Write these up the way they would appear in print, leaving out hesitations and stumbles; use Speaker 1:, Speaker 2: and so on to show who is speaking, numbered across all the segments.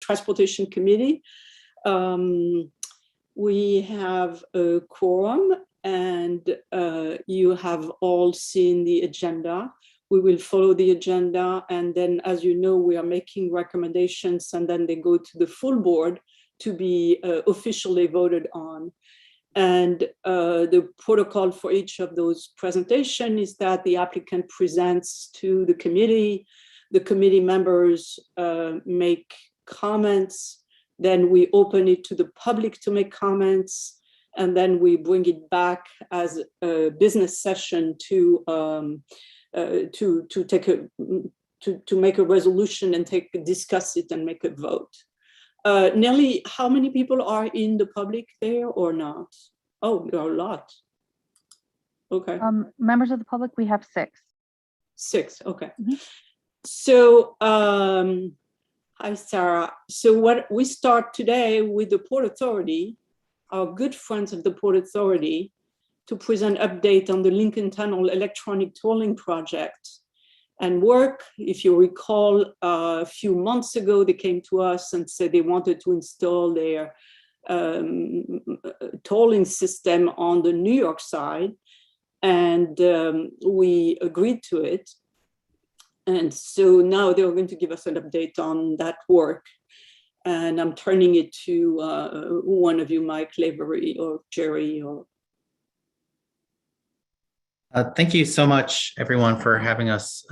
Speaker 1: Transportation Committee. We have a quorum, and you have all seen the agenda. We will follow the agenda, and then, as you know, we are making recommendations, and then they go to the full board to be officially voted on. And the protocol for each of those presentations is that the applicant presents to the committee members make comments, then we open it to the public to make comments, and then we bring it back as a business session to make a resolution and discuss it and make a vote. Nelly, how many people are in the public there or not? Oh, there are a lot. Okay.
Speaker 2: Members of the public, we have 6.
Speaker 1: 6, okay. Mm-hmm. So, hi, Sarah. So what we start today with the Port Authority, our good friends of the Port Authority, to present update on the Lincoln Tunnel electronic tolling project and work. If you recall, a few months ago, they came to us and said they wanted to install their tolling system on the New York side, and we agreed to it. And so now they're going to give us an update on that work. And I'm turning it to one of you, Mike Lavery or Jerry. Or
Speaker 3: Thank you so much, everyone, for having us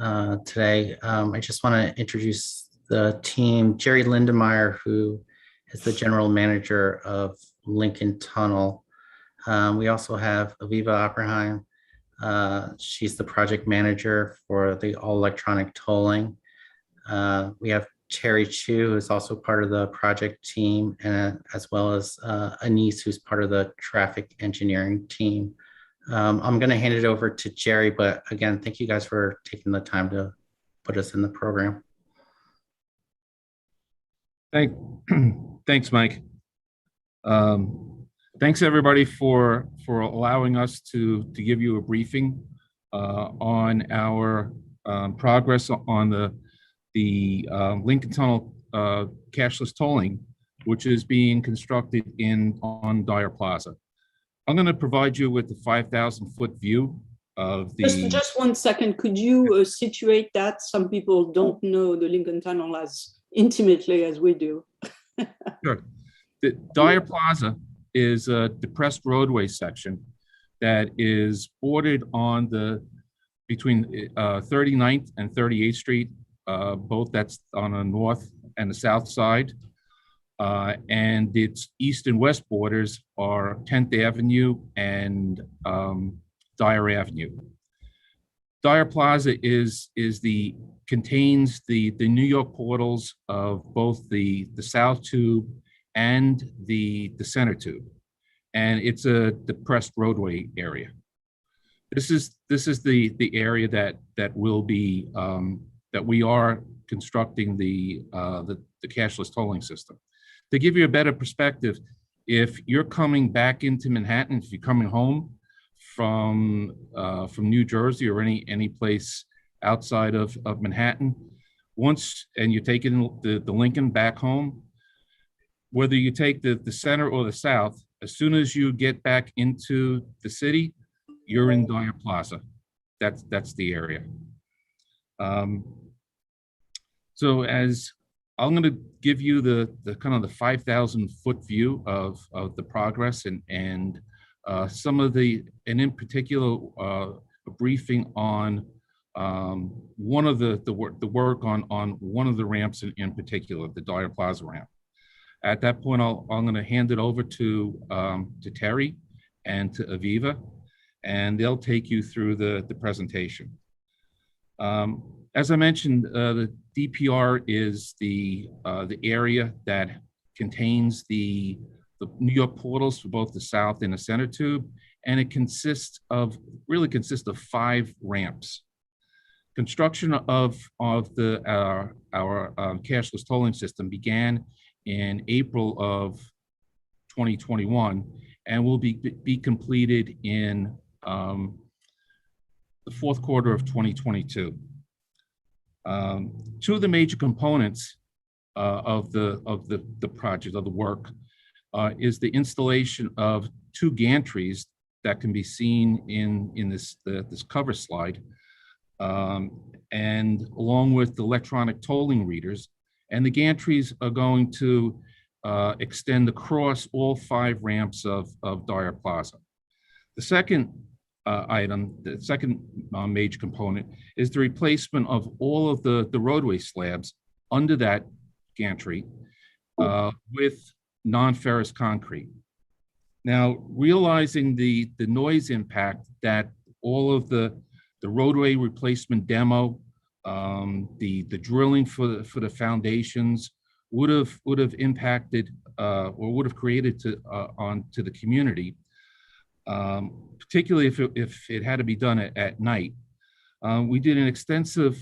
Speaker 3: today. I just want to introduce the team. Jerry Lindemeyer, who is the general manager of Lincoln Tunnel. We also have Aviva Oppenheim. She's the project manager for the all electronic tolling. We have Terry Chu, who is also part of the project team, and as well as Anise, who's part of the traffic engineering team. I'm going to hand it over to Jerry, but again, thank you guys for taking the time to put us in the program.
Speaker 4: Thanks, Mike. Thanks everybody for allowing us to give you a briefing on our progress on the Lincoln Tunnel cashless tolling, which is being constructed on Dyer Plaza. I'm going to provide you with the 5,000-foot view of the. Just
Speaker 1: 1 second. Could you situate that? Some people don't know the Lincoln Tunnel as intimately as we do.
Speaker 4: Sure. The Dyer Plaza is a depressed roadway section that is bordered on between 39th and 38th Street, both that's on the north and the south side. And its east and west borders are 10th Avenue and Dyer Avenue. Dyer Plaza contains the New York portals of both the South Tube and the Center Tube, and it's a depressed roadway area. This is the area that will be that we are constructing the cashless tolling system. To give you a better perspective, if you're coming back into Manhattan, if you're coming home from New Jersey or any place outside of Manhattan, and you're taking the Lincoln back home, whether you take the center or the south, as soon as you get back into the city, you're in Dyer Plaza. That's the area. So as I'm going to give you the kind of the 5,000-foot view of the progress and some of and in particular a briefing on one of the work on one of the ramps in particular, the Dyer Plaza ramp. At that point, I'm going to hand it over to Terry and to Aviva, and they'll take you through the presentation. As I mentioned, the DPR is the area that contains the New York portals for both the South and the Center Tube, and it really consists of 5 ramps. Construction of our cashless tolling system began in April of 2021 and will be completed in the fourth quarter of 2022. 2 of the major components of the project, of the work, is the installation of 2 gantries that can be seen in this cover slide, and along with the electronic tolling readers. And the gantries are going to extend across all 5 ramps of Dyer Plaza. The second item, the second major component, is the replacement of all of the roadway slabs under that gantry with non-ferrous concrete. Now, realizing the noise impact that all of the roadway replacement demo, the drilling for the foundations would have impacted or would have created onto the community, particularly if it had to be done at night. We did an extensive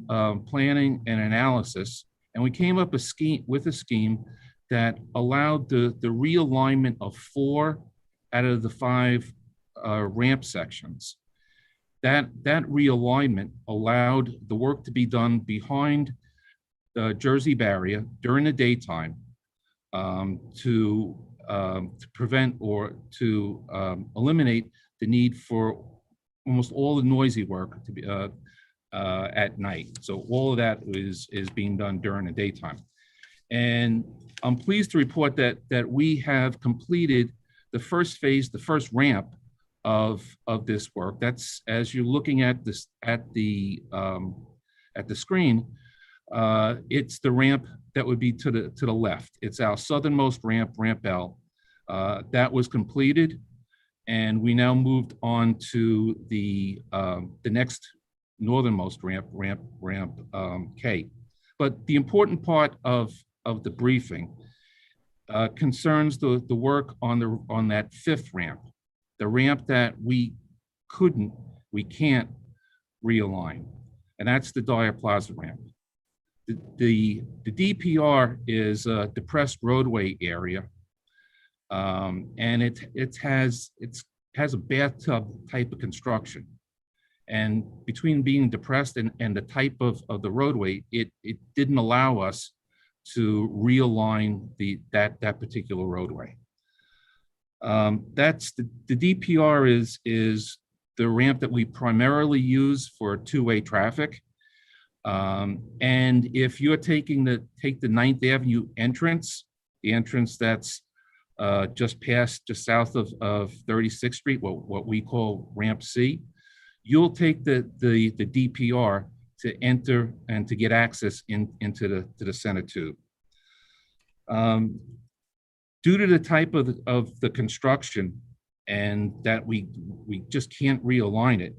Speaker 4: planning and analysis, and we came up with a scheme that allowed the realignment of 4 out of the 5 ramp sections. That realignment allowed the work to be done behind the Jersey barrier during the daytime to prevent or to eliminate the need for almost all the noisy work to be at night. So all of that is being done during the daytime. And I'm pleased to report that we have completed the first phase, the first ramp of this work. That's, as you're looking at this at the screen, it's the ramp that would be to the left. It's our southernmost ramp, ramp L. That was completed, and we now moved on to the next northernmost ramp, ramp K. But the important part of the briefing concerns the work on that 5th ramp, the ramp that we can't realign, and that's the Dyer Plaza ramp. The DPR is a depressed roadway area, and it has a bathtub type of construction. And between being depressed and the type of the roadway, it didn't allow us to realign that particular roadway. That's the DPR is the ramp that we primarily use for 2-way traffic. And if you're take the 9th Avenue entrance, the entrance that's just south of 36th Street, what we call ramp C, you'll take the DPR to enter and to get access into the center tube. Due to the type of the construction and that we just can't realign it,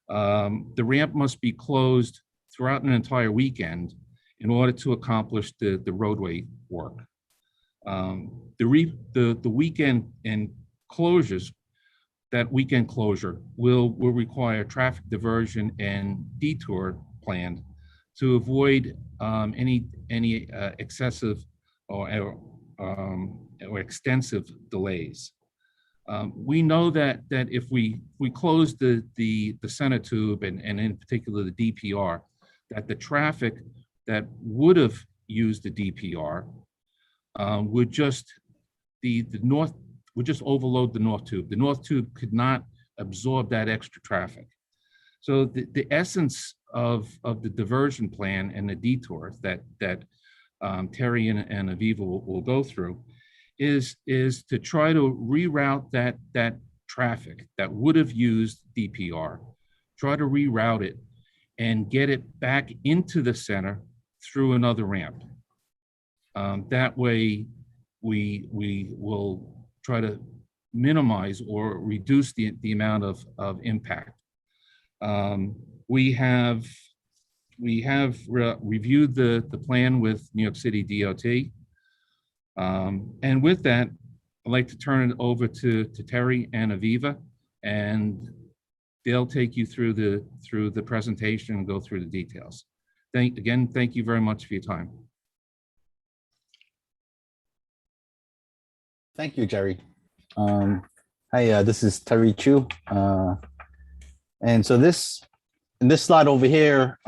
Speaker 4: the ramp must be closed throughout an entire weekend in order to accomplish the roadway work. The weekend and closures, that weekend closure will require traffic diversion and detour planned to avoid any excessive or extensive delays. We know that if we close the center tube and in particular the DPR, that the traffic that would have used the DPR would just overload the north tube. The north tube could not absorb that extra traffic. So the essence of the diversion plan and the detours that Terry and Aviva will go through is to try to reroute that traffic that would have used DPR, try to reroute it and get it back into the center through another ramp. That way we will try to minimize or reduce the amount of impact. We have reviewed the plan with New York City DOT. And with that, I'd like to turn it over to Terry and Aviva, and they'll take you through the presentation and go through the details. Thank you very much for your time.
Speaker 5: Thank you, Jerry. Hi, this is Terry Chu. And so in this slide over here,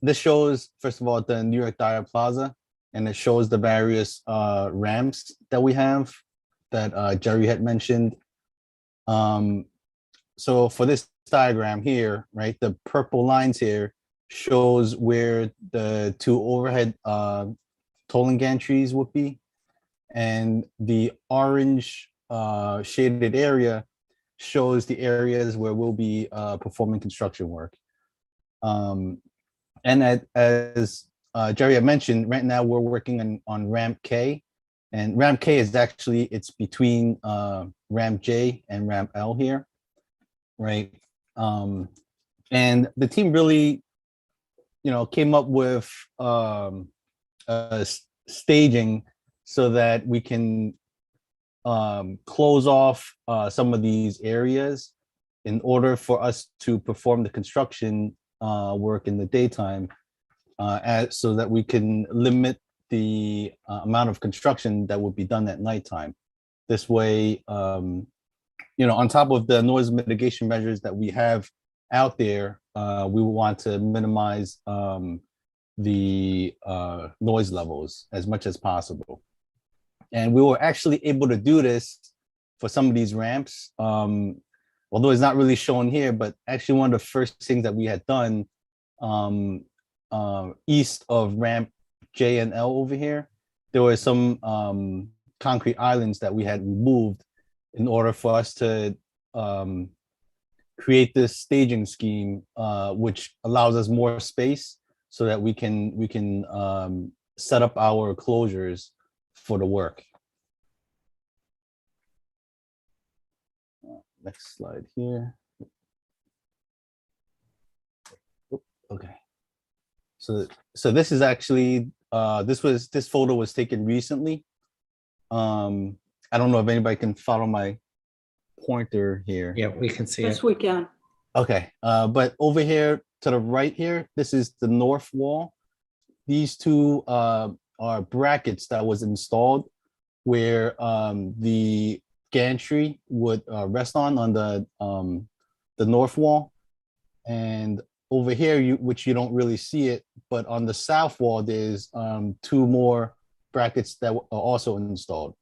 Speaker 5: this shows, first of all, the New York Dyer Plaza, and it shows the various ramps that we have that Jerry had mentioned. So for this diagram here, right, the purple lines here shows where the two overhead tolling gantries would be, and the orange shaded area shows the areas where we'll be performing construction work. And as Jerry had mentioned, right now we're working on ramp K, and ramp K is actually, it's between ramp J and ramp L here, right? And the team really, came up with staging so that we can close off some of these areas in order for us to perform the construction work in the daytime, so that we can limit the amount of construction that will be done at nighttime. This way, on top of the noise mitigation measures that we have out there, we want to minimize the noise levels as much as possible. And we were actually able to do this for some of these ramps, although it's not really shown here, but actually one of the first things that we had done east of ramp J and L over here, there were some concrete islands that we had removed in order for us to create this staging scheme, which allows us more space so that we can set up our closures for the work. Next slide here. Okay. So this is actually this photo was taken recently. I don't know if anybody can follow my pointer here.
Speaker 3: Yeah, we can see
Speaker 1: Yes,
Speaker 3: it.
Speaker 1: we can.
Speaker 5: Okay, but over here to the right here, this is the north wall. These two are brackets that was installed where the gantry would rest on the north wall. And over here, which you don't really see it, but on the south wall, there's two more brackets that are also installed.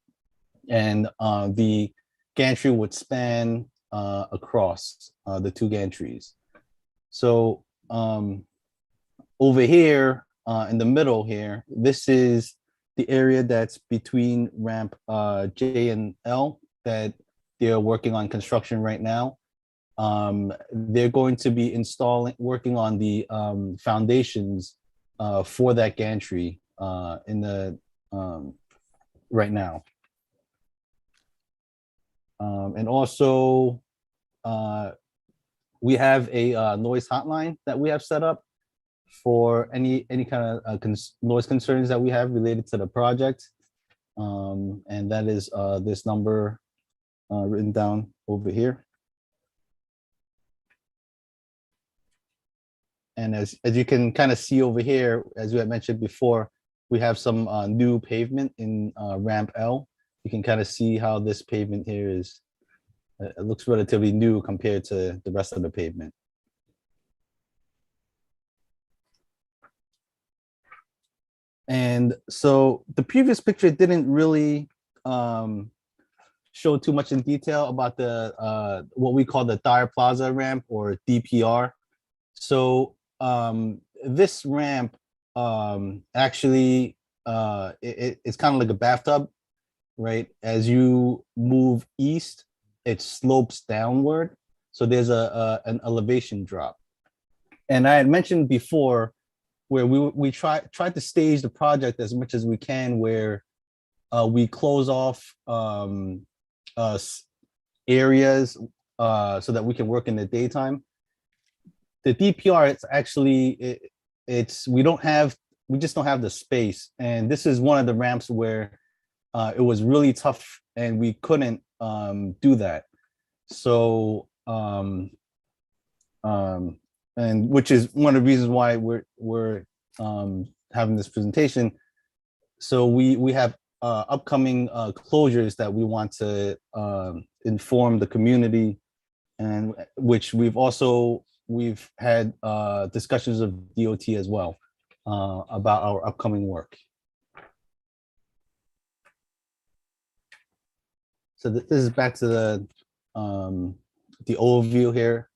Speaker 5: And the gantry would span across the two gantries. So over here in the middle here, this is the area that's between ramp J and L that they're working on construction right now. They're going to be working on the foundations for that gantry in the right now. And also, we have a noise hotline that we have set up for any kind of noise concerns that we have related to the project. And that is this number written down over here. And as you can kind of see over here, as we had mentioned before, we have some new pavement in ramp L. You can kind of see how this pavement here is, it looks relatively new compared to the rest of the pavement. And so the previous picture didn't really show too much in detail about the what we call the Dyer Plaza ramp, or DPR. So this ramp actually it's kind of like a bathtub, right? As you move east, it slopes downward, so there's an elevation drop. And I had mentioned before where we tried to stage the project as much as we can, where we close off areas so that we can work in the daytime. The DPR, it's actually we just don't have the space, and this is one of the ramps where it was really tough and we couldn't do that. So and which is one of the reasons why we're having this presentation. So we have upcoming closures that we want to inform the community, and which we've also we've had discussions of DOT as well about our upcoming work. So this is back to the overview here.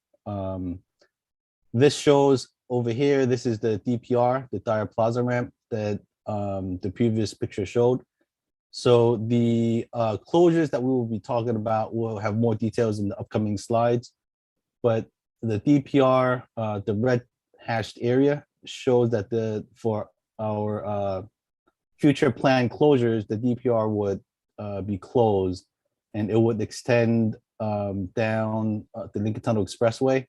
Speaker 5: This shows over here, this is the DPR, the Dyer Plaza ramp that the previous picture showed. So the closures that we will be talking about will have more details in the upcoming slides, but the DPR, the red hashed area, shows that for our future planned closures, the DPR would be closed, and it would extend down the Lincoln Tunnel Expressway.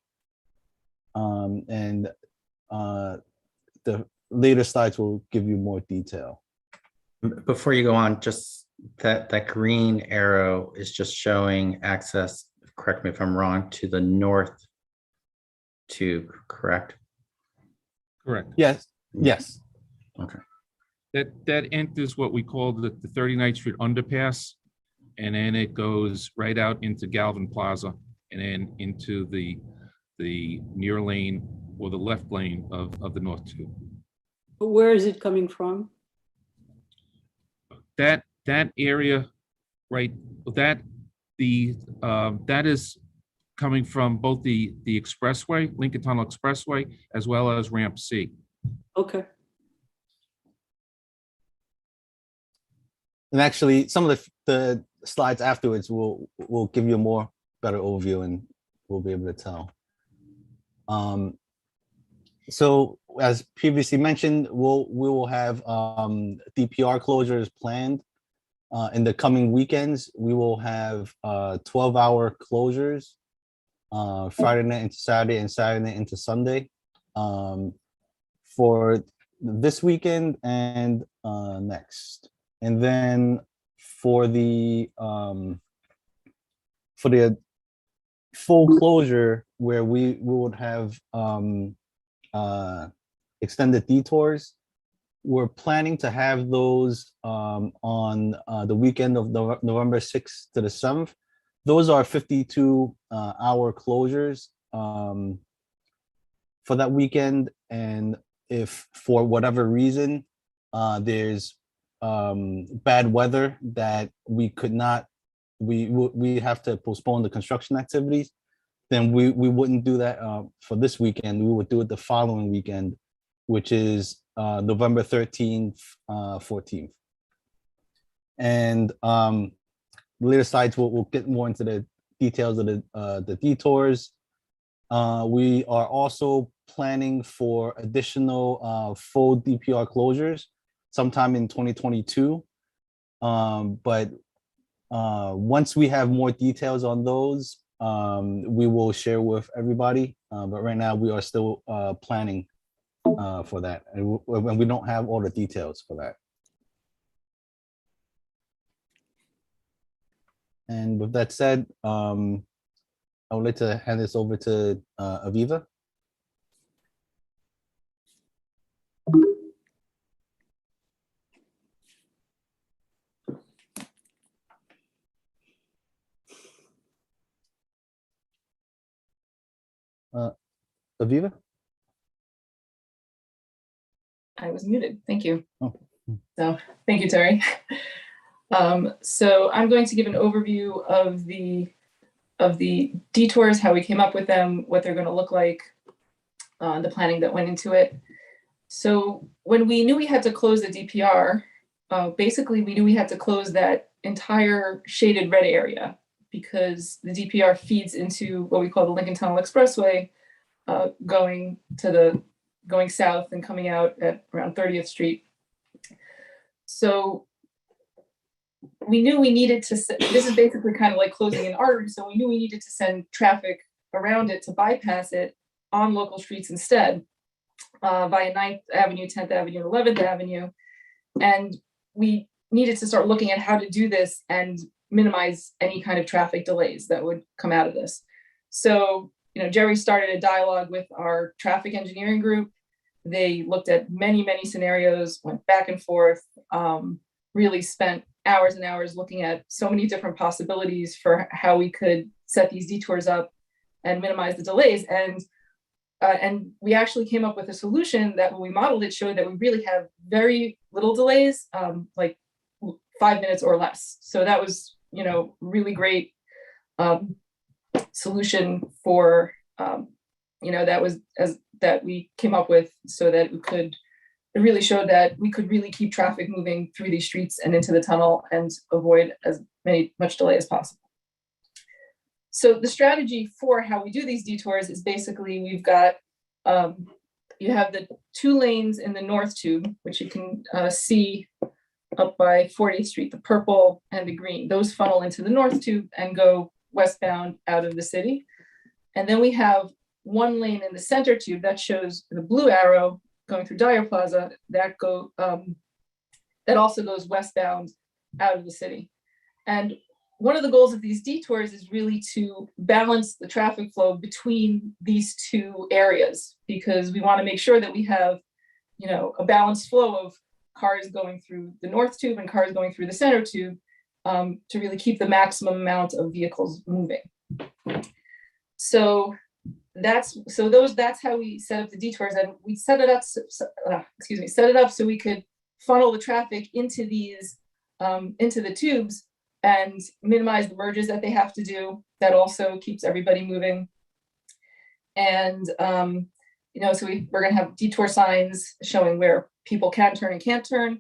Speaker 5: And the later slides will give you more detail.
Speaker 3: Before you go on, just that green arrow is just showing access, correct me if I'm wrong, to the north tube, correct?
Speaker 4: Correct.
Speaker 5: Yes, yes.
Speaker 3: Okay.
Speaker 4: That enters what we call the 39th Street Underpass, and then it goes right out into Galvin Plaza and then into the near lane or the left lane of the North Tube.
Speaker 1: Where is it coming from?
Speaker 4: That area, right? That is coming from both the expressway, Lincoln Tunnel Expressway, as well as Ramp C.
Speaker 1: Okay.
Speaker 5: And actually, some of the slides afterwards will give you a more better overview, and we'll be able to tell. So as previously mentioned, we will have DPR closures planned in the coming weekends. We will have 12-hour closures Friday night into Saturday and Saturday night into Sunday for this weekend and next. And then for the full closure, where we would have extended detours, we're planning to have those on the weekend of November 6th to the 7th. Those are 52-hour closures for that weekend. And if for whatever reason there's bad weather that we could not, we have to postpone the construction activities, then we wouldn't do that for this weekend. We would do it the following weekend, which is November 13th, 14th. And later slides we'll get more into the details of the detours. We are also planning for additional full DPR closures sometime in 2022. But once we have more details on those, we will share with everybody. But right now we are still planning for that, and we don't have all the details for that. And with that said, I would like to hand this over to Aviva. Aviva?
Speaker 6: I was muted. Thank you.
Speaker 5: Oh.
Speaker 6: So thank you, Terry. So I'm going to give an overview of the detours, how we came up with them, what they're going to look like, the planning that went into it. So when we knew we had to close the DPR, basically we knew we had to close that entire shaded red area because the DPR feeds into what we call the Lincoln Tunnel Expressway, going south and coming out at around 30th Street. So we knew we needed to, this is basically kind of like closing an artery, so we knew we needed to send traffic around it to bypass it on local streets instead, via 9th Avenue, 10th Avenue, and 11th Avenue. And we needed to start looking at how to do this and minimize any kind of traffic delays that would come out of this. So, Jerry started a dialogue with our traffic engineering group. They looked at many, many scenarios, went back and forth, really spent hours and hours looking at so many different possibilities for how we could set these detours up and minimize the delays. And and we actually came up with a solution that when we modeled it showed that we really have very little delays, like 5 minutes or less. So that was, you know, really great solution for, you know, that we came up with so that it really showed that we could really keep traffic moving through these streets and into the tunnel and avoid as much delay as possible. So the strategy for how we do these detours is basically we've got, you have the 2 lanes in the north tube, which you can see up by 40th Street, the purple and the green. Those funnel into the north tube and go westbound out of the city. And then we have 1 lane in the center tube that shows the blue arrow going through Dyer Plaza that also goes westbound out of the city. And one of the goals of these detours is really to balance the traffic flow between these 2 areas, because we want to make sure that we have, you know, a balanced flow of cars going through the north tube and cars going through the center tube to really keep the maximum amount of vehicles moving. So that's how we set up the detours, and we set it up so we could funnel the traffic into these into the tubes and minimize the merges that they have to do. That also keeps everybody moving. And you know, so we're going to have detour signs showing where people can turn and can't turn.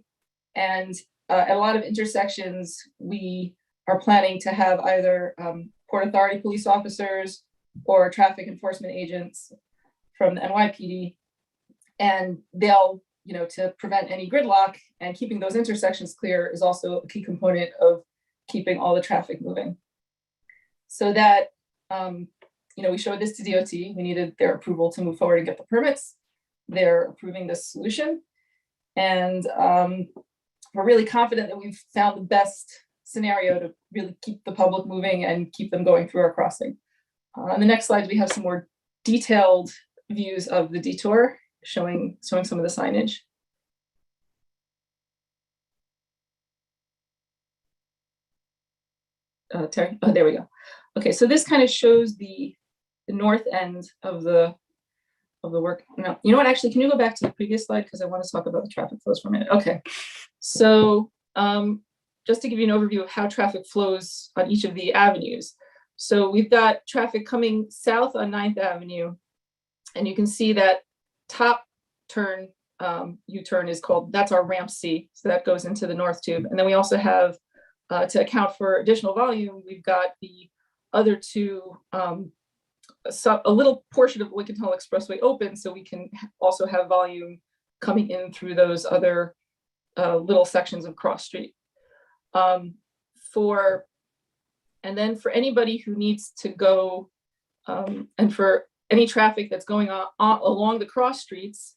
Speaker 6: And at a lot of intersections, we are planning to have either Port Authority police officers or traffic enforcement agents from the NYPD, and they'll, you know, to prevent any gridlock, and keeping those intersections clear is also a key component of keeping all the traffic moving. So that, you know, we showed this to DOT. We needed their approval to move forward and get the permits. They're approving this solution. And we're really confident that we've found the best scenario to really keep the public moving and keep them going through our crossing. On the next slide, we have some more detailed views of the detour, showing some of the signage. Terry, oh, there we go. Okay, so this kind of shows the north end of the work. No, you know what, actually, can you go back to the previous slide? Because I want to talk about the traffic flows for a minute. Okay, so just to give you an overview of how traffic flows on each of the avenues. So we've got traffic coming south on 9th Avenue, and you can see that top turn, U-turn is called, that's our ramp C. So that goes into the north tube. And then we also have, to account for additional volume, we've got the other 2, a little portion of Lincoln Tunnel Expressway open, so we can also have volume coming in through those other little sections of cross street. And then for anybody who needs to go, and for any traffic that's going on along the cross streets,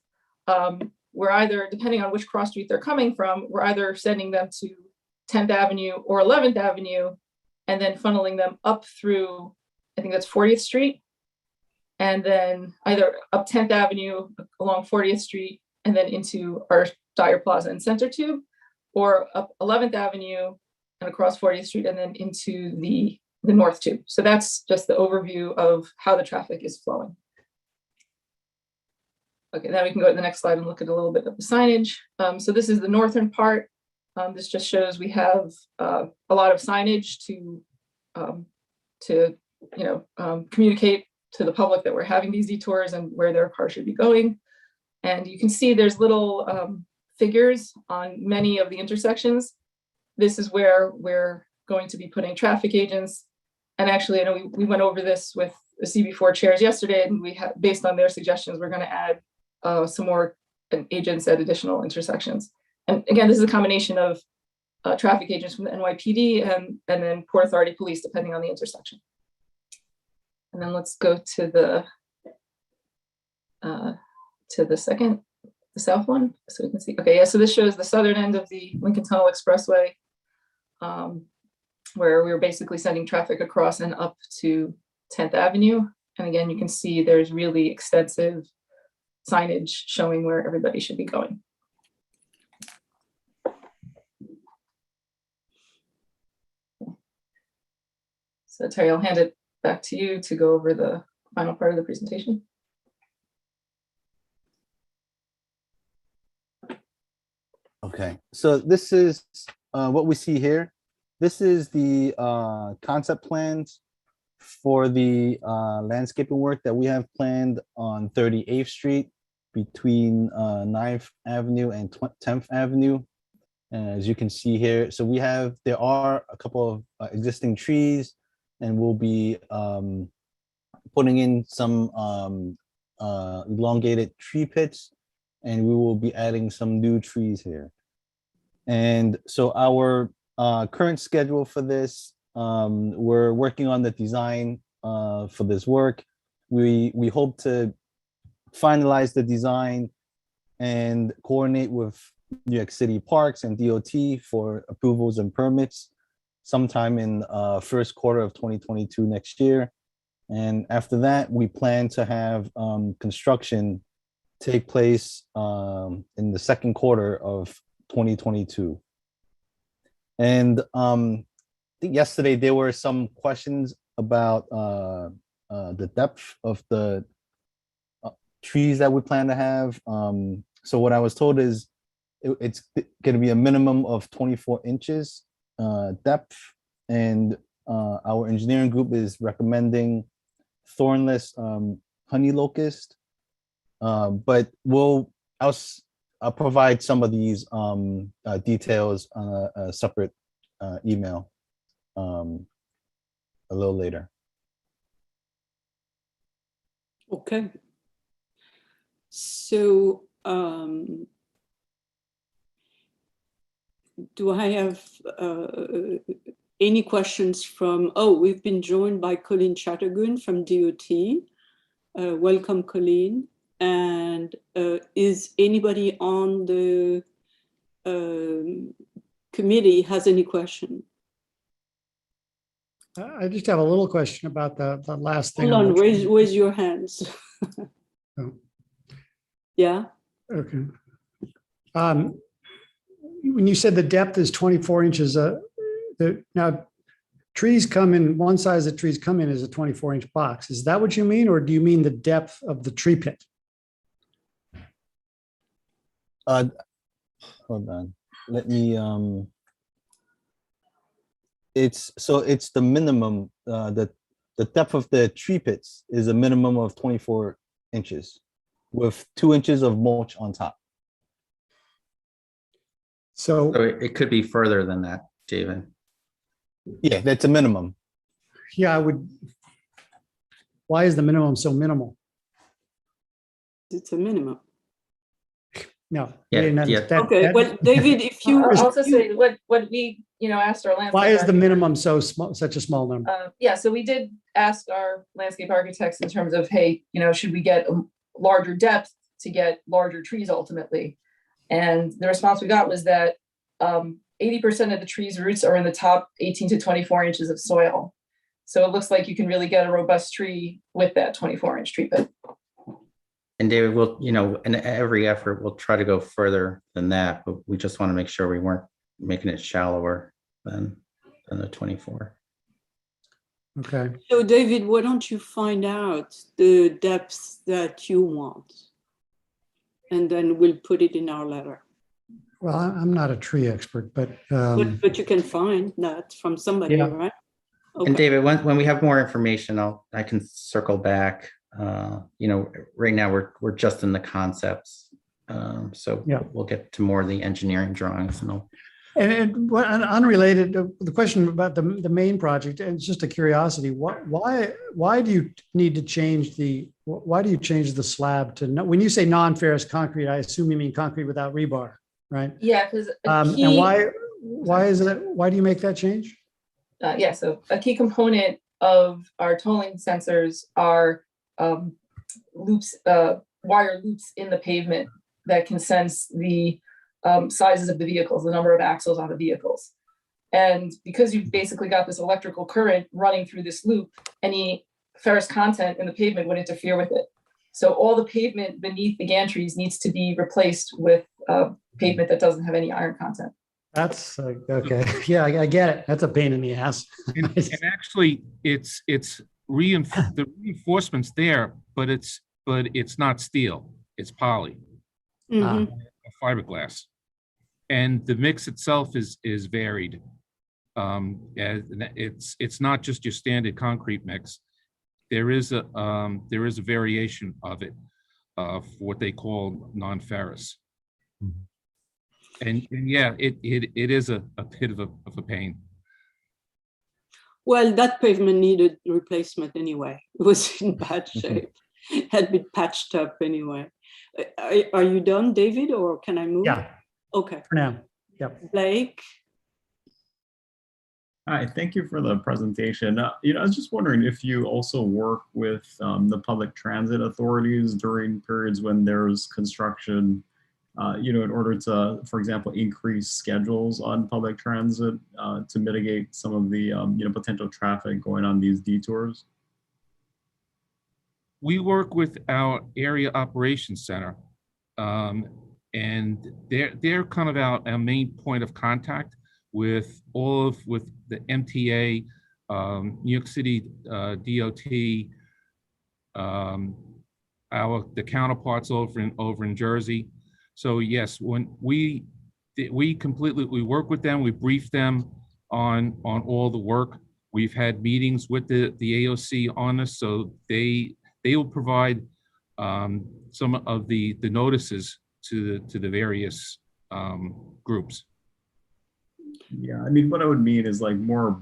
Speaker 6: we're either, depending on which cross street they're coming from, we're either sending them to 10th Avenue or 11th Avenue, and then funneling them up through, I think that's 40th Street, and then either up 10th Avenue along 40th Street, and then into our Dyer Plaza and Center Tube, or up 11th Avenue and across 40th Street, and then into the North Tube. So that's just the overview of how the traffic is flowing. Okay, now we can go to the next slide and look at a little bit of the signage. So this is the northern part. This just shows we have a lot of signage to communicate to the public that we're having these detours and where their car should be going. And you can see there's little figures on many of the intersections. This is where we're going to be putting traffic agents. And actually, I know we went over this with the CB4 chairs yesterday, and we have, based on their suggestions, we're going to add some more agents at additional intersections. And again, this is a combination of traffic agents from the NYPD and then Port Authority police, depending on the intersection. And then let's go to the second, the south one, so we can see. Okay, yeah. So this shows the southern end of the Lincoln Tunnel Expressway, where we were basically sending traffic across and up to 10th Avenue. And again, you can see there's really extensive signage showing where everybody should be going. So Terry, I'll hand it back to you to go over the final part of the presentation.
Speaker 5: Okay, so this is what we see here. This is the concept plans for the landscaping work that we have planned on 38th Street between 9th Avenue and 10th Avenue. As you can see here, so there are a couple of existing trees, and we'll be putting in some elongated tree pits, and we will be adding some new trees here. And so our current schedule for this, we're working on the design for this work. We hope to finalize the design and coordinate with New York City Parks and DOT for approvals and permits sometime in first quarter of 2022 next year. And after that, we plan to have construction take place in the second quarter of 2022. And I think yesterday there were some questions about the depth of the trees that we plan to have. So what I was told is it's going to be a minimum of 24 inches depth, and our engineering group is recommending thornless honey locust, but I'll provide some of these details on a separate email a little later.
Speaker 1: Okay. So do I have any questions from, we've been joined by Colleen Chattergoon from DOT. Welcome, Colleen. And is anybody on the committee has any question?
Speaker 7: I just have a little question about the last thing.
Speaker 1: Hold on, raise your hands.
Speaker 7: Oh.
Speaker 1: Yeah.
Speaker 7: Okay. When you said the depth is 24 inches, now trees come in, one size that trees come in is a 24-inch box. Is that what you mean, or do you mean the depth of the tree pit?
Speaker 5: Hold on. Let me. It's the minimum. The depth of the tree pits is a minimum of 24 inches, with 2 inches of mulch on top.
Speaker 3: So
Speaker 7: So
Speaker 3: it could be further than that, David.
Speaker 5: Yeah, that's a minimum.
Speaker 7: yeah, I would. Why is the minimum so minimal?
Speaker 1: It's a minimum.
Speaker 7: No.
Speaker 3: Yeah,
Speaker 7: I didn't
Speaker 3: yeah.
Speaker 7: understand.
Speaker 1: Okay, well, David, if you
Speaker 6: I'll also say what we, asked our landscape.
Speaker 7: Why is the
Speaker 6: architect-
Speaker 7: minimum so small, such a small number?
Speaker 6: Yeah, so we did ask our landscape architects in terms of, hey, should we get a larger depth to get larger trees ultimately? And the response we got was that 80% of the tree's roots are in the top 18 to 24 inches of soil. So it looks like you can really get a robust tree with that 24-inch tree pit.
Speaker 3: And David, we'll, in every effort, we'll try to go further than that, but we just want to make sure we weren't making it shallower than the 24.
Speaker 7: Okay.
Speaker 1: So David, why don't you find out the depth that you want? And then we'll put it in our letter.
Speaker 7: Well, I'm not a tree expert, but
Speaker 1: But you can find that from somebody,
Speaker 7: Yeah.
Speaker 1: right?
Speaker 3: And
Speaker 1: Okay.
Speaker 3: David, when we have more information, I can circle back. Right now we're just in the concepts. So
Speaker 7: Yeah.
Speaker 3: we'll get to more of the engineering drawings and all.
Speaker 7: and unrelated, the question about the main project, and it's just a curiosity. Why do you need to change why do you change the slab to, when you say non-ferrous concrete, I assume you mean concrete without rebar, right?
Speaker 6: Yeah, because
Speaker 7: And why do you make that change?
Speaker 6: so a key component of our tolling sensors are loops, wire loops in the pavement that can sense the sizes of the vehicles, the number of axles on the vehicles. And because you've basically got this electrical current running through this loop, any ferrous content in the pavement would interfere with it. So all the pavement beneath the gantries needs to be replaced with pavement that doesn't have any iron content.
Speaker 7: That's okay. Yeah, I get it. That's a pain in the ass.
Speaker 4: And actually, the reinforcement's there, but it's not steel. It's poly,
Speaker 1: Mhm.
Speaker 4: fiberglass. And the mix itself is varied. And it's not just your standard concrete mix. There is a variation of it for what they call non-ferrous. And yeah, it is a bit of a pain.
Speaker 1: Well, that pavement needed replacement anyway. It was in bad shape. It had been patched up anyway. Are you done, David, or can I move?
Speaker 7: Yeah,
Speaker 1: Okay.
Speaker 7: for now. Yep.
Speaker 1: Blake?
Speaker 8: Hi, thank you for the presentation. I was just wondering if you also work with the public transit authorities during periods when there's construction, in order to, for example, increase schedules on public transit to mitigate some of the, potential traffic going on these detours.
Speaker 4: We work with our area operations center, and they're kind of our main point of contact with the MTA, New York City DOT, the counterparts over in Jersey. So yes, when we work with them, we brief them on all the work. We've had meetings with the AOC on this, so they will provide some of the notices to the various groups.
Speaker 8: Yeah, I mean, what I would mean is like more,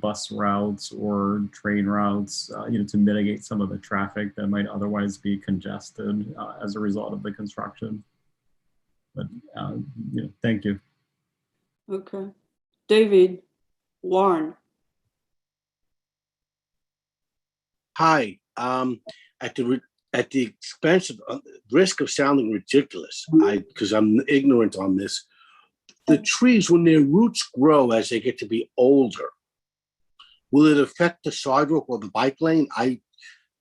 Speaker 8: bus routes or train routes, to mitigate some of the traffic that might otherwise be congested as a result of the construction. But, thank you.
Speaker 1: Okay. David, Warren.
Speaker 9: Hi. At the expense of risk of sounding ridiculous, because I'm ignorant on this, the trees, when their roots grow as they get to be older, will it affect the sidewalk or the bike lane?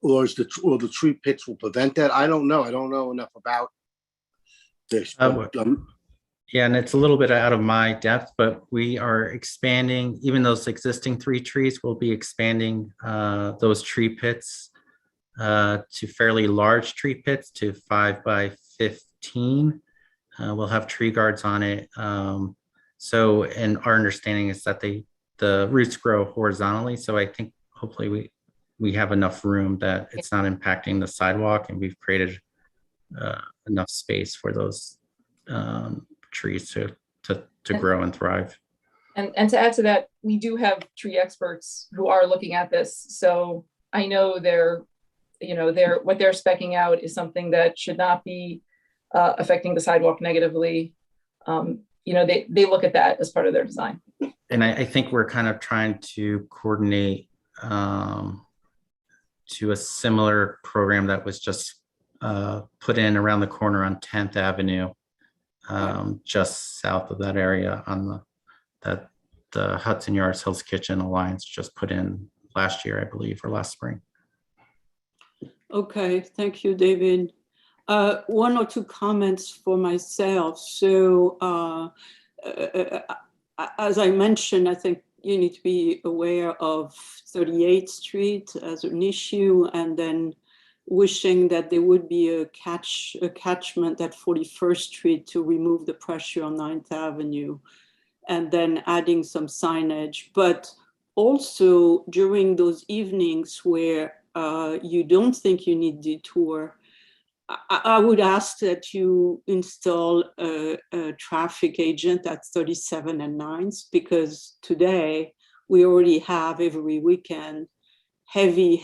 Speaker 9: Or the tree pits will prevent that? I don't know. I don't know enough about this.
Speaker 3: Yeah, and it's a little bit out of my depth, but we are expanding, even those existing 3 trees, we'll be expanding those tree pits to fairly large tree pits to 5 by 15. We'll have tree guards on it. And our understanding is that the roots grow horizontally. So I think hopefully we have enough room that it's not impacting the sidewalk, and we've created enough space for those trees to grow and thrive.
Speaker 6: And to add to that, we do have tree experts who are looking at this. So I know what they're speccing out is something that should not be affecting the sidewalk negatively. They look at that as part of their design.
Speaker 3: And I think we're kind of trying to coordinate to a similar program that was just put in around the corner on 10th Avenue, just south of that area that the Hudson Yards Hills Kitchen Alliance just put in last year, I believe, or last spring.
Speaker 1: Okay, thank you, David. 1 or 2 comments for myself. So as I mentioned, I think you need to be aware of 38th Street as an issue, and then wishing that there would be a catchment at 41st Street to remove the pressure on 9th Avenue, and then adding some signage. But also during those evenings where you don't think you need detour, I would ask that you install a traffic agent at 37 and 9th, because today we already have every weekend heavy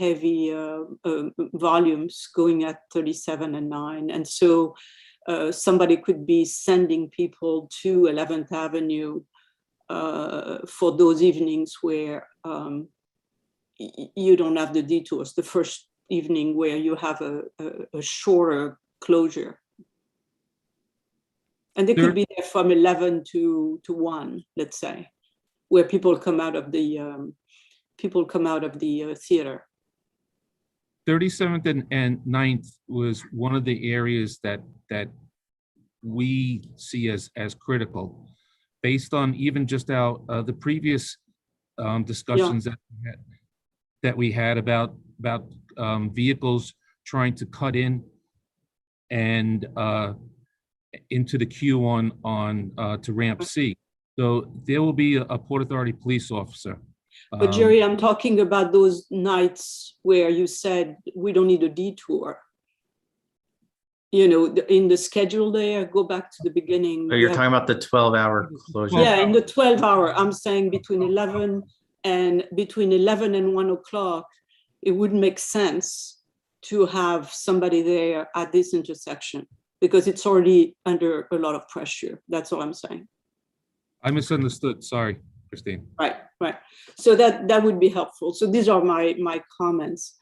Speaker 1: volumes going at 37 and 9. And so somebody could be sending people to 11th Avenue for those evenings where you don't have the detours, the first evening where you have a shorter closure. And they could be there from 11 to 1, let's say, where people come out of the theater.
Speaker 4: 37th and 9th was one of the areas that we see as critical, based on even just the previous discussions that we had about vehicles trying to cut in and into the queue on to ramp C. So there will be a Port Authority police officer.
Speaker 1: But Jerry, I'm talking about those nights where you said we don't need a detour. You know, in the schedule there, go back to the beginning.
Speaker 3: So you're talking about the 12-hour closure?
Speaker 1: Yeah, in the 12-hour, I'm saying between 11 and 1 o'clock, it wouldn't make sense to have somebody there at this intersection because it's already under a lot of pressure. That's all I'm saying.
Speaker 4: I misunderstood. Sorry, Christine.
Speaker 1: Right. So that would be helpful. So these are my comments.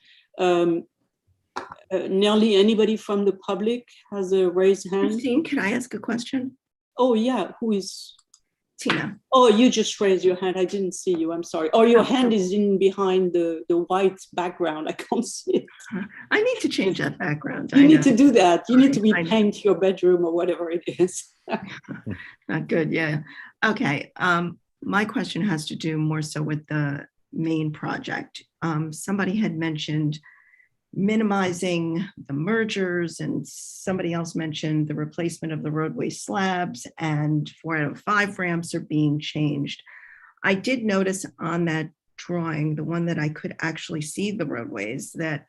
Speaker 1: Nellie, anybody from the public has a raised hand?
Speaker 10: Christine, can I ask a question?
Speaker 1: Oh yeah, who is?
Speaker 10: Tina.
Speaker 1: Oh, you just raised your hand. I didn't see you. I'm sorry. Or your hand is in behind the white background. I can't see it.
Speaker 10: I need to change that background.
Speaker 1: You need to do that. You need to repaint your bedroom or whatever it is.
Speaker 10: Not good. Yeah. Okay. My question has to do more so with the main project. Somebody had mentioned minimizing the mergers, and somebody else mentioned the replacement of the roadway slabs, and 4 out of 5 ramps are being changed. I did notice on that drawing, the one that I could actually see the roadways, that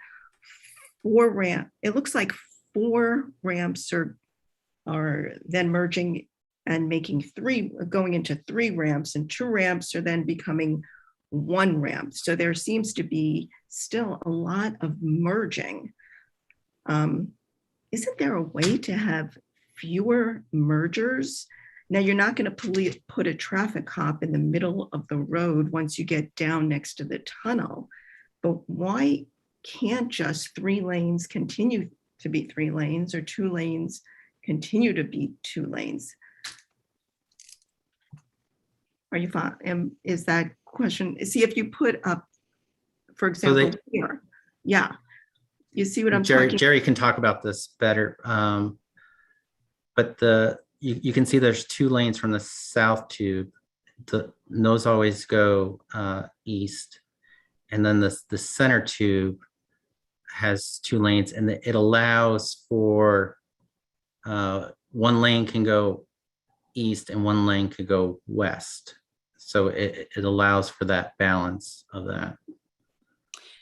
Speaker 10: it looks like 4 ramps are then merging and making 3, going into 3 ramps, and 2 ramps are then becoming 1 ramp. So there seems to be still a lot of merging. Isn't there a way to have fewer mergers? Now, you're not going to put a traffic cop in the middle of the road once you get down next to the tunnel, but why can't just 3 lanes continue to be 3 lanes, or 2 lanes continue to be 2 lanes? Are you fine? Is that question? See, if you put up, for example, here, yeah, you see what I'm talking about?
Speaker 3: Jerry can talk about this better, but you can see there's 2 lanes from the south tube. Those always go east, and then the center tube has 2 lanes, and it allows for 1 lane can go east and 1 lane could go west. So it allows for that balance of that.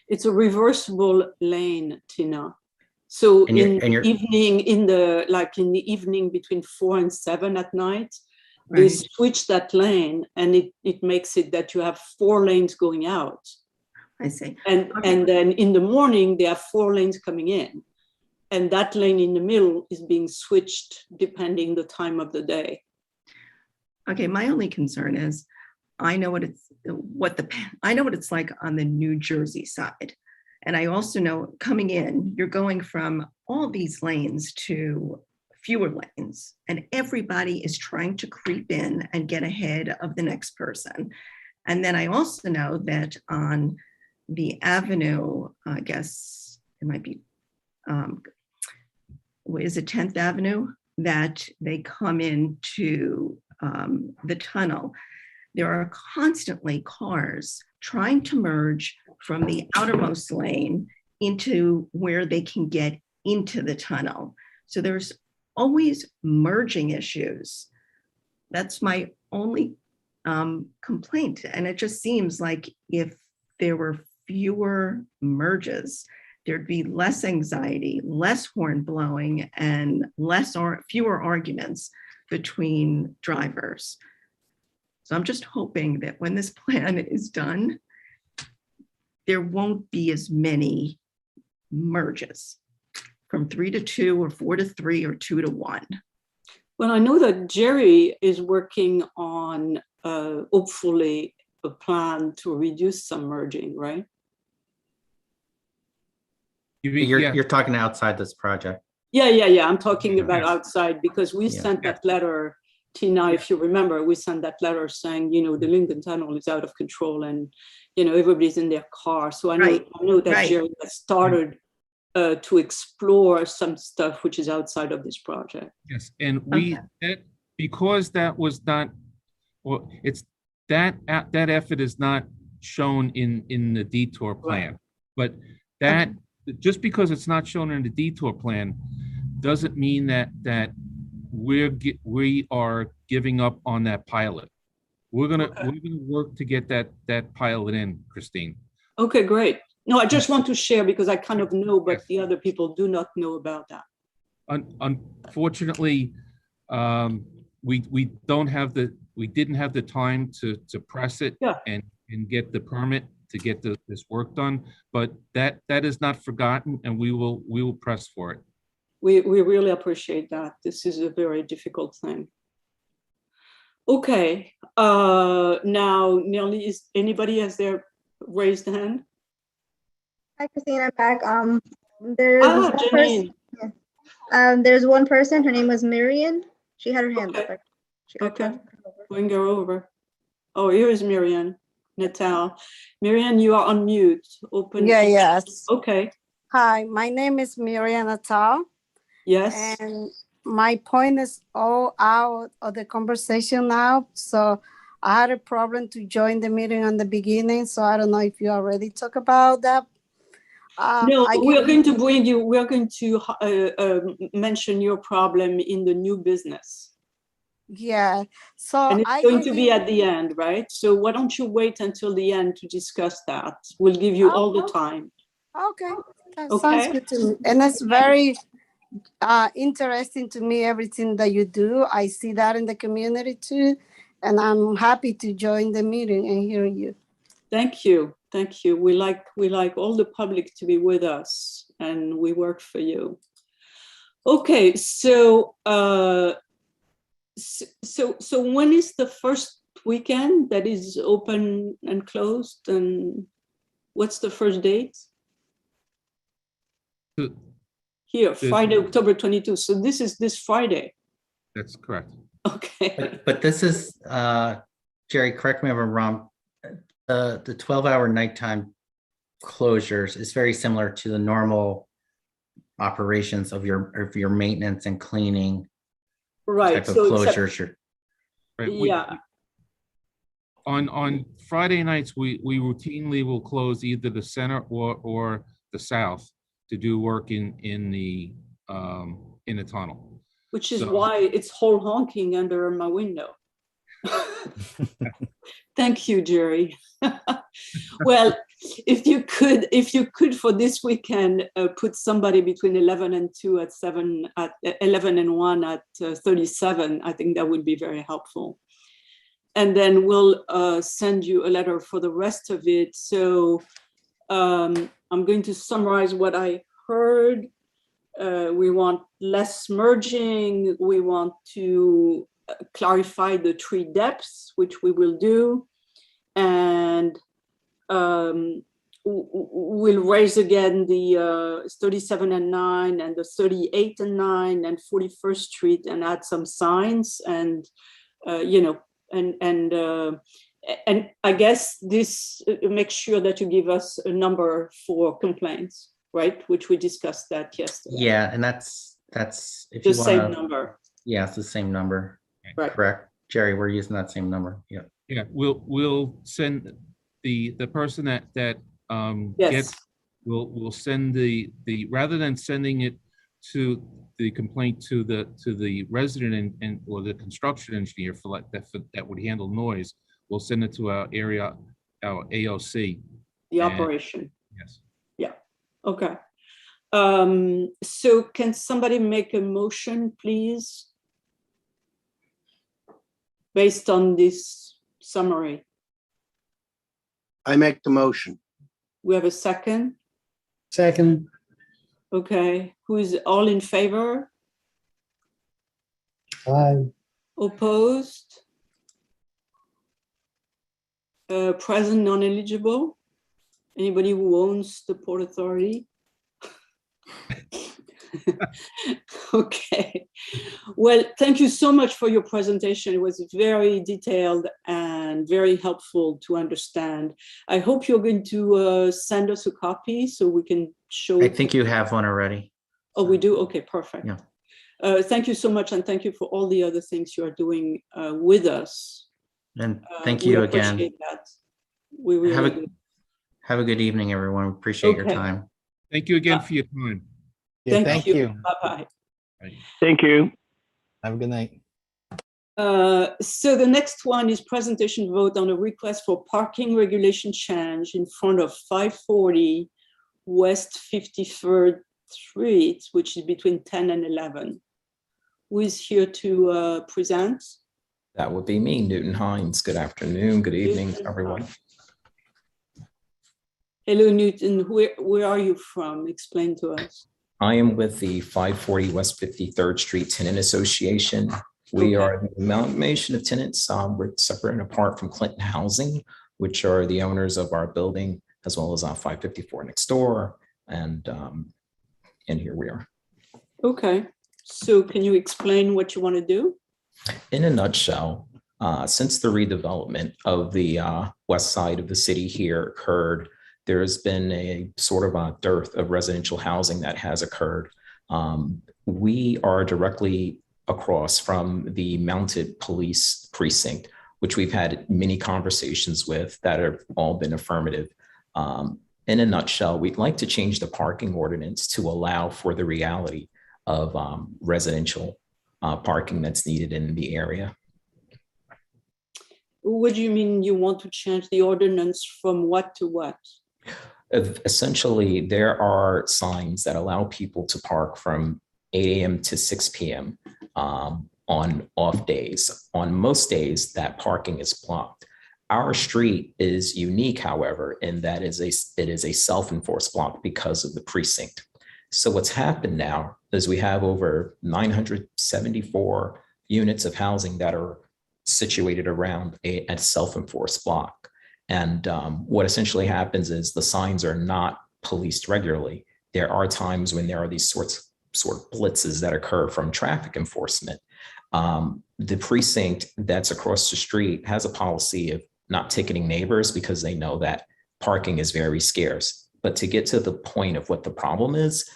Speaker 1: It's a reversible lane, Tina. So in the evening between 4 and 7 at night, right, they switch that lane, and it makes it that you have 4 lanes going out.
Speaker 10: I see.
Speaker 1: And then in the morning, they have 4 lanes coming in. And that lane in the middle is being switched depending the time of the day.
Speaker 10: Okay, my only concern is I know what it's like on the New Jersey side. And I also know coming in, you're going from all these lanes to fewer lanes, and everybody is trying to creep in and get ahead of the next person. And then I also know that on the avenue, I guess it might be, is it 10th Avenue, that they come into the tunnel. There are constantly cars trying to merge from the outermost lane into where they can get into the tunnel. So there's always merging issues. That's my only complaint. And it just seems like if there were fewer merges, there'd be less anxiety, less horn blowing, and fewer arguments between drivers. So I'm just hoping that when this plan is done, there won't be as many merges from 3 to 2 or 4 to 3 or 2 to 1.
Speaker 1: Well, I know that Jerry is working on hopefully a plan to reduce some merging, right?
Speaker 3: You're talking outside this project.
Speaker 1: Yeah. I'm talking about outside, because we sent that letter, Tina, if you remember, we sent that letter saying, the Lincoln Tunnel is out of control, and, everybody's in their car. So I know that Jerry has started to explore some stuff which is outside of this project.
Speaker 4: Yes, and because that was not, well, it's that effort is not shown in the detour plan, but just because it's not shown in the detour plan doesn't mean that we are giving up on that pilot. We're gonna work to get that pilot in, Christine.
Speaker 1: Okay, great. No, I just want to share because I kind of know, but the other people do not know about that.
Speaker 4: Unfortunately, we didn't have the time to press it and get the permit to get this work done, but that is not forgotten, and we will press for it.
Speaker 1: We really appreciate that. This is a very difficult thing. Okay, now Nelly, is anybody has their raised hand?
Speaker 11: Hi, Christine, I'm back. There's one
Speaker 1: Janine.
Speaker 11: person. There's one person. Her name was Marian. She had her hand up.
Speaker 1: Okay, bring her over. Oh, here is Marian. Natal. Marian, you are on mute. Open.
Speaker 12: Yeah, yes.
Speaker 1: Okay.
Speaker 12: Hi, my name is Miriam Natal.
Speaker 1: Yes.
Speaker 12: And my point is all out of the conversation now. So I had a problem to join the meeting on the beginning. So I don't know if you already talked about that.
Speaker 1: No, we are going to bring you, we are going to mention your problem in the new business.
Speaker 12: Yeah, so
Speaker 1: and it's going to be at the end, right? So why don't you wait until the end to discuss that? We'll give you all the time.
Speaker 12: Okay, that sounds good to me. And it's very interesting to me, everything that you do. I see that in the community too. And I'm happy to join the meeting and hear you.
Speaker 1: Thank you. Thank you. We like all the public to be with us, and we work for you. Okay, so so when is the first weekend that is open and closed, and what's the first date? Here, Friday, October 22. So this is this Friday.
Speaker 4: That's correct.
Speaker 1: Okay.
Speaker 3: But this is, Jerry, correct me if I'm wrong, the 12-hour nighttime closures is very similar to the normal operations of your maintenance and cleaning type of closures.
Speaker 4: Right.
Speaker 1: Yeah.
Speaker 4: On Friday nights, we routinely will close either the center or the south to do work in the tunnel.
Speaker 1: Which is why it's whole honking under my window. Thank you, Jerry. Well, if you could for this weekend put somebody between 11 and 2 at 7 at 11 and 1 at 37, I think that would be very helpful. And then we'll send you a letter for the rest of it. So I'm going to summarize what I heard. We want less merging. We want to clarify the tree depths, which we will do. And we'll raise again the 37 and 9 and the 38 and 9 and 41st Street and add some signs and, you know, and I guess this makes sure that you give us a number for complaints, right? Which we discussed that yesterday.
Speaker 3: Yeah, and that's if
Speaker 1: the
Speaker 3: you
Speaker 1: same
Speaker 3: wanna,
Speaker 1: number.
Speaker 3: Yeah, it's the same number.
Speaker 1: Right.
Speaker 3: Correct, Jerry. We're using that same number. Yeah.
Speaker 4: Yeah, we'll send the person that
Speaker 1: Yes.
Speaker 4: gets. We'll send the rather than sending it to the complaint to the resident and or the construction engineer for that would handle noise. We'll send it to our AOC.
Speaker 1: The operation.
Speaker 4: Yes.
Speaker 1: Yeah. Okay. So can somebody make a motion, please? Based on this summary.
Speaker 9: I make the motion.
Speaker 1: We have a second.
Speaker 7: Second.
Speaker 1: Okay. Who is all in favor?
Speaker 7: Aye.
Speaker 1: Opposed? Present, non-eligible? Anybody who owns the Port Authority? Okay. Well, thank you so much for your presentation. It was very detailed and very helpful to understand. I hope you're going to send us a copy so we can show.
Speaker 3: I think you have one already.
Speaker 1: Oh, we do? Okay, perfect.
Speaker 3: Yeah.
Speaker 1: Thank you so much, and thank you for all the other things you are doing with us.
Speaker 3: And thank you again.
Speaker 1: Appreciate that. We really
Speaker 3: have a good evening, everyone. Appreciate your time.
Speaker 4: Thank you again for your time.
Speaker 5: Yeah,
Speaker 1: Thank you. Bye-bye.
Speaker 13: Thank you.
Speaker 5: Have a good night.
Speaker 1: So the next one is presentation vote on a request for parking regulation change in front of 540 West 53rd Street, which is between 10 and 11. Who is here to present?
Speaker 13: That would be me, Newton Hines. Good afternoon, good evening,
Speaker 1: Newton
Speaker 13: everyone.
Speaker 1: Hines. Hello, Newton. Where are you from? Explain to us.
Speaker 13: I am with the 540 West 53rd Street Tenant Association. We are the amalgamation of tenants. We're separate and apart from Clinton Housing, which are the owners of our building, as well as 554 next door. And here we are.
Speaker 1: Okay. So can you explain what you want to do?
Speaker 13: In a nutshell, since the redevelopment of the west side of the city here occurred, there has been a sort of a dearth of residential housing that has occurred. We are directly across from the mounted police precinct, which we've had many conversations with that have all been affirmative. In a nutshell, we'd like to change the parking ordinance to allow for the reality of residential parking that's needed in the area.
Speaker 1: What do you mean you want to change the ordinance from what to what?
Speaker 13: Essentially, there are signs that allow people to park from 8 a.m. to 6 p.m. On off days. On most days, that parking is blocked. Our street is unique, however, in that it is a self-enforced block because of the precinct. So what's happened now is we have over 974 units of housing that are situated around a self-enforced block. And what essentially happens is the signs are not policed regularly. There are times when there are these sort of blitzes that occur from traffic enforcement. The precinct that's across the street has a policy of not ticketing neighbors because they know that parking is very scarce. But to get to the point of what the problem is,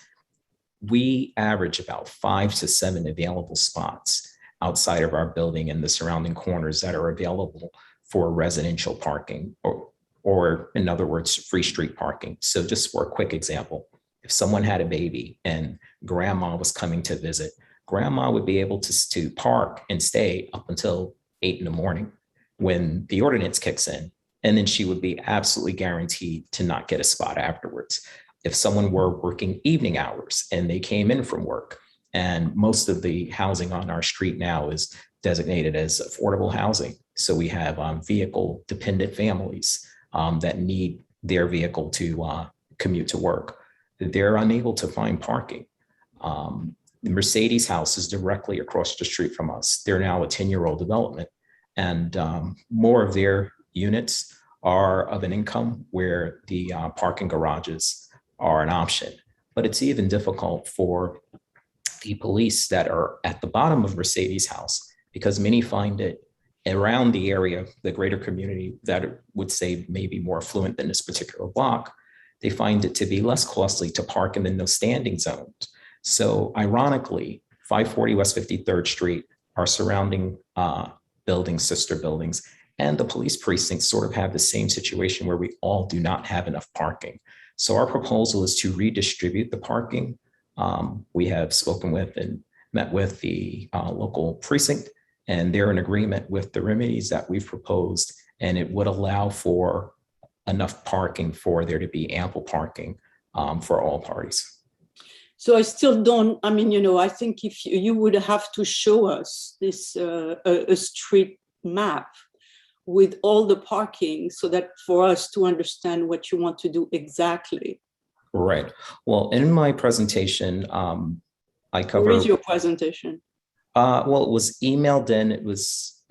Speaker 13: we average about 5 to 7 available spots outside of our building and the surrounding corners that are available for residential parking, or in other words, free street parking. So just for a quick example, if someone had a baby and grandma was coming to visit, grandma would be able to park and stay up until 8 in the morning when the ordinance kicks in. And then she would be absolutely guaranteed to not get a spot afterwards. If someone were working evening hours and they came in from work, and most of the housing on our street now is designated as affordable housing. So we have vehicle dependent families that need their vehicle to commute to work. They're unable to find parking. The Mercedes house is directly across the street from us. They're now a 10-year-old development, and more of their units are of an income where the parking garages are an option. But it's even difficult for the police that are at the bottom of Mercedes house, because many find it around the area, the greater community that would say maybe more affluent than this particular block, they find it to be less costly to park in the no standing zones. So ironically, 540 West 53rd Street, our surrounding buildings, sister buildings, and the police precincts sort of have the same situation where we all do not have enough parking. So our proposal is to redistribute the parking. We have spoken with and met with the local precinct, and they're in agreement with the remedies that we've proposed, and it would allow for enough parking for there to be ample parking for all parties.
Speaker 1: So I still don't, I mean, I think if you would have to show us this a street map with all the parking so that for us to understand what you want to do exactly.
Speaker 13: Right. Well, in my presentation, I cover.
Speaker 1: Where is your presentation?
Speaker 13: Well, it was emailed in. It was.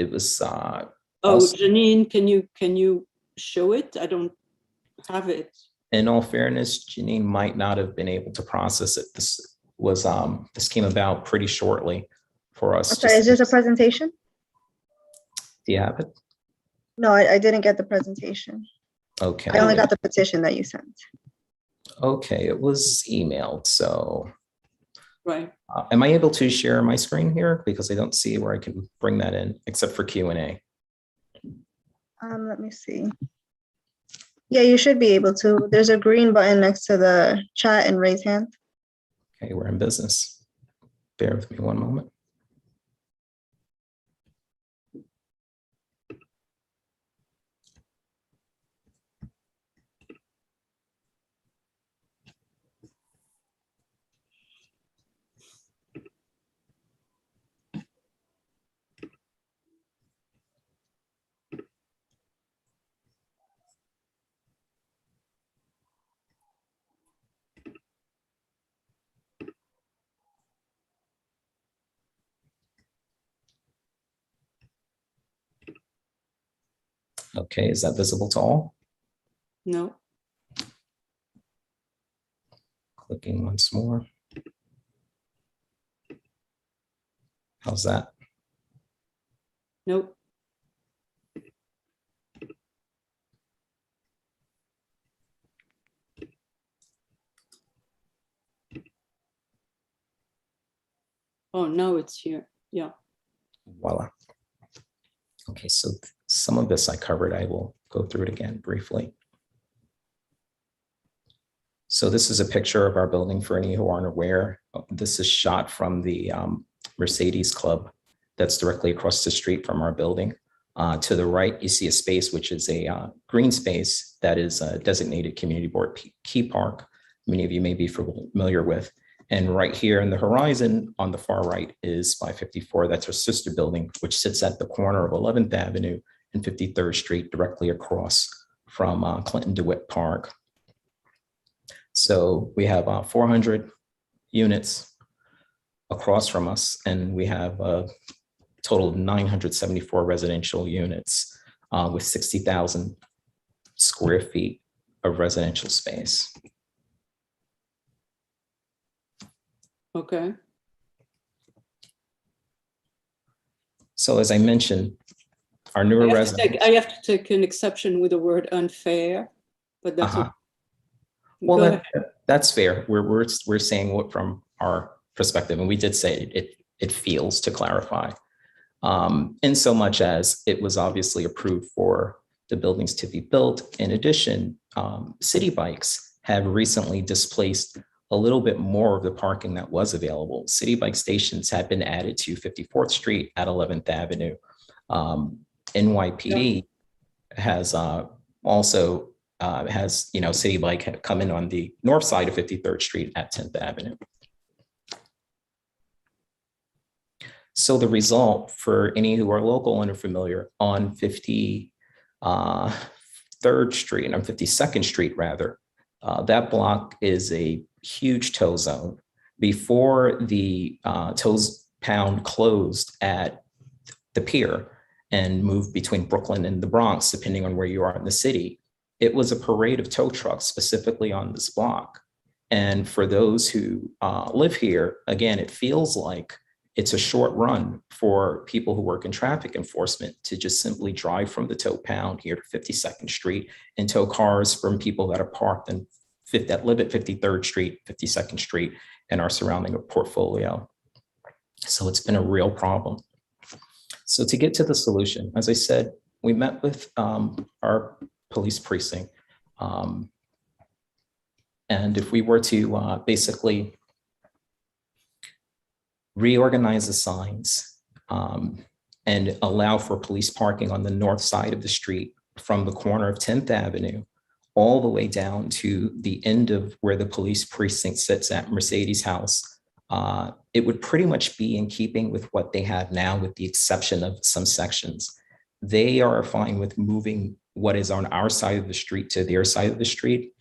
Speaker 1: Oh,
Speaker 13: also,
Speaker 1: Janine, can you show it? I don't have it.
Speaker 13: In all fairness, Janine might not have been able to process it. This came about pretty shortly for us.
Speaker 11: Okay, is this a presentation?
Speaker 13: Do you have it?
Speaker 11: No, I didn't get the presentation.
Speaker 13: Okay.
Speaker 11: I only got the petition that you sent.
Speaker 13: Okay, it was emailed. So,
Speaker 1: right.
Speaker 13: Am I able to share my screen here? Because I don't see where I can bring that in except for Q&A.
Speaker 11: Let me see. Yeah, you should be able to. There's a green button next to the chat and raise hand.
Speaker 13: Okay, we're in business. Bear with me one moment. Okay, is that visible to all?
Speaker 1: No.
Speaker 13: Clicking once more. How's that?
Speaker 1: Nope. Oh, now it's here. Yeah.
Speaker 13: Voila. Okay, so some of this I covered. I will go through it again briefly. So this is a picture of our building for any who aren't aware. This is shot from the Mercedes Club that's directly across the street from our building. To the right, you see a space which is a green space that is a designated community board key park. Many of you may be familiar with. And right here in the horizon on the far right is 554. That's our sister building, which sits at the corner of 11th Avenue and 53rd Street, directly across from Clinton DeWitt Park. So we have 400 units across from us, and we have a total of 974 residential units with 60,000 square feet of residential space.
Speaker 1: Okay.
Speaker 13: So as I mentioned, our newer residents.
Speaker 1: I have to take an exception with the word unfair, but that's okay.
Speaker 13: Well, that's fair. We're saying what from our perspective, and we did say it feels, to clarify, in so much as it was obviously approved for the buildings to be built. In addition, city bikes have recently displaced a little bit more of the parking that was available. City bike stations have been added to 54th Street at 11th Avenue. NYPD has also has, City Bike come in on the north side of 53rd Street at 10th Avenue. So the result for any who are local and are familiar, on 53rd Street and on 52nd Street rather, that block is a huge tow zone. Before the tows pound closed at the pier and moved between Brooklyn and the Bronx, depending on where you are in the city, it was a parade of tow trucks specifically on this block. And for those who live here, again, it feels like it's a short run for people who work in traffic enforcement to just simply drive from the tow pound here to 52nd Street and tow cars from people that are parked and that live at 53rd Street, 52nd Street, and our surrounding portfolio. So it's been a real problem. So to get to the solution, as I said, we met with our police precinct. And if we were to basically reorganize the signs and allow for police parking on the north side of the street from the corner of 10th Avenue all the way down to the end of where the police precinct sits at Mercedes House, it would pretty much be in keeping with what they have now, with the exception of some sections. They are fine with moving what is on our side of the street to their side of the street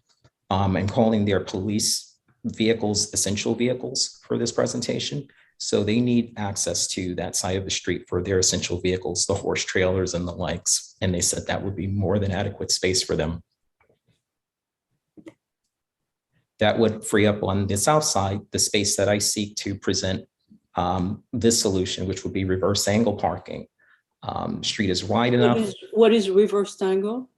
Speaker 13: and calling their police vehicles essential vehicles for this presentation. So they need access to that side of the street for their essential vehicles, the horse trailers and the likes. And they said that would be more than adequate space for them. That would free up on the south side the space that I seek to present this solution, which would be reverse angle parking. Street is wide enough.
Speaker 1: What is reverse angle?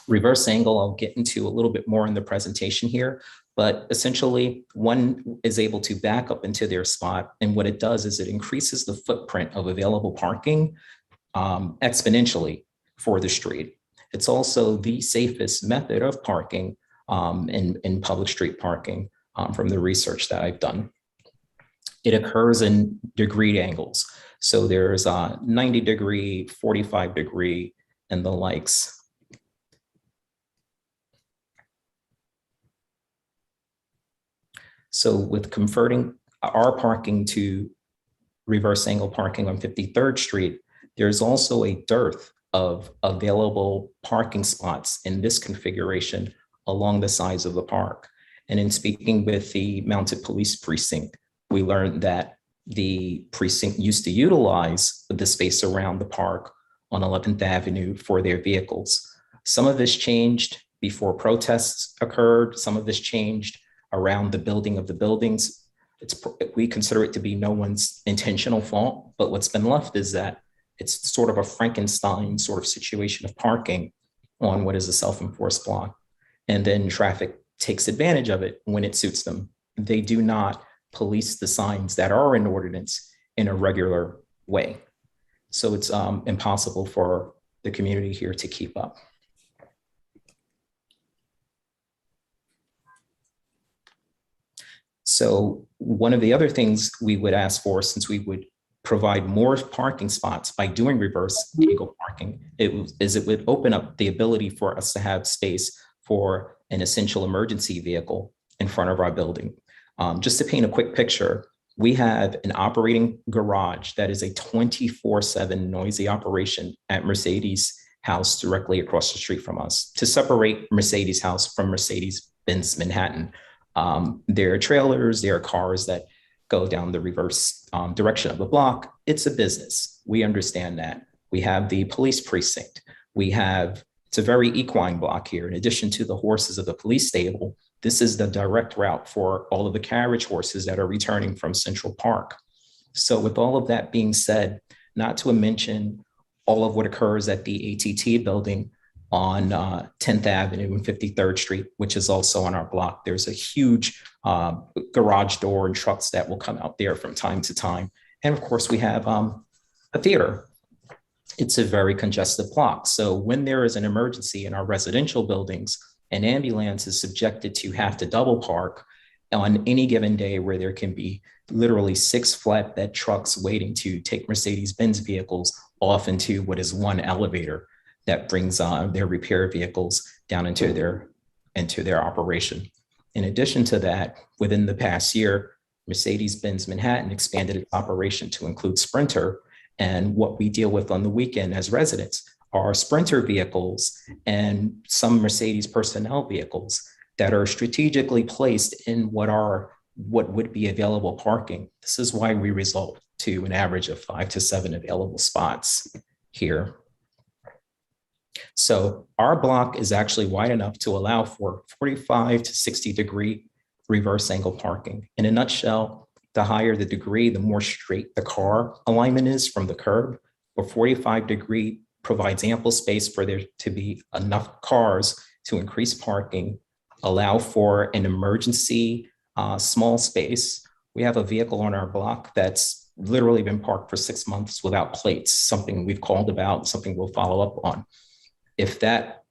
Speaker 13: Reverse angle, I'll get into a little bit more in the presentation here, but essentially one is able to back up into their spot. And what it does is it increases the footprint of available parking exponentially for the street. It's also the safest method of parking in public street parking from the research that I've done. It occurs in degree angles. So there's a 90 degree, 45 degree, and the likes. So with converting our parking to reverse angle parking on 53rd Street, there's also a dearth of available parking spots in this configuration along the sides of the park. And in speaking with the Mounted Police Precinct, we learned that the precinct used to utilize the space around the park on 11th Avenue for their vehicles. Some of this changed before protests occurred. Some of this changed around the building of the buildings. We consider it to be no one's intentional fault, but what's been left is that it's sort of a Frankenstein sort of situation of parking on what is a self-enforced block. And then traffic takes advantage of it when it suits them. They do not police the signs that are in ordinance in a regular way. So it's impossible for the community here to keep up. So one of the other things we would ask for, since we would provide more parking spots by doing reverse angle parking, it would open up the ability for us to have space for an essential emergency vehicle in front of our building. Just to paint a quick picture, we have an operating garage that is a 24/7 noisy operation at Mercedes House directly across the street from us. To separate Mercedes House from Mercedes-Benz Manhattan, there are trailers, there are cars that go down the reverse direction of the block. It's a business. We understand that. We have the police precinct. It's a very equine block here. In addition to the horses of the police stable, this is the direct route for all of the carriage horses that are returning from Central Park. So with all of that being said, not to mention all of what occurs at the ATT building on 10th Avenue and 53rd Street, which is also on our block. There's a huge garage door and trucks that will come out there from time to time. And of course, we have a theater. It's a very congested block. So when there is an emergency in our residential buildings, an ambulance is subjected to have to double park on any given day where there can be literally 6 flatbed trucks waiting to take Mercedes-Benz vehicles off into what is one elevator that brings their repair vehicles down into their operation. In addition to that, within the past year, Mercedes-Benz Manhattan expanded its operation to include Sprinter. And what we deal with on the weekend as residents are Sprinter vehicles and some Mercedes personnel vehicles that are strategically placed in what would be available parking. This is why we result to an average of 5 to 7 available spots here. So our block is actually wide enough to allow for 45 to 60 degree reverse angle parking. In a nutshell, the higher the degree, the more straight the car alignment is from the curb. But 45 degree provides ample space for there to be enough cars to increase parking, allow for an emergency small space. We have a vehicle on our block that's literally been parked for 6 months without plates, something we've called about, something we'll follow up on. If that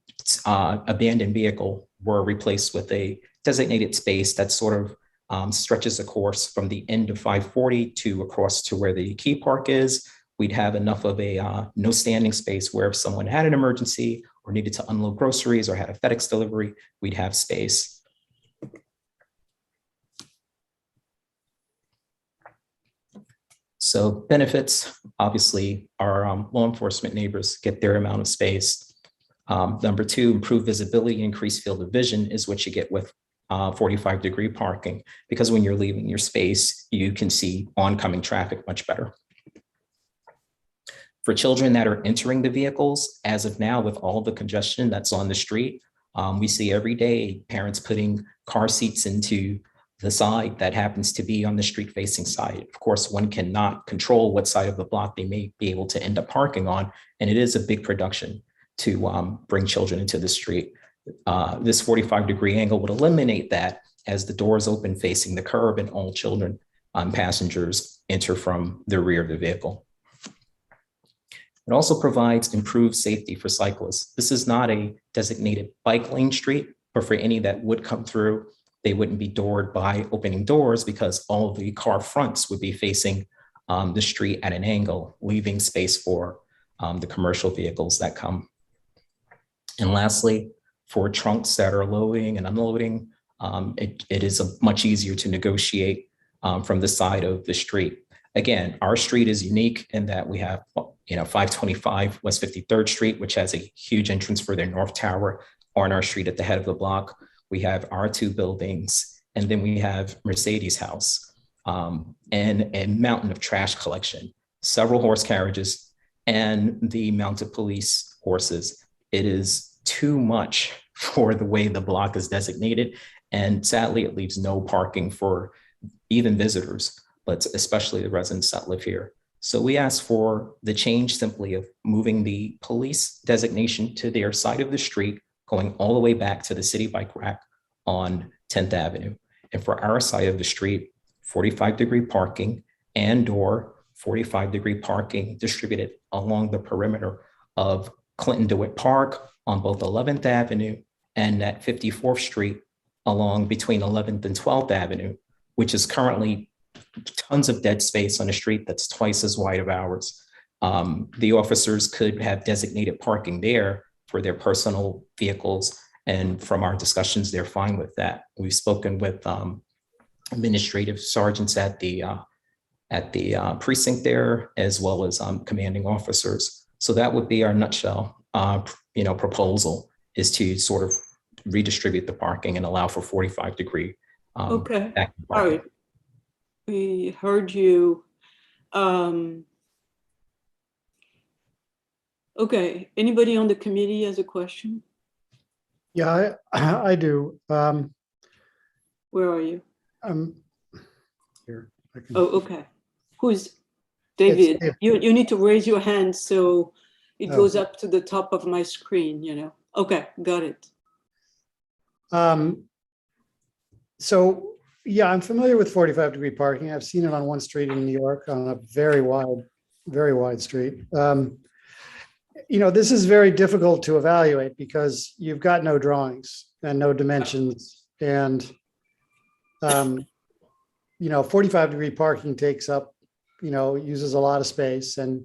Speaker 13: abandoned vehicle were replaced with a designated space that sort of stretches a course from the end of 540 to across to where the key park is, we'd have enough of a no standing space where if someone had an emergency or needed to unload groceries or had a FedEx delivery, we'd have space. So benefits, obviously, our law enforcement neighbors get their amount of space. Number 2, improved visibility, increased field of vision is what you get with 45 degree parking, because when you're leaving your space, you can see oncoming traffic much better. For children that are entering the vehicles, as of now, with all the congestion that's on the street, we see every day parents putting car seats into the side that happens to be on the street facing side. Of course, one cannot control what side of the block they may be able to end up parking on, and it is a big production to bring children into the street. This 45 degree angle would eliminate that as the doors open facing the curb and all children passengers enter from the rear of the vehicle. It also provides improved safety for cyclists. This is not a designated bike lane street, but for any that would come through, they wouldn't be doored by opening doors because all of the car fronts would be facing the street at an angle, leaving space for the commercial vehicles that come. And lastly, for trunks that are loading and unloading, it is much easier to negotiate from the side of the street. Again, our street is unique in that we have 525 West 53rd Street, which has a huge entrance for their North Tower. On our street at the head of the block, we have our 2 buildings, and then we have Mercedes House and a mountain of trash collection, several horse carriages and the mounted police horses. It is too much for the way the block is designated. And sadly, it leaves no parking for even visitors, but especially the residents that live here. So we ask for the change simply of moving the police designation to their side of the street, going all the way back to the city bike rack on 10th Avenue. And for our side of the street, 45-degree parking and/or 45-degree parking distributed along the perimeter of Clinton DeWitt Park on both 11th Avenue and at 54th Street along between 11th and 12th Avenue, which is currently tons of dead space on a street that's twice as wide of ours. The officers could have designated parking there for their personal vehicles. And from our discussions, they're fine with that. We've spoken with administrative sergeants at the precinct there, as well as commanding officers. So that would be our nutshell, proposal, is to sort of redistribute the parking and allow for 45-degree.
Speaker 1: Okay, all right. We heard you. Okay, anybody on the committee has a question?
Speaker 7: Yeah, I do.
Speaker 1: Where are you?
Speaker 7: Here.
Speaker 1: Oh, okay. Who's David?
Speaker 7: David.
Speaker 1: You need to raise your hand so it
Speaker 7: Oh.
Speaker 1: goes up to the top of my screen, Okay, got it.
Speaker 7: So, yeah, I'm familiar with 45-degree parking. I've seen it on one street in New York on a very wide street. This is very difficult to evaluate because you've got no drawings and no dimensions. And, 45-degree parking takes up, uses a lot of space. And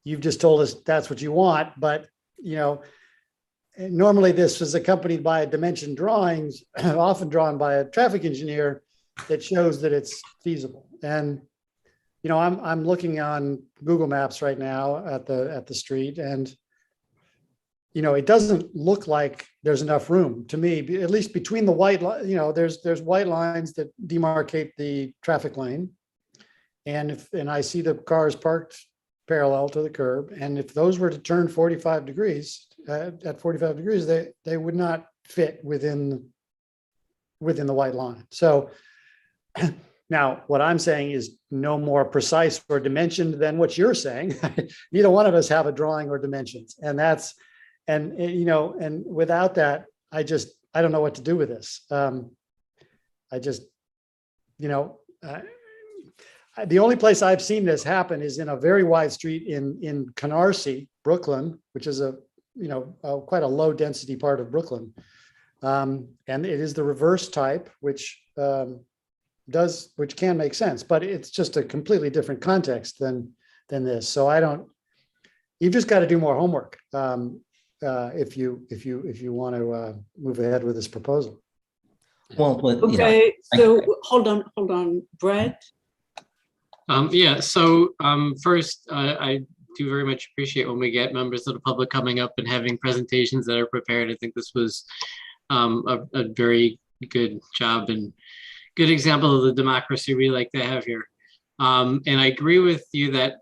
Speaker 7: you've just told us that's what you want. But, normally this is accompanied by dimension drawings, often drawn by a traffic engineer, that shows that it's feasible. And I'm looking on Google Maps right now at the street, and it doesn't look like there's enough room to me, at least between the white there's white lines that demarcate the traffic lane, and I see the cars parked parallel to the curb, and if those were to turn 45 degrees at 45 degrees, they would not fit within the white line. So now what I'm saying is no more precise or dimensioned than what you're saying. Neither one of us have a drawing or dimensions. And and without that, I don't know what to do with this. The only place I've seen this happen is in a very wide street in Canarsie, Brooklyn, which is quite a low density part of Brooklyn. And it is the reverse type, which can make sense, but it's just a completely different context than this. So you've just got to do more homework if you want to move ahead with this proposal.
Speaker 13: Well,
Speaker 1: okay, so hold on, Brett.
Speaker 14: First, I do very much appreciate when we get members of the public coming up and having presentations that are prepared. I think this was a very good job and good example of the democracy we like to have here. And I agree with you that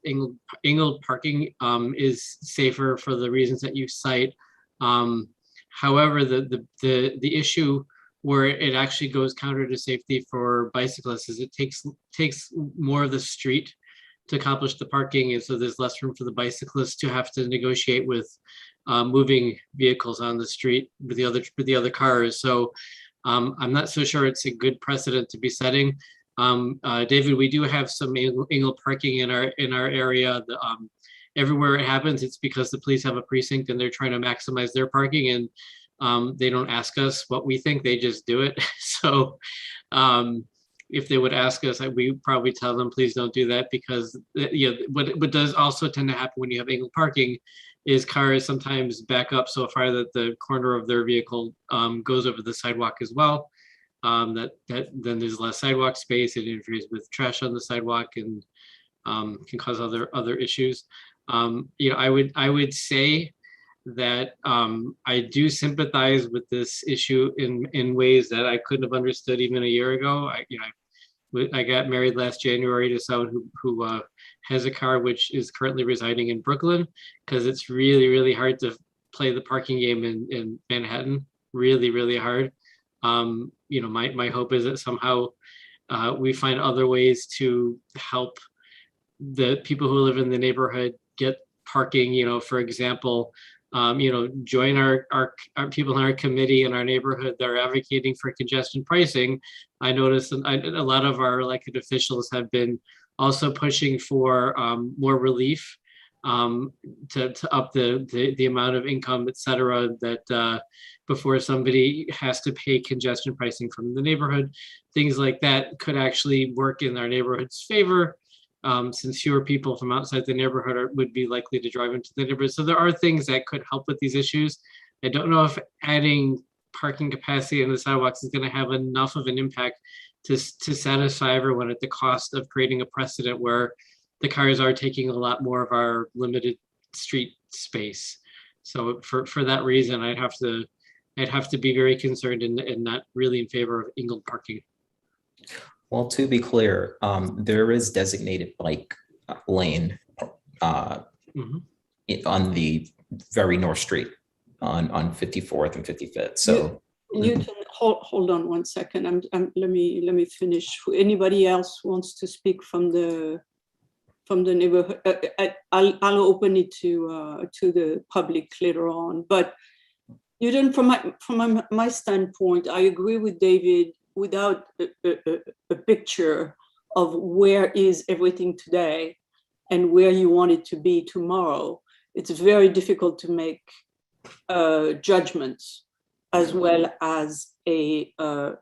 Speaker 14: Ingle parking is safer for the reasons that you cite. However, the issue where it actually goes counter to safety for bicyclists is it takes more of the street to accomplish the parking, and so there's less room for the bicyclists to have to negotiate with moving vehicles on the street with the other cars. So I'm not so sure it's a good precedent to be setting. David, we do have some Ingle parking in our area. Everywhere it happens, it's because the police have a precinct and they're trying to maximize their parking, and they don't ask us what we think, they just do it. So if they would ask us, we probably tell them, please don't do that, because what does also tend to happen when you have Ingle parking is cars sometimes back up so far that the corner of their vehicle goes over the sidewalk as well. Then there's less sidewalk space. It interferes with trash on the sidewalk and can cause other issues. I would say that I do sympathize with this issue in ways that I couldn't have understood even a year ago. I got married last January to someone who has a car which is currently residing in Brooklyn, because it's really, really hard to play the parking game in Manhattan. Really, really hard. My hope is that somehow we find other ways to help the people who live in the neighborhood get parking. For example, join our people in our committee in our neighborhood that are advocating for congestion pricing. I noticed a lot of our elected officials have been also pushing for more relief to up the amount of income, et cetera, that before somebody has to pay congestion pricing from the neighborhood. Things like that could actually work in our neighborhood's favor, since fewer people from outside the neighborhood would be likely to drive into the neighborhood. So there are things that could help with these issues. I don't know if adding parking capacity in the sidewalks is going to have enough of an impact to satisfy everyone at the cost of creating a precedent where the cars are taking a lot more of our limited street space. So for that reason, I'd have to be very concerned and not really in favor of angled parking.
Speaker 13: Well, to be clear, there is designated bike lane on the very North Street on 54th and 55th. So
Speaker 1: Newton, hold on 1 second. Let me finish. Anybody else wants to speak from the neighborhood? I'll open it to the public later on. But Newton, from my standpoint, I agree with David. Without a picture of where is everything today and where you want it to be tomorrow, it's very difficult to make judgments, as well as you are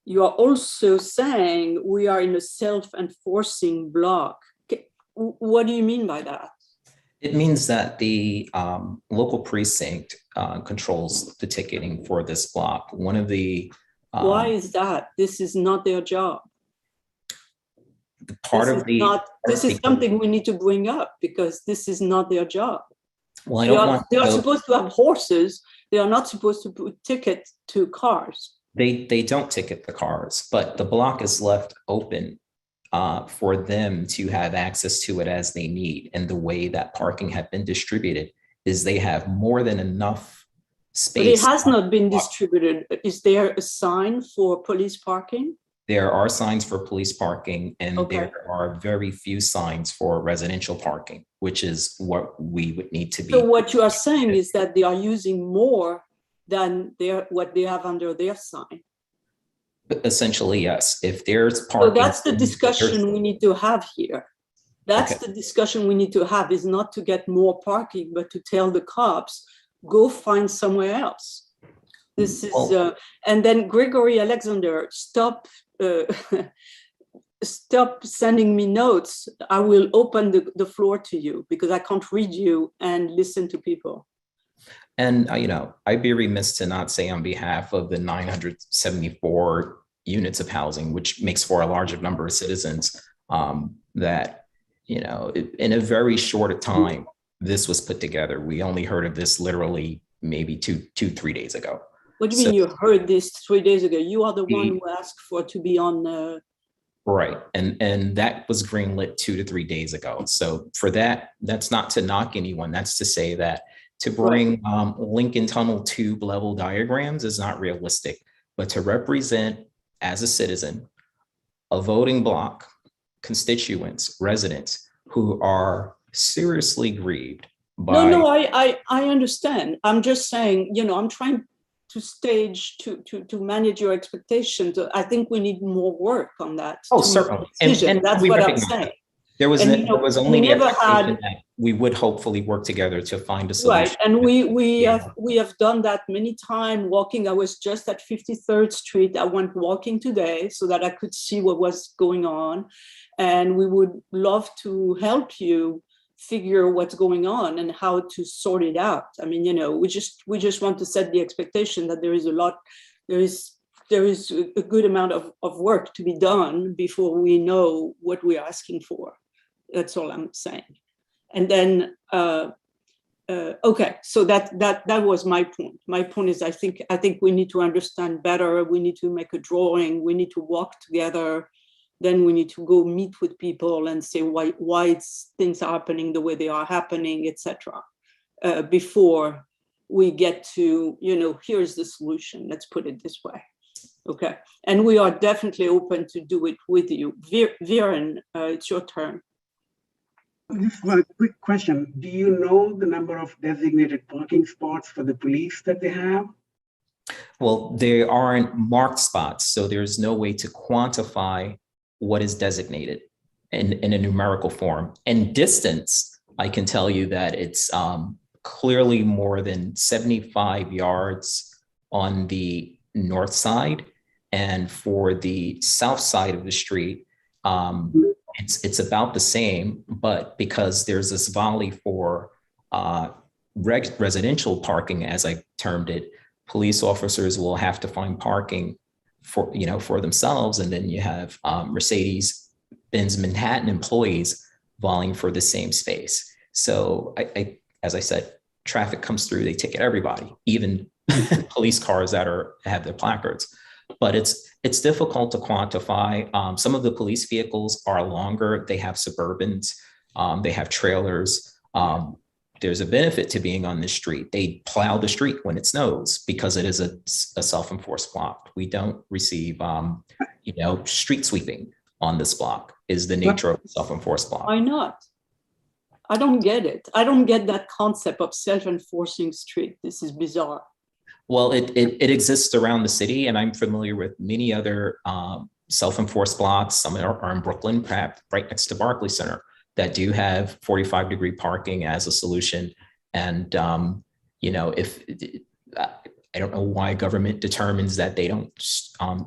Speaker 1: also saying we are in a self-enforcing block. What do you mean by that?
Speaker 13: it means that the local precinct controls the ticketing for this block. One of the
Speaker 1: why is that? This is not their job. This is something we need to bring up, because this is not their job.
Speaker 13: Well,
Speaker 1: they are supposed to have horses. They are not supposed to put tickets to cars.
Speaker 13: They don't ticket the cars, but the block is left open for them to have access to it as they need. And the way that parking have been distributed is they have more than enough space.
Speaker 1: But it has not been distributed. Is there a sign for police parking?
Speaker 13: There are signs for police parking, and there are very few signs for residential parking, which is what we would need to be.
Speaker 1: So what you are saying is that they are using more than what they have under their sign.
Speaker 13: Essentially, yes. If there's parking.
Speaker 1: So that's the discussion we need to have here. That's the discussion we need to have, is not to get more parking, but to tell the cops, go find somewhere else. This is, and then Gregory Alexander, stop sending me notes. I will open the floor to you, because I can't read you and listen to people.
Speaker 13: And, I'd be remiss to not say on behalf of the 974 units of housing, which makes for a larger number of citizens, that, in a very short time, this was put together. We only heard of this literally maybe 3 days ago.
Speaker 1: What do you mean you heard this 3 days ago? You are the one who asked for it to be on.
Speaker 13: Right. And that was greenlit 2 to 3 days ago. So for that, that's not to knock anyone. That's to say that to bring Lincoln Tunnel tube level diagrams is not realistic, but to represent as a citizen, a voting block, constituents, residents who are seriously grieved by.
Speaker 1: No, I understand. I'm just saying, I'm trying to stage, to manage your expectations. I think we need more work on that.
Speaker 13: Oh, certainly. And
Speaker 1: that's what I'm saying.
Speaker 13: There was only the expectation that we would hopefully work together to find a solution.
Speaker 1: Right, and we have done that many times. Walking, I was just at 53rd Street. I went walking today so that I could see what was going on, and we would love to help you figure what's going on and how to sort it out. I mean, we just want to set the expectation that there is a good amount of work to be done before we know what we're asking for. That's all I'm saying. And then, okay, so that was my point. My point is, I think we need to understand better. We need to make a drawing. We need to walk together then we need to go meet with people and say why things are happening the way they are happening, etc. Before we get to, here's the solution, let's put it this way. Okay, and we are definitely open to do it with you. Viren, it's your turn.
Speaker 15: Just one quick question. Do you know the number of designated parking spots for the police that they have?
Speaker 13: Well, there aren't marked spots, so there's no way to quantify what is designated in a numerical form. And distance, I can tell you that it's clearly more than 75 yards on the north side. And for the south side of the street, it's about the same, but because there's this volley for residential parking, as I termed it, police officers will have to find parking for themselves, and then you have Mercedes-Benz Manhattan employees volleying for the same space. So as I said, traffic comes through, they ticket everybody, even police cars that have their placards. But it's difficult to quantify. Some of the police vehicles are longer. They have Suburbans, they have trailers. There's a benefit to being on this street. They plow the street when it snows because it is a self-enforced block. We don't receive, street sweeping on this block is the nature of a self-enforced block.
Speaker 1: Why not? I don't get it. I don't get that concept of self-enforcing street. This is bizarre.
Speaker 13: Well, it exists around the city, and I'm familiar with many other self-enforced blocks. Some are in Brooklyn, perhaps right next to Barclays Center, that do have 45-degree parking as a solution. And, if I don't know why government determines that they don't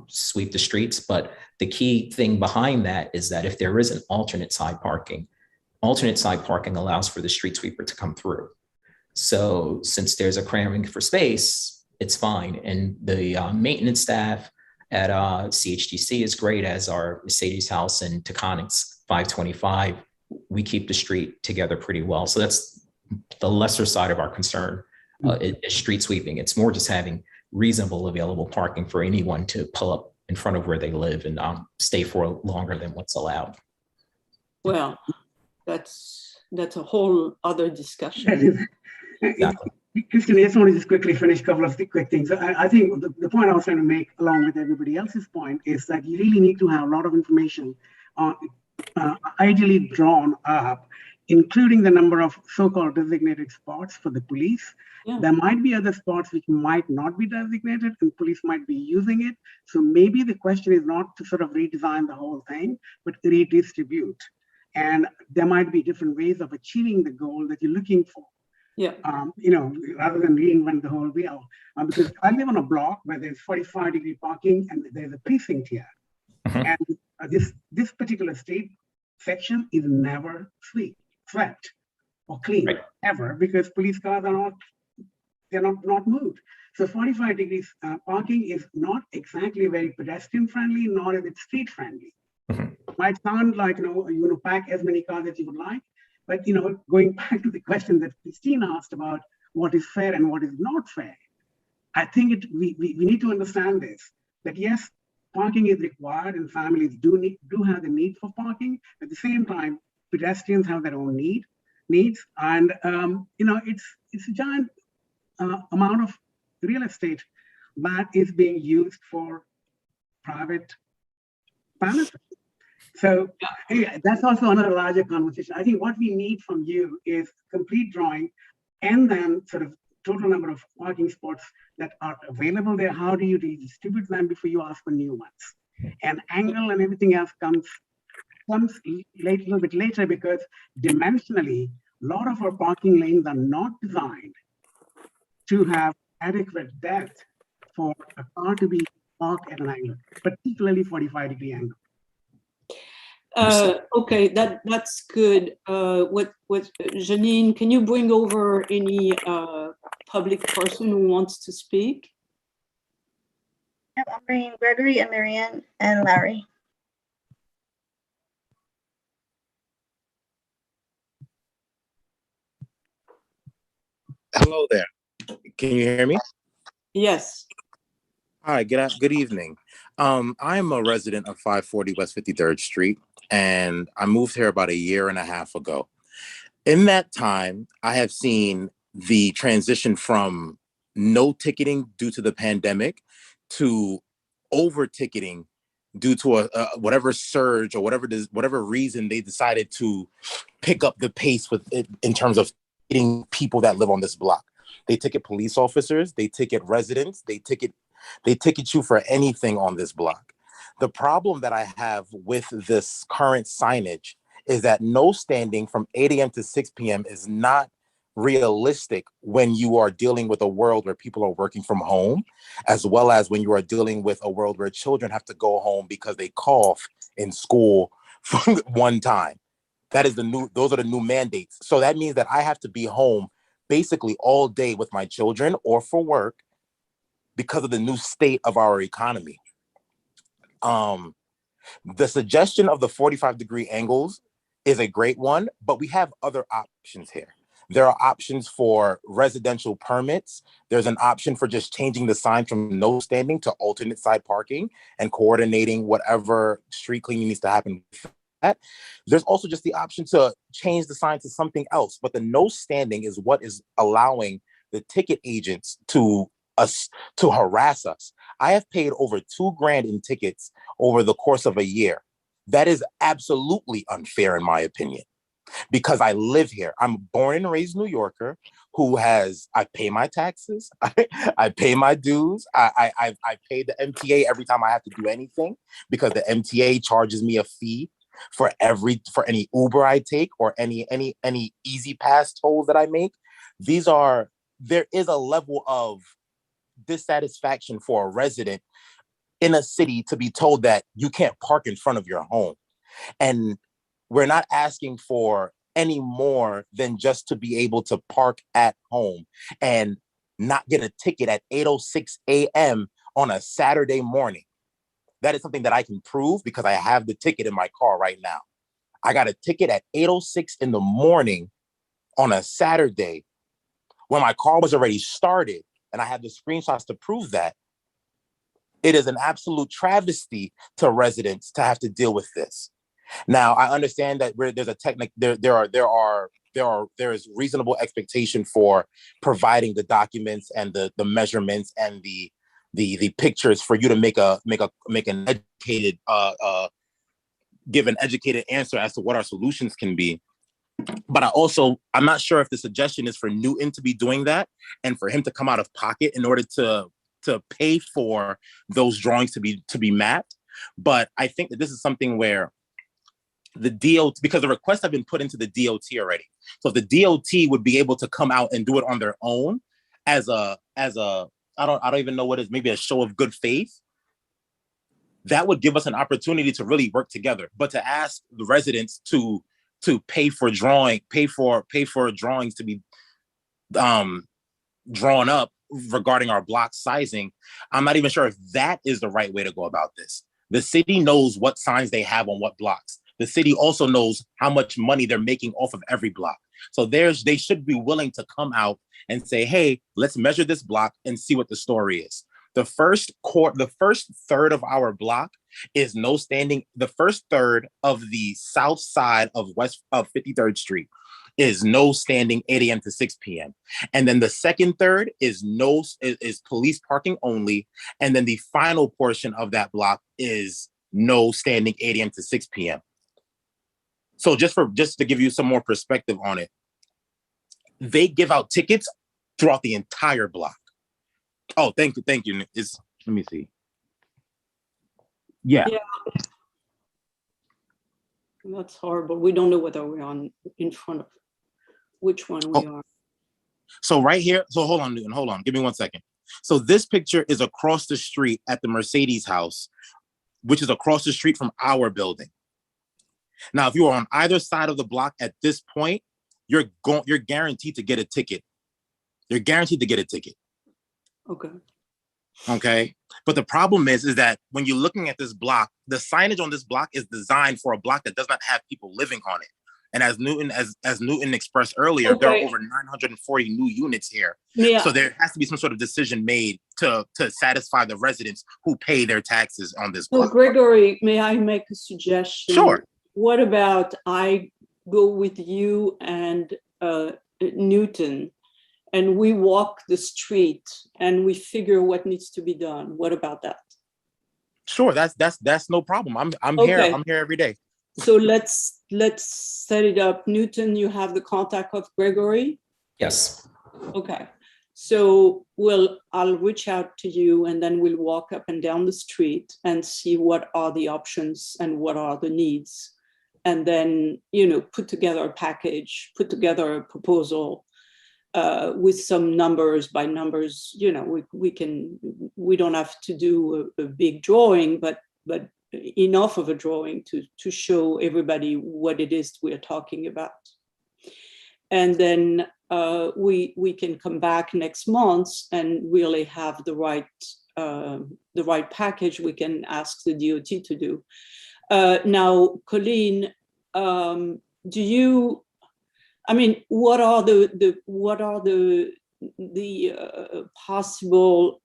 Speaker 13: sweep the streets, but the key thing behind that is that if there is an alternate side parking allows for the street sweeper to come through. So since there's a cramming for space, it's fine. And the maintenance staff at CHDC is great, as our Mercedes House and Taconics 525. We keep the street together pretty well. So that's the lesser side of our concern, is street sweeping. It's more just having reasonable available parking for anyone to pull up in front of where they live and stay for longer than what's allowed.
Speaker 1: Well, that's a whole other discussion.
Speaker 15: Exactly. Christian, I just want to just quickly finish a couple of quick things. I think the point I was trying to make, along with everybody else's point, is that you really need to have a lot of information ideally drawn up, including the number of so-called designated spots for the police. Yeah. There might be other spots which might not be designated and police might be using it. So maybe the question is not to sort of redesign the whole thing, but redistribute. And there might be different ways of achieving the goal that you're looking for. Yeah. Rather than reinvent the whole wheel. Because I live on a block where there's 45-degree parking and there's a precinct here. And this particular street section is never swept or cleaned, right, ever, because police cars are not moved. So 45 degrees parking is not exactly very pedestrian friendly, nor is it street friendly. Might sound like you pack as many cars as you would like, but going back to the question that Christine asked about what is fair and what is not fair, I think we need to understand this, that yes, parking is required and families do have the need for parking. At the same time, pedestrians have their own needs, and it's a giant amount of real estate that is being used for private benefit. So anyway, that's also another larger conversation. I think what we need from you is complete drawing and then sort of total number of parking spots that are available there. How do you redistribute them before you ask for new ones? And angle and everything else comes a little bit later, because dimensionally, a lot of our parking lanes are not designed to have adequate depth for a car to be parked at an angle, particularly 45-degree angle.
Speaker 1: Okay, that's good. What Janine, can you bring over any public person who wants to speak?
Speaker 11: Yep, I'm bringing Gregory and Marianne and Larry.
Speaker 16: Hello there. Can you hear me?
Speaker 1: Yes.
Speaker 16: Hi, good evening. I'm a resident of 540 West 53rd Street, and I moved here about a year and a half ago. In that time, I have seen the transition from no ticketing due to the pandemic to over ticketing due to a whatever surge or whatever reason they decided to pick up the pace with it in terms of hitting people that live on this block. They ticket police officers, they ticket residents, they ticket you for anything on this block. The problem that I have with this current signage is that no standing from 8 a.m. to 6 p.m. is not realistic when you are dealing with a world where people are working from home, as well as when you are dealing with a world where children have to go home because they cough in school one time. Those are the new mandates. So that means that I have to be home basically all day with my children or for work because of the new state of our economy. The suggestion of the 45-degree angles is a great one, but we have other options here. There are options for residential permits. There's an option for just changing the sign from no standing to alternate side parking and coordinating whatever street cleaning needs to happen with that. There's also just the option to change the sign to something else, but the no standing is what is allowing the ticket agents to harass us. I have paid over $2,000 in tickets over the course of a year. That is absolutely unfair in my opinion, because I live here. I'm a born and raised New Yorker I pay my taxes, I pay my dues, I pay the MTA every time I have to do anything, because the MTA charges me a fee for any Uber I take or any Easy Pass tolls that I make. There is a level of dissatisfaction for a resident in a city to be told that you can't park in front of your home. And we're not asking for any more than just to be able to park at home and not get a ticket at 8:06 a.m. on a Saturday morning. That is something that I can prove because I have the ticket in my car right now. I got a ticket at 8:06 in the morning on a Saturday when my car was already started, and I have the screenshots to prove that. It is an absolute travesty to residents to have to deal with this. Now, I understand that there's a there is reasonable expectation for providing the documents and the measurements and the pictures for you to make an educated give an educated answer as to what our solutions can be. But I'm not sure if the suggestion is for Newton to be doing that and for him to come out of pocket in order to pay for those drawings to be mapped. But I think that this is something where the DOT, because the requests have been put into the DOT already. So if the DOT would be able to come out and do it on their own as a I don't even know what it is, maybe a show of good faith, that would give us an opportunity to really work together. But to ask the residents to pay for drawings to be drawn up regarding our block sizing, I'm not even sure if that is the right way to go about this. The city knows what signs they have on what blocks. The city also knows how much money they're making off of every block. So they should be willing to come out and say, hey, let's measure this block and see what the story is. The first third of our block is no standing. The first third of the south side of 53rd Street is no standing 8 a.m. to 6 p.m. And then the second third is police parking only. And then the final portion of that block is no standing 8 a.m. to 6 p.m. So just to give you some more perspective on it, they give out tickets throughout the entire block. Oh, thank you. Let me see. Yeah.
Speaker 1: That's horrible. We don't know whether we're in front of which one we are.
Speaker 16: So right here, so hold on, Newton, hold on. Give me 1 second. So this picture is across the street at the Mercedes house, which is across the street from our building. Now, if you are on either side of the block at this point, you're guaranteed to get a ticket. You're guaranteed to get a ticket. Okay. But the problem is that when you're looking at this block, the signage on this block is designed for a block that does not have people living on it. And as Newton expressed earlier, there are over 940 new units here. So there has to be some sort of decision made to satisfy the residents who pay their taxes on this block.
Speaker 1: So Gregory, may I make a suggestion?
Speaker 16: Sure.
Speaker 1: What about I go with you and Newton, and we walk the street and we figure what needs to be done? What about that?
Speaker 16: Sure, that's no problem. I'm
Speaker 1: Okay.
Speaker 16: here every day.
Speaker 1: So let's set it up. Newton, you have the contact of Gregory?
Speaker 13: Yes.
Speaker 1: Okay. So I'll reach out to you, and then we'll walk up and down the street and see what are the options and what are the needs. And then, put together a package, put together a proposal with some numbers by numbers. We don't have to do a big drawing, but enough of a drawing to show everybody what it is we're talking about. And then we can come back next month and really have the right package we can ask the DOT to do. Now, Colleen, what are the possible?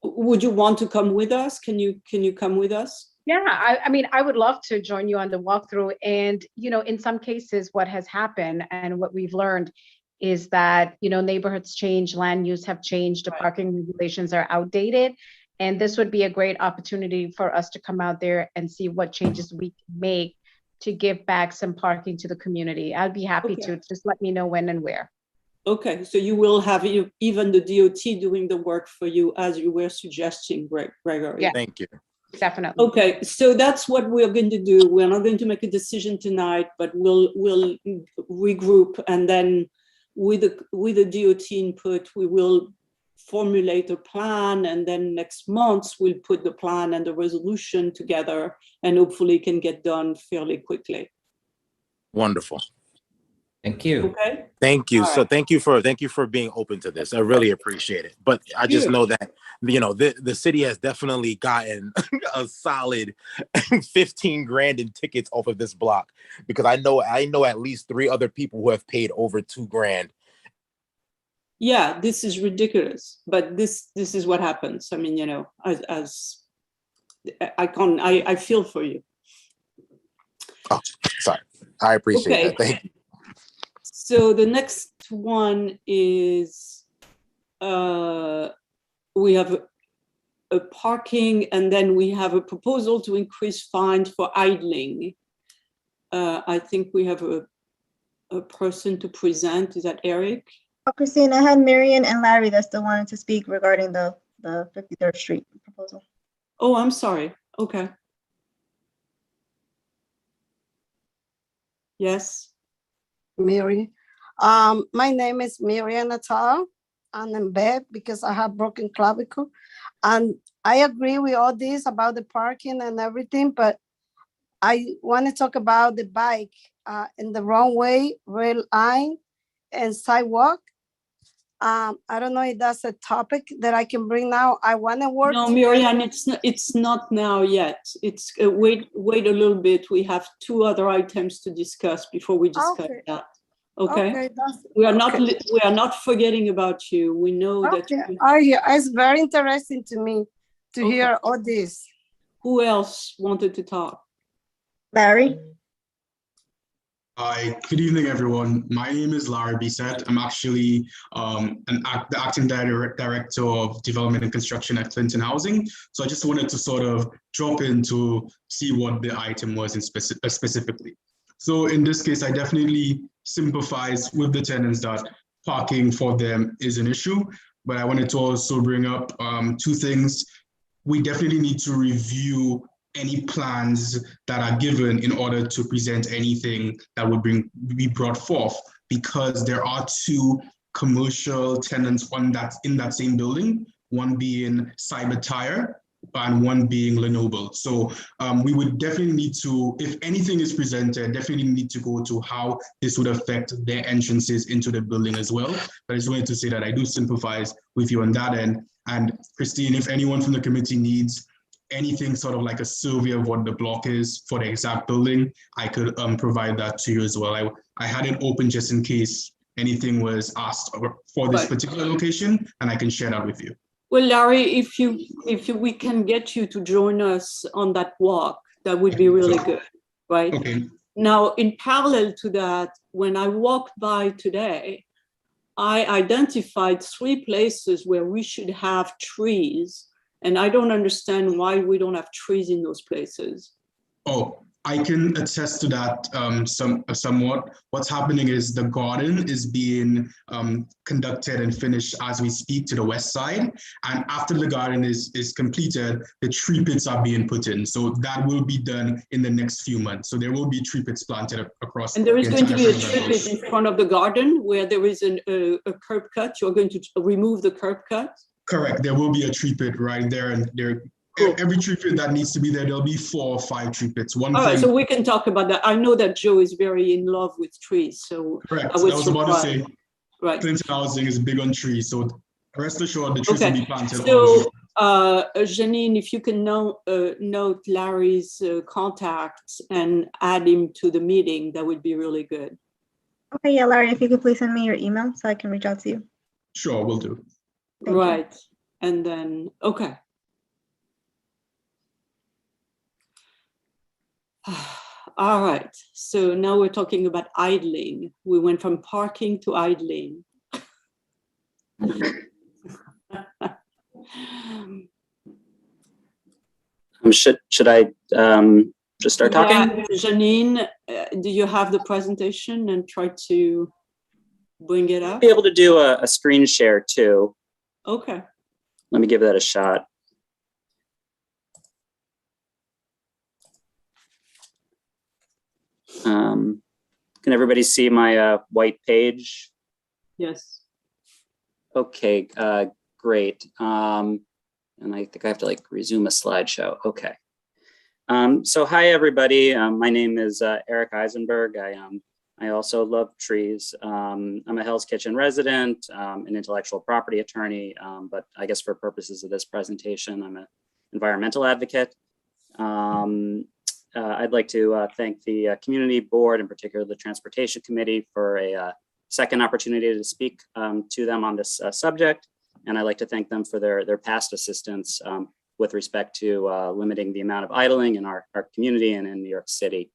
Speaker 1: Would you want to come with us? Can you come with us?
Speaker 17: Yeah, I would love to join you on the walkthrough. And, in some cases, what has happened and what we've learned is that, neighborhoods change, land use have changed, the parking regulations are outdated. And this would be a great opportunity for us to come out there and see what changes we can make to give back some parking to the community. I'd be happy to. Just let me know when and where.
Speaker 1: Okay, so you will have even the DOT doing the work for you, as you were suggesting, Gregory.
Speaker 17: Yeah.
Speaker 16: Thank you.
Speaker 17: Definitely.
Speaker 1: Okay, so that's what we're going to do. We're not going to make a decision tonight, but we'll regroup, and then with the DOT input, we will formulate a plan, and then next month we'll put the plan and the resolution together, and hopefully can get done fairly quickly.
Speaker 16: Wonderful.
Speaker 13: Thank you.
Speaker 1: Okay.
Speaker 16: Thank you.
Speaker 1: All
Speaker 16: So
Speaker 1: right.
Speaker 16: thank you for being open to this. I really appreciate it. But I just know that, the city has definitely gotten a solid 15 grand in tickets off of this block, because I know at least 3 other people who have paid over 2 grand.
Speaker 1: Yeah, this is ridiculous, but this is what happens. I feel for you.
Speaker 16: Oh, sorry. I appreciate that. Thank you.
Speaker 1: So the next one is we have a parking, and then we have a proposal to increase fines for idling. I think we have a person to present. Is that Eric?
Speaker 11: Oh, Christine, I had Marion and Larry that still wanted to speak regarding the 53rd Street proposal.
Speaker 1: Oh, I'm sorry. Okay. Yes.
Speaker 12: Mary. My name is Miriam Natal. I'm in bed because I have broken clavicle. And I agree with all this about the parking and everything, but I want to talk about the bike in the wrong way, rail line and sidewalk. I don't know if that's a topic that I can bring now. I want to work.
Speaker 1: No, Miriam, it's not now yet. It's wait a little bit. We have 2 other items to discuss before we discuss that. Okay. We are not forgetting about you. We know that.
Speaker 12: It's very interesting to me to hear all this.
Speaker 1: Who else wanted to talk?
Speaker 11: Larry.
Speaker 18: Hi, good evening, everyone. My name is Larry Bisset. I'm actually the acting director of development and construction at Clinton Housing. So I just wanted to sort of drop in to see what the item was in specifically. So in this case, I definitely sympathize with the tenants that parking for them is an issue, but I wanted to also bring up 2 things. We definitely need to review any plans that are given in order to present anything that would be brought forth, because there are 2 commercial tenants in that same building, one being Cyber Tire and one being Lenoble. So we would definitely need to, if anything is presented, definitely need to go to how this would affect their entrances into the building as well. But I just wanted to say that I do sympathize with you on that end. And Christine, if anyone from the committee needs anything sort of like a survey of what the block is for the exact building, I could provide that to you as well. I had it open just in case anything was asked for this particular location, and I can share that with you.
Speaker 1: Well, Larry, if we can get you to join us on that walk, that would be really good, right?
Speaker 18: Okay.
Speaker 1: Now, in parallel to that, when I walked by today, I identified 3 places where we should have trees, and I don't understand why we don't have trees in those places.
Speaker 18: Oh, I can attest to that somewhat. What's happening is the garden is being conducted and finished as we speak to the west side. And after the garden is completed, the tree pits are being put in. So that will be done in the next few months. So there will be tree pits planted across.
Speaker 1: And there is going to be a
Speaker 18: entire
Speaker 1: tree pit in front of the garden where there is a curb cut. You're going to remove the curb cut?
Speaker 18: Correct. There will be a tree pit right there, and there. Cool. Every tree pit that needs to be there, there'll be 4 or 5 tree pits. All right,
Speaker 1: so we can talk about that. I know that Joe is very in love with trees, so
Speaker 18: correct.
Speaker 1: I was
Speaker 18: about to say,
Speaker 1: right.
Speaker 18: Clinton Housing is big on trees, so rest assured the trees will be planted.
Speaker 1: So, Janine, if you can note Larry's contacts and add him to the meeting, that would be really good.
Speaker 11: Okay, yeah, Larry, if you could please send me your email so I can reach out to you.
Speaker 18: Sure, will do.
Speaker 1: Right, and then, okay. All right, so now we're talking about idling. We went from parking to idling.
Speaker 19: Should I just start talking?
Speaker 1: Janine, do you have the presentation and try to bring it up?
Speaker 19: Be able to do a screen share too.
Speaker 1: Okay.
Speaker 19: Let me give that a shot. Can everybody see my white page?
Speaker 1: Yes.
Speaker 19: Okay, great. And I think I have to like resume a slideshow. Okay. So hi everybody. My name is Eric Eisenberg. I also love trees. I'm a Hell's Kitchen resident, an intellectual property attorney, but I guess for purposes of this presentation, I'm an environmental advocate. I'd like to thank the community board, in particular the transportation committee, for a second opportunity to speak to them on this subject. And I'd like to thank them for their past assistance with respect to limiting the amount of idling in our community and in New York City.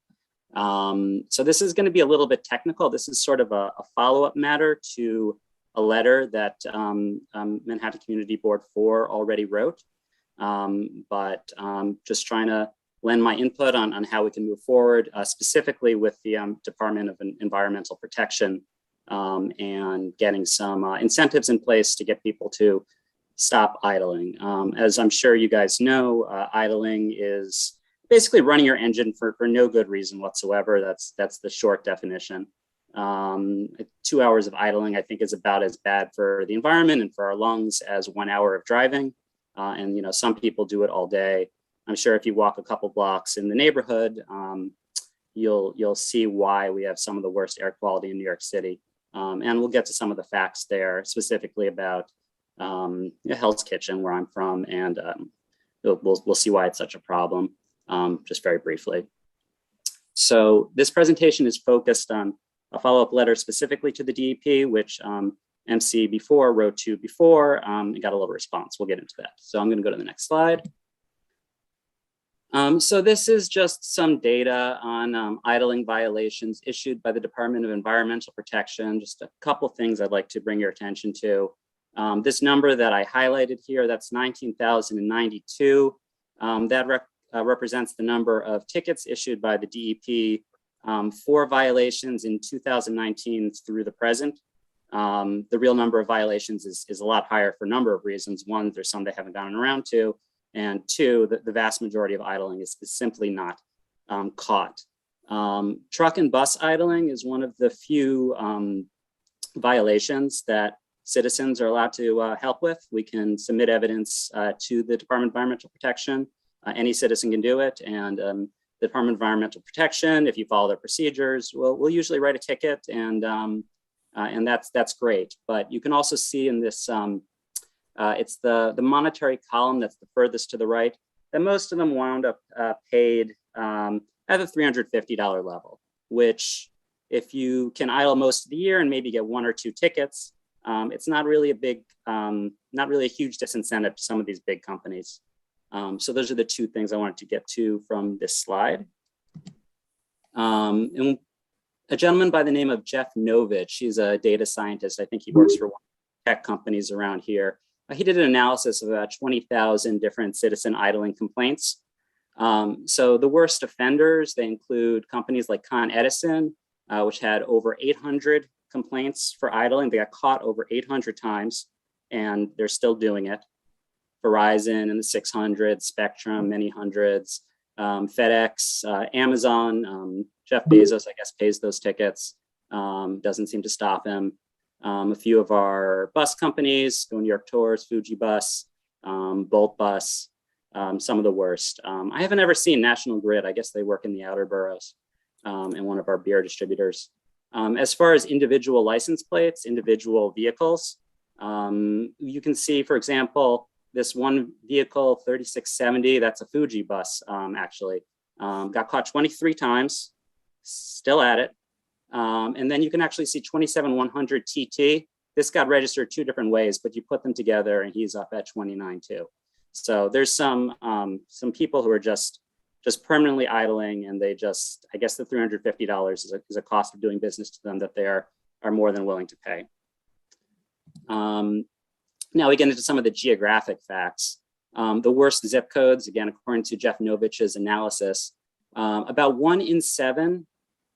Speaker 19: So this is going to be a little bit technical. This is sort of a follow-up matter to a letter that Manhattan Community Board 4 already wrote, but just trying to lend my input on how we can move forward, specifically with the Department of Environmental Protection and getting some incentives in place to get people to stop idling. As I'm sure you guys know, idling is basically running your engine for no good reason whatsoever. That's the short definition. 2 hours of idling, I think, is about as bad for the environment and for our lungs as 1 hour of driving. And you know, some people do it all day. I'm sure if you walk a couple blocks in the neighborhood, you'll see why we have some of the worst air quality in New York City. And we'll get to some of the facts there, specifically about Hell's Kitchen, where I'm from, and we'll see why it's such a problem, just very briefly. So this presentation is focused on a follow-up letter specifically to the DEP, which MCB4 wrote to before, and got a little response. We'll get into that. So I'm going to go to the next slide. So this is just some data on idling violations issued by the Department of Environmental Protection. Just a couple things I'd like to bring your attention to. This number that I highlighted here, that's 19,092. That represents the number of tickets issued by the DEP for violations in 2019 through the present. The real number of violations is a lot higher for a number of reasons. One, there's some they haven't gotten around to. And two, the vast majority of idling is simply not caught. Truck and bus idling is one of the few violations that citizens are allowed to help with. We can submit evidence to the Department of Environmental Protection. Any citizen can do it. And the Department of Environmental Protection, if you follow their procedures, we'll usually write a ticket, and that's great. But you can also see in this, it's the monetary column that's the furthest to the right. that most of them wound up paid at the $350 level, which if you can idle most of the year and maybe get 1 or 2 tickets, it's not really a big, not really a huge disincentive to some of these big companies. So those are the 2 things I wanted to get to from this slide. And a gentleman by the name of Jeff Novich, he's a data scientist. I think he works for one of the tech companies around here. He did an analysis of about 20,000 different citizen idling complaints. So the worst offenders, they include companies like Con Edison, which had over 800 complaints for idling. They got caught over 800 times, and they're still doing it. Verizon in the 600s, Spectrum, many hundreds, FedEx, Amazon, Jeff Bezos, I guess, pays those tickets, doesn't seem to stop him. A few of our bus companies, Go New York Tours, Fuji Bus, Bolt Bus, some of the worst. I haven't ever seen National Grid. I guess they work in the outer boroughs, and one of our beer distributors. As far as individual license plates, individual vehicles, you can see, for example, this one vehicle, 3670, that's a Fuji bus, actually. Got caught 23 times, still at it. And then you can actually see 27100 TT. This got registered 2 different ways, but you put them together and he's up at 29 too. So there's some people who are just permanently idling, and they just, I guess the $350 is a cost of doing business to them that they are more than willing to pay. Now we get into some of the geographic facts. The worst zip codes, again, according to Jeff Novich's analysis, about 1 in 7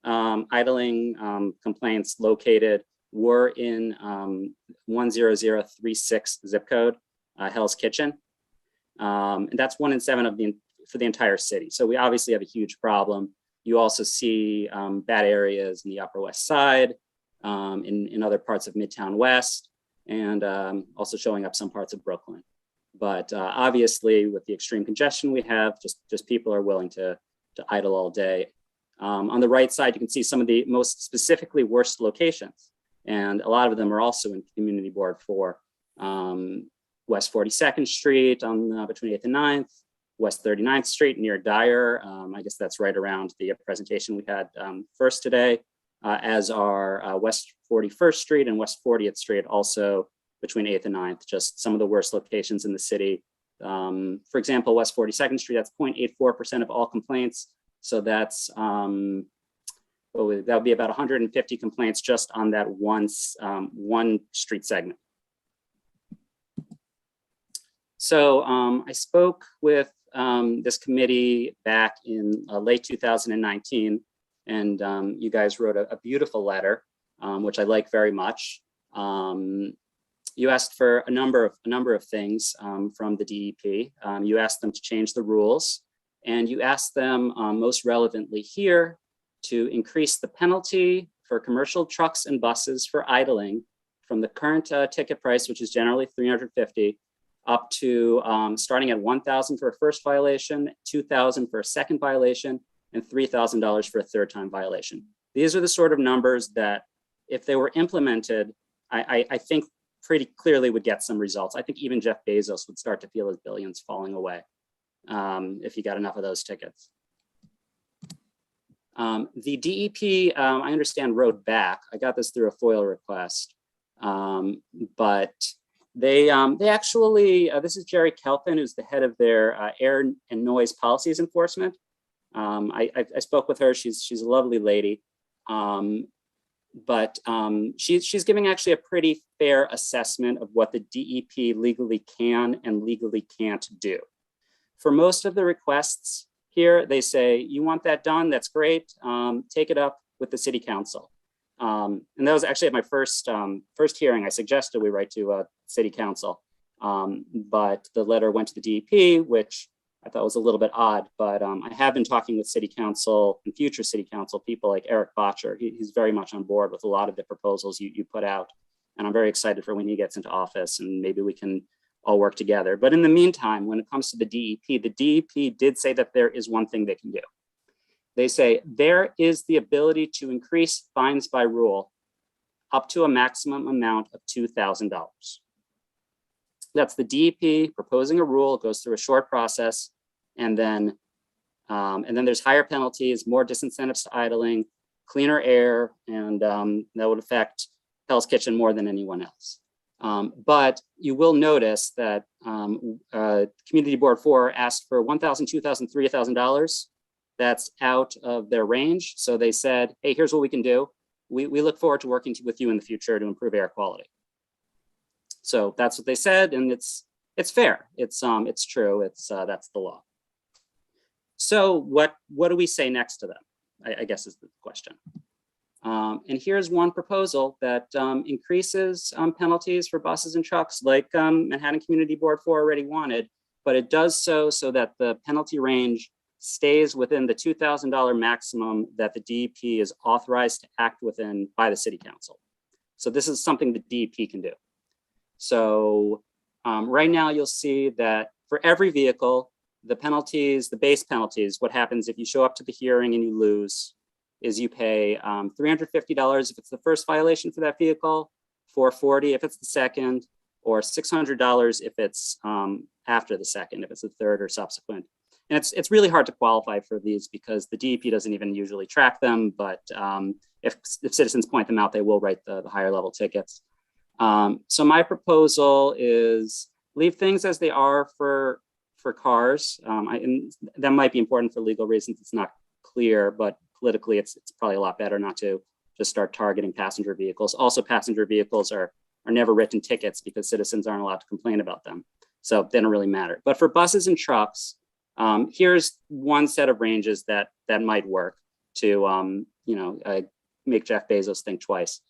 Speaker 19: idling complaints located were in 10036 zip code, Hell's Kitchen. And that's 1 in 7 for the entire city. So we obviously have a huge problem. You also see bad areas in the Upper West Side, in other parts of Midtown West, and also showing up some parts of Brooklyn. But obviously with the extreme congestion we have, just people are willing to idle all day. On the right side, you can see some of the most specifically worst locations. And a lot of them are also in Community Board 4. West 42nd Street between 8th and 9th, West 39th Street near Dyer. I guess that's right around the presentation we had first today, as are West 41st Street and West 40th Street, also between 8th and 9th, just some of the worst locations in the city. For example, West 42nd Street, that's 0.84% of all complaints. So that's, that would be about 150 complaints just on that one street segment. So I spoke with this committee back in late 2019, and you guys wrote a beautiful letter, which I like very much. You asked for a number of things from the DEP. You asked them to change the rules, and you asked them, most relevantly here, to increase the penalty for commercial trucks and buses for idling from the current ticket price, which is generally $350, up to starting at $1,000 for a first violation, $2,000 for a second violation, and $3,000 for a third time violation. These are the sort of numbers that, if they were implemented, I think pretty clearly would get some results. I think even Jeff Bezos would start to feel his billions falling away if he got enough of those tickets. The DEP, I understand, wrote back. I got this through a FOIL request, but they actually, this is Jerry Kelpin, who's the head of their air and noise policies enforcement. I spoke with her. She's a lovely lady, but she's giving actually a pretty fair assessment of what the DEP legally can and legally can't do. For most of the requests here, they say, you want that done? That's great. Take it up with the city council. And that was actually at my first hearing. I suggested we write to city council, but the letter went to the DEP, which I thought was a little bit odd. But I have been talking with city council and future city council people like Eric Botcher. He's very much on board with a lot of the proposals you put out. And I'm very excited for when he gets into office, and maybe we can all work together. But in the meantime, when it comes to the DEP did say that there is one thing they can do. They say there is the ability to increase fines by rule up to a maximum amount of $2,000. That's the DEP proposing a rule. It goes through a short process. And then there's higher penalties, more disincentives to idling, cleaner air, and that would affect Hell's Kitchen more than anyone else. But you will notice that Community Board 4 asked for $1,000, $2,000, $3,000. That's out of their range. So they said, hey, here's what we can do. We look forward to working with you in the future to improve air quality. So that's what they said, and it's fair. It's true. That's the law. So what do we say next to them? I guess is the question. And here's one proposal that increases penalties for buses and trucks, like Manhattan Community Board 4 already wanted, but it does so that the penalty range stays within the $2,000 maximum that the DEP is authorized to act within by the City Council. So this is something the DEP can do. So right now you'll see that for every vehicle, the penalties, the base penalties, what happens if you show up to the hearing and you lose is you pay $350 if it's the first violation for that vehicle, $440 if it's the second, or $600 if it's after the second, if it's the third or subsequent. And it's really hard to qualify for these because the DEP doesn't even usually track them, but if citizens point them out, they will write the higher level tickets. So my proposal is leave things as they are for cars. And that might be important for legal reasons. It's not clear, but politically it's probably a lot better not to just start targeting passenger vehicles. Also, passenger vehicles are never written tickets because citizens aren't allowed to complain about them. So they don't really matter. But for buses and trucks, here's one set of ranges that might work to make Jeff Bezos think twice.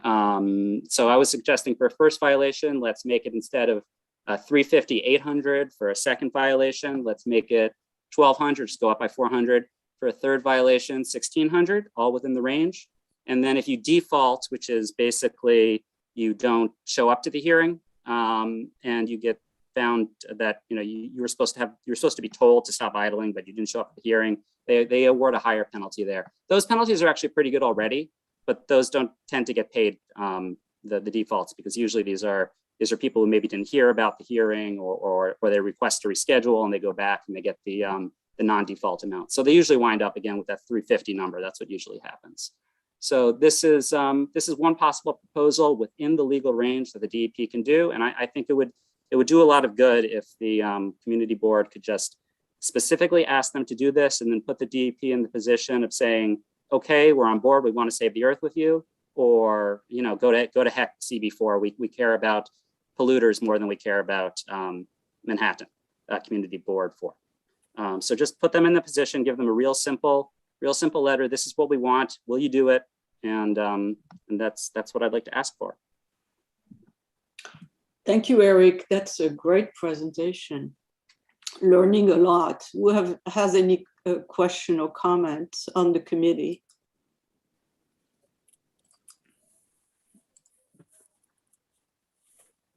Speaker 19: So I was suggesting for a first violation, let's make it instead of $350, $800 for a second violation. Let's make it $1,200, just go up by $400 for a third violation, $1,600, all within the range. And then if you default, which is basically you don't show up to the hearing, and you get found that you were supposed to be told to stop idling, but you didn't show up at the hearing, they award a higher penalty there. Those penalties are actually pretty good already, but those don't tend to get paid, the defaults, because usually these are people who maybe didn't hear about the hearing or they request to reschedule and they go back and they get the non-default amount. So they usually wind up again with that 350 number. That's what usually happens. So this is one possible proposal within the legal range that the DEP can do, and I think it would do a lot of good if the community board could just specifically ask them to do this and then put the DEP in the position of saying, okay, we're on board, we want to save the earth with you, or go to heck CB4. We care about polluters more than we care about Manhattan Community Board 4. So just put them in the position, give them a real simple letter. This is what we want. Will you do it? And that's what I'd like to ask for.
Speaker 1: Thank you, Eric. That's a great presentation. Learning a lot. Who has any question or comments on the committee?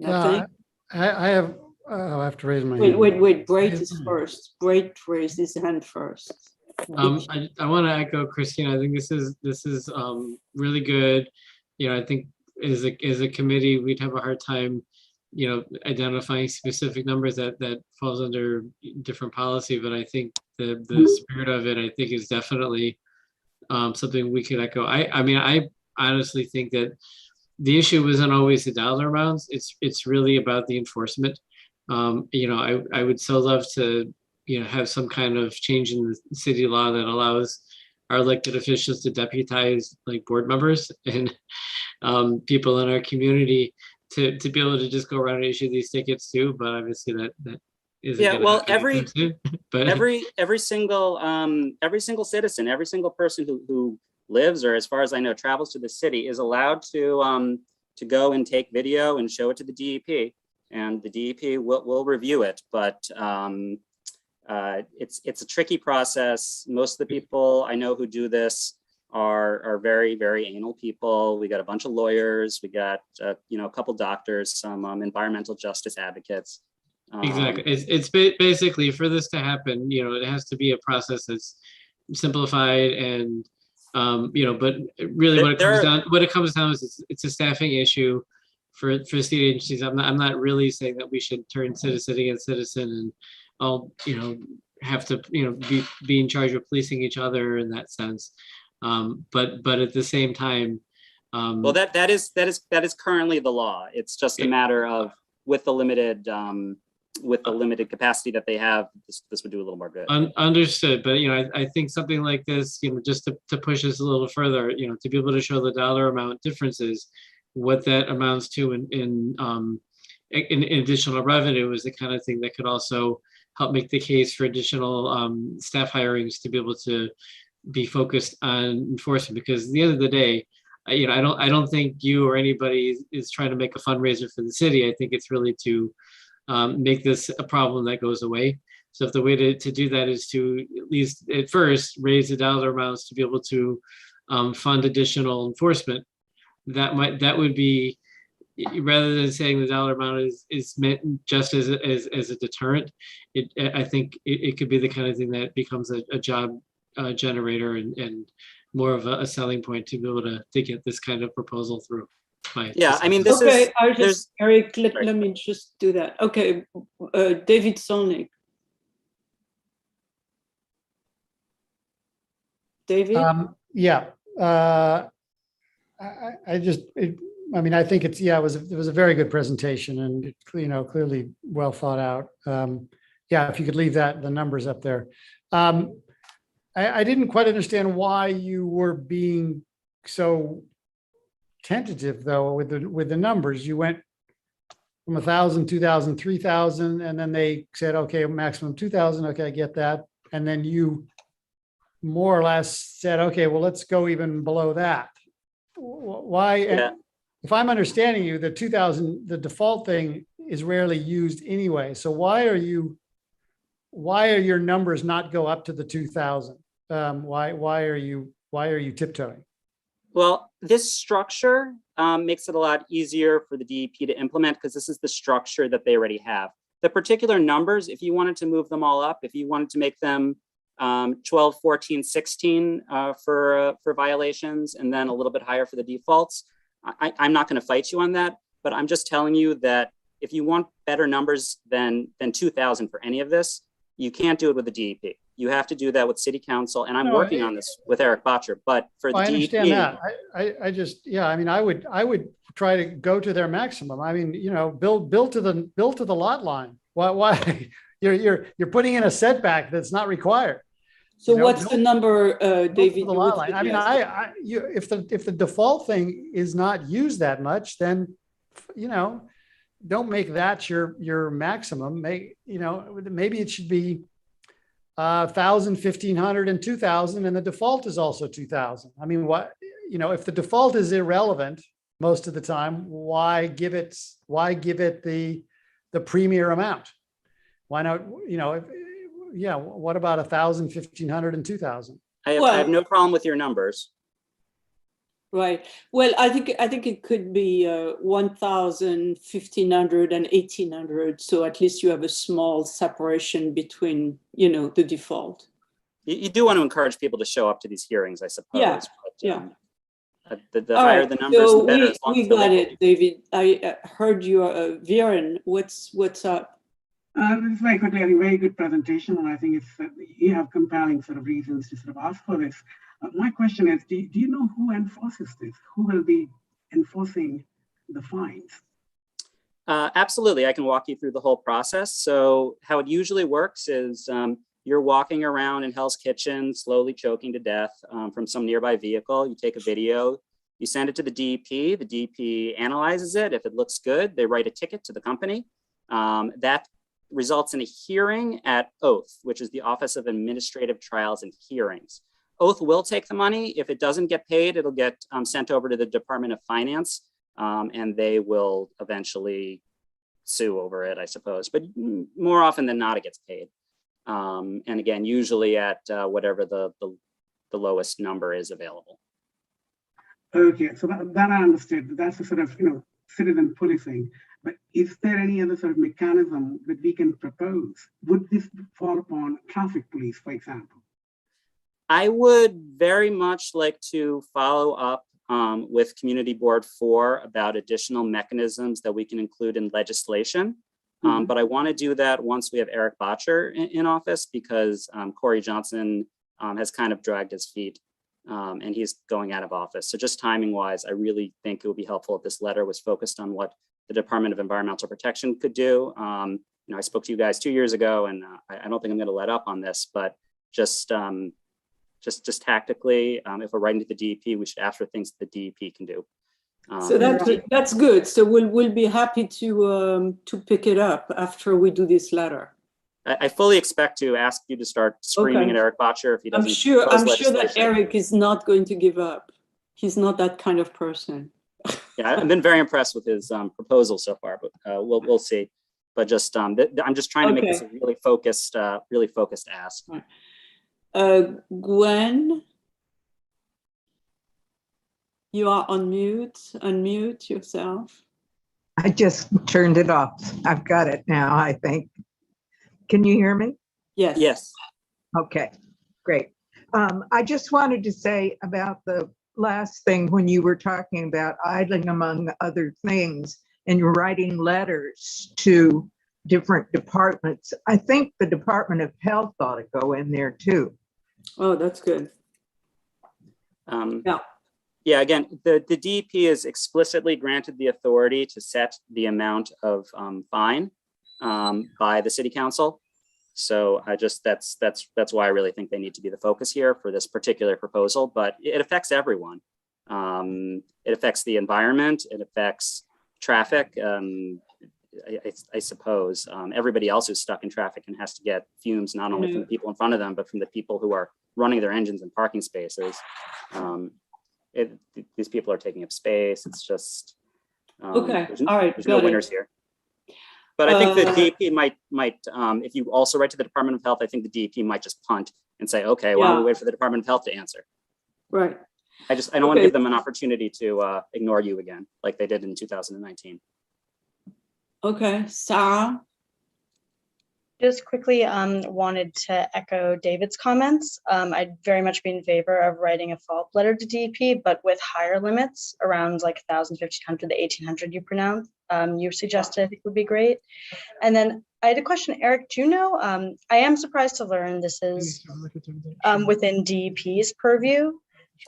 Speaker 7: I have. I'll have to raise my hand.
Speaker 1: Wait. Brait is first. Brait raised his hand first.
Speaker 14: I want to echo Christine. I think this is really good. I think as a committee, we'd have a hard time, identifying specific numbers that falls under different policy. But I think the spirit of it, I think, is definitely something we could echo. I honestly think that the issue isn't always the dollar amounts. It's really about the enforcement. I would so love to have some kind of change in the city law that allows our elected officials to deputize like board members and people in our community to be able to just go around and issue these tickets too. But obviously that isn't
Speaker 19: every single citizen, every single person who lives, or as far as I know travels to the city, is allowed to go and take video and show it to the DEP, and the DEP will review it. But it's a tricky process. Most of the people I know who do this are very, very anal people. We got a bunch of lawyers. We got a couple doctors, some environmental justice advocates.
Speaker 14: Exactly. It's basically, for this to happen, it has to be a process that's simplified and but really what it comes down is it's a staffing issue for state agencies. I'm not really saying that we should turn citizen against citizen and all have to, be in charge of policing each other in that sense. But at the same time,
Speaker 19: well, that is currently the law. It's just a matter of with the limited capacity that they have, this would do a little more good.
Speaker 14: Understood, but I think something like this, just to push us a little further, to be able to show the dollar amount differences, what that amounts to in additional revenue is the kind of thing that could also help make the case for additional staff hirings to be able to be focused on enforcement. Because at the end of the day, I don't think you or anybody is trying to make a fundraiser for the city. I think it's really to make this a problem that goes away. So if the way to do that is to at least at first raise the dollar amounts to be able to fund additional enforcement, that would be, rather than saying the dollar amount is meant just as a deterrent, I think it could be the kind of thing that becomes a job generator and more of a selling point to be able to get this kind of proposal through.
Speaker 19: Yeah, I mean, this
Speaker 1: okay,
Speaker 19: is
Speaker 1: Eric, let me just do that. Okay, David Solnick. David?
Speaker 7: Yeah. I mean, I think it was a very good presentation and, clearly well thought out. Yeah, if you could leave the numbers up there. I didn't quite understand why you were being so tentative though with the numbers. You went from 1,000, 2,000, 3,000, and then they said, okay, maximum 2,000. Okay, I get that. And then you more or less said, okay, well, let's go even below that. Why?
Speaker 19: Yeah.
Speaker 7: If I'm understanding you, the 2,000, the default thing is rarely used anyway. So why are your numbers not go up to the 2,000? Why are you tiptoeing?
Speaker 19: Well, this structure makes it a lot easier for the DEP to implement because this is the structure that they already have. The particular numbers, if you wanted to move them all up, if you wanted to make them 12, 14, 16 for violations, and then a little bit higher for the defaults, I'm not going to fight you on that, but I'm just telling you that if you want better numbers than 2,000 for any of this, you can't do it with the DEP. You have to do that with City Council, and I'm working on this with Eric Botcher. But for the DEP, I
Speaker 7: understand that. I just, yeah, I mean, I would try to go to their maximum. I mean, build to the lot line. Why you're putting in a setback that's not required?
Speaker 1: So what's the number, David?
Speaker 7: The lot line. I mean, if the default thing is not used that much, then don't make that your maximum. Maybe it should be 1,000, 1,500, and 2,000, and the default is also 2,000. I mean, if the default is irrelevant most of the time, why give it the premier amount? Why not? What about 1,000, 1,500, and 2,000?
Speaker 19: I have no problem with your numbers.
Speaker 1: Right. Well, I think it could be 1,000, 1,500, and 1,800. So at least you have a small separation between, the default.
Speaker 19: You do want to encourage people to show up to these hearings, I suppose.
Speaker 1: Yeah.
Speaker 19: But, the higher the numbers,
Speaker 1: so
Speaker 19: the better.
Speaker 1: We got it, David. I heard your Viren. What's up?
Speaker 15: This is very quickly, I think, very good presentation, and I think you have compelling sort of reasons to sort of ask for this. My question is, do you know who enforces this? Who will be enforcing the fines?
Speaker 19: Absolutely, I can walk you through the whole process. So how it usually works is you're walking around in Hell's Kitchen, slowly choking to death from some nearby vehicle. You take a video, you send it to the DEP. The DEP analyzes it. If it looks good, they write a ticket to the company. That results in a hearing at Oath, which is the Office of Administrative Trials and Hearings. Oath will take the money. If it doesn't get paid, it'll get sent over to the Department of Finance, and they will eventually sue over it, I suppose. But more often than not, it gets paid. And again, usually at whatever the lowest number is available.
Speaker 15: Okay, so that I understood. That's a sort of citizen policing. But is there any other sort of mechanism that we can propose? Would this fall upon traffic police, for example?
Speaker 19: I would very much like to follow up with Community Board 4 about additional mechanisms that we can include in legislation. But I want to do that once we have Eric Botcher in office, because Corey Johnson has kind of dragged his feet and he's going out of office. So just timing wise, I really think it would be helpful if this letter was focused on what the Department of Environmental Protection could do. You know, I spoke to you guys 2 years ago, and I don't think I'm going to let up on this, but just tactically, if we're writing to the DEP, we should ask for things that the DEP can do.
Speaker 1: So that's good. So we'll be happy to pick it up after we do this letter.
Speaker 19: I fully expect to ask you to start screaming at Eric Botcher if he doesn't.
Speaker 1: I'm sure that Eric is not going to give up. He's not that kind of person.
Speaker 19: Yeah, I've been very impressed with his proposal so far, but we'll see. But just I'm just trying to make this a really focused ask.
Speaker 1: Gwen, you are on mute. Unmute yourself.
Speaker 20: I just turned it off. I've got it now, I think. Can you hear me?
Speaker 1: Yes.
Speaker 19: Yes.
Speaker 20: Okay, great. I just wanted to say about the last thing when you were talking about idling among other things and you're writing letters to different departments. I think the Department of Health ought to go in there too.
Speaker 1: Oh, that's good.
Speaker 19: Yeah, again, the DEP is explicitly granted the authority to set the amount of fine by the city council. So that's why I really think they need to be the focus here for this particular proposal, but it affects everyone. It affects the environment, it affects traffic. I suppose everybody else who's stuck in traffic and has to get fumes, not only from the people in front of them, but from the people who are running their engines in parking spaces. These people are taking up space. It's just,
Speaker 1: all right.
Speaker 19: There's no winners here. But I think the DEP might, if you also write to the Department of Health, I think the DEP might just punt and say, okay, why don't we wait for the Department of Health to answer?
Speaker 1: Right.
Speaker 19: I don't want to give them an opportunity to ignore you again, like they did in 2019.
Speaker 1: Okay, Sarah.
Speaker 21: Just quickly wanted to echo David's comments. I'd very much be in favor of writing a follow-up letter to DEP, but with higher limits around like 1,000, 1,500, the 1,800 you suggested, I think would be great. And then I had a question, Eric, do you know, I am surprised to learn this is within DEP's purview.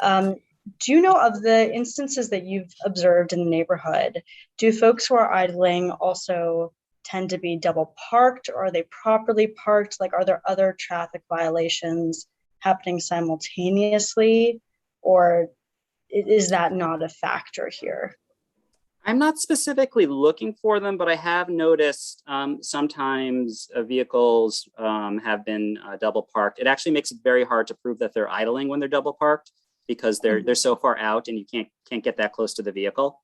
Speaker 21: Do you know of the instances that you've observed in the neighborhood? Do folks who are idling also tend to be double parked, or are they properly parked? Like, are there other traffic violations happening simultaneously, or is that not a factor here?
Speaker 19: I'm not specifically looking for them, but I have noticed sometimes vehicles have been double parked. It actually makes it very hard to prove that they're idling when they're double parked, because they're so far out and you can't get that close to the vehicle.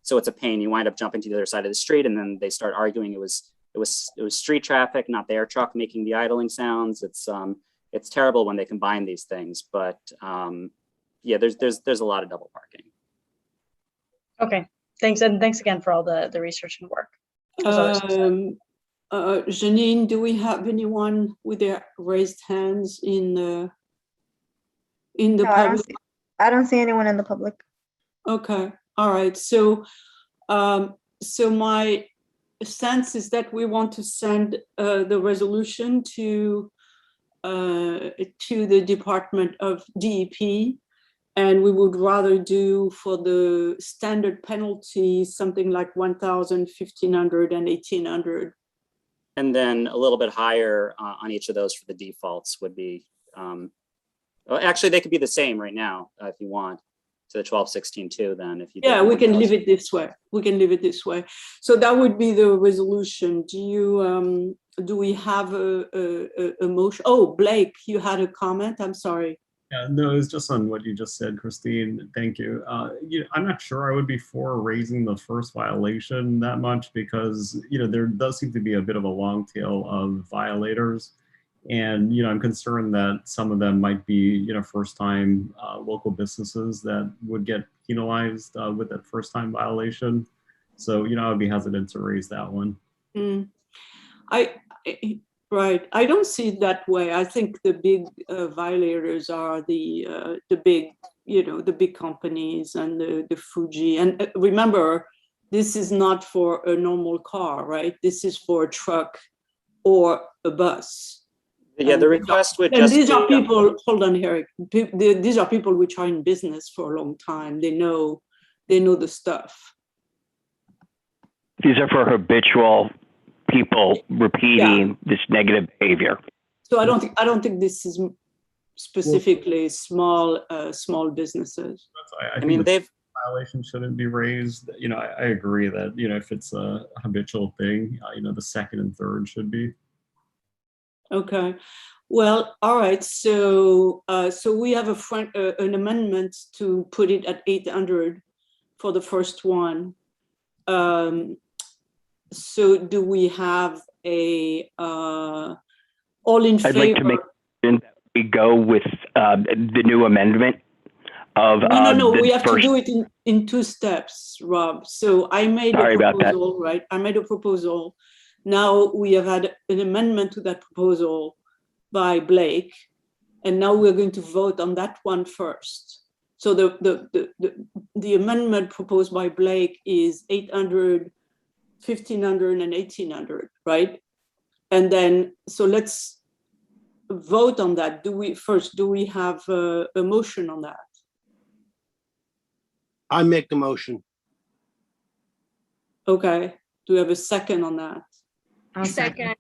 Speaker 19: So it's a pain. You wind up jumping to the other side of the street, and then they start arguing it was street traffic, not their truck making the idling sounds. It's terrible when they combine these things, but yeah, there's a lot of double parking.
Speaker 21: Okay, thanks, and thanks again for all the research and work.
Speaker 1: Janine, do we have anyone with their raised hands in the public?
Speaker 11: I don't see anyone in the public.
Speaker 1: Okay. All right. So my sense is that we want to send the resolution to the Department of DEP, and we would rather do for the standard penalties something like 1,000, 1,500, and 1,800.
Speaker 19: And then a little bit higher on each of those for the defaults would be, well, actually they could be the same right now if you want. To the 1216 too, then if you
Speaker 1: we can leave it this way. We can leave it this way. So that would be the resolution. Do we have a motion? Oh, Blake, you had a comment. I'm sorry.
Speaker 8: Yeah, no, it's just on what you just said, Christine. Thank you. I'm not sure I would be for raising the first violation that much, because there does seem to be a bit of a long tail of violators. And, I'm concerned that some of them might be, first-time local businesses that would get penalized with that first-time violation. So, I would be hesitant to raise that one.
Speaker 1: Right. I don't see it that way. I think the big violators are the big, the big companies and the Fuji. And remember, This is not for a normal car, right? This is for a truck or a bus.
Speaker 19: Yeah, the request would
Speaker 1: And
Speaker 19: just
Speaker 1: these
Speaker 19: be,
Speaker 1: are people, hold on, Eric. These are people which are in business for a long time. They know the stuff.
Speaker 2: These are for habitual people repeating this negative behavior.
Speaker 1: So I don't think this is specifically small businesses.
Speaker 8: I mean, they've violation shouldn't be raised. You know, I agree that, you know, if it's a habitual thing, you know, the second and third should be.
Speaker 1: Okay. Well, all right. So we have an amendment to put it at 800 for the first one. So do we have a all in favor?
Speaker 2: I'd like to make that we go with the new amendment of
Speaker 1: No. We have
Speaker 2: first...
Speaker 1: to do it in two steps, Rob. So I made a proposal, right? I made a proposal. Now we have had an amendment to that proposal by Blake, and now we're going to vote on that one first. So the amendment proposed by Blake is 800, 1500, and 1800, right? And then, so let's vote on that. Do we have a motion on that?
Speaker 9: I make the motion.
Speaker 1: Okay. Do we have a second on that?
Speaker 21: I'll second.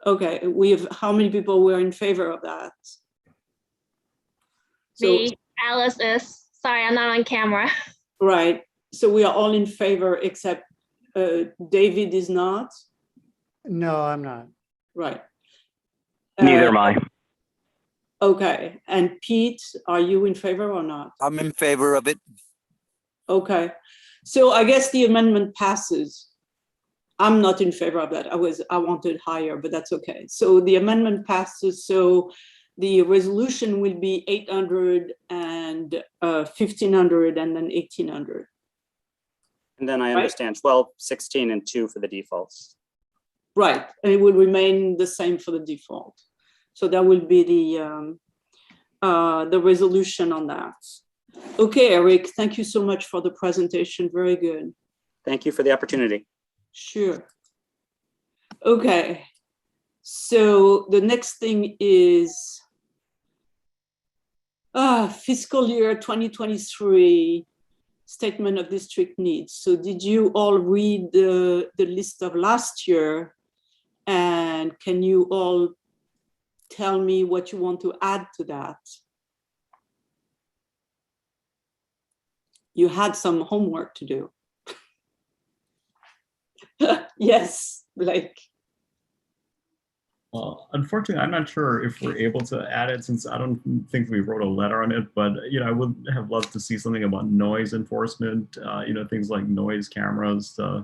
Speaker 1: Okay. We have, how many people were in favor of that?
Speaker 22: Me, Alice is. Sorry, I'm not on camera.
Speaker 1: Right. So we are all in favor except David is not?
Speaker 7: No, I'm not.
Speaker 1: Right.
Speaker 2: Neither am I.
Speaker 1: Okay. And Pete, are you in favor or not?
Speaker 23: I'm in favor of it.
Speaker 1: Okay. So I guess the amendment passes. I'm not in favor of that. I wanted higher, but that's okay. So the amendment passes. So the resolution will be 800 and 1500 and then 1800.
Speaker 19: and then I understand 12, 16, and 2 for the defaults.
Speaker 1: Right, and it will remain the same for the default. So that will be the resolution on that. Okay, Eric, thank you so much for the presentation. Very good.
Speaker 19: Thank you for the opportunity.
Speaker 1: Sure. Okay, so the next thing is fiscal year 2023 statement of district needs. So did you all read the list of last year? And can you all tell me what you want to add to that? You had some homework to do. Yes, Blake.
Speaker 8: Well, unfortunately, I'm not sure if we're able to add it since I don't think we wrote a letter on it, but I would have loved to see something about noise enforcement, things like noise cameras to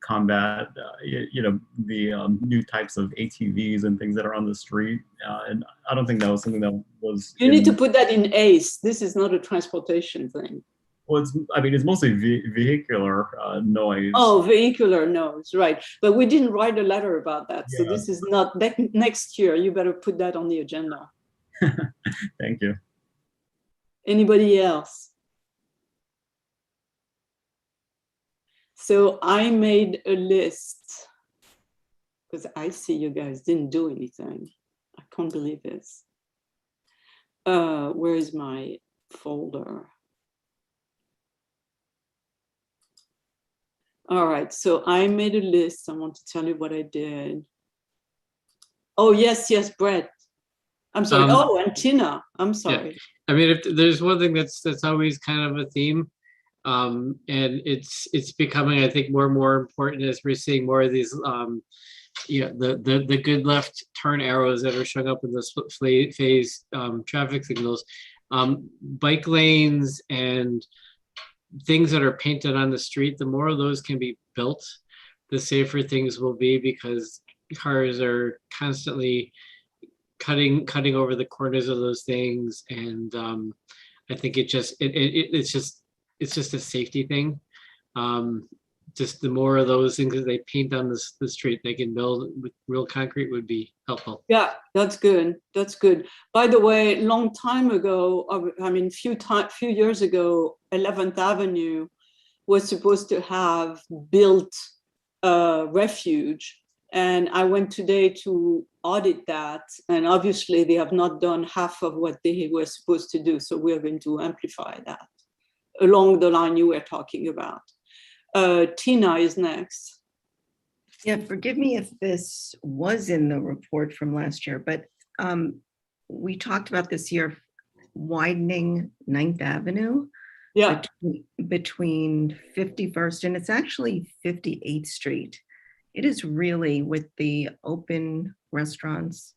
Speaker 8: combat, the new types of ATVs and things that are on the street. And I don't think that was something that was.
Speaker 1: You need to put that in ACE. This is not a transportation thing.
Speaker 8: Well, it's mostly vehicular noise.
Speaker 1: Oh, vehicular noise, right. But we didn't write a letter about that. So this is not, next year, you better put that on the agenda.
Speaker 8: Thank you.
Speaker 1: Anybody else? So I made a list because I see you guys didn't do anything. I can't believe this. Where is my folder? All right, so I made a list. I want to tell you what I did. Oh, yes, Brett. I'm sorry. And Tina, I'm sorry.
Speaker 14: Yeah. I mean, if there's one thing that's always kind of a theme, and it's becoming, I think, more and more important as we're seeing more of these, the good left turn arrows that are showing up in the split phase traffic signals, bike lanes and things that are painted on the street. The more of those can be built, the safer things will be, because cars are constantly cutting over the corners of those things, and I think it's just a safety thing. Just the more of those things that they paint on the street they can build with real concrete would be helpful.
Speaker 1: Yeah, that's good. That's good. By the way, long time ago, I mean, few years ago, 11th Avenue was supposed to have built a refuge. And I went today to audit that. And obviously they have not done half of what they were supposed to do. So we're going to amplify that along the line you were talking about. Tina is next.
Speaker 6: Yeah, forgive me if this was in the report from last year, but we talked about this year widening 9th Avenue.
Speaker 1: Yeah.
Speaker 6: Between 51st and it's actually 58th Street. It is really with the open restaurants.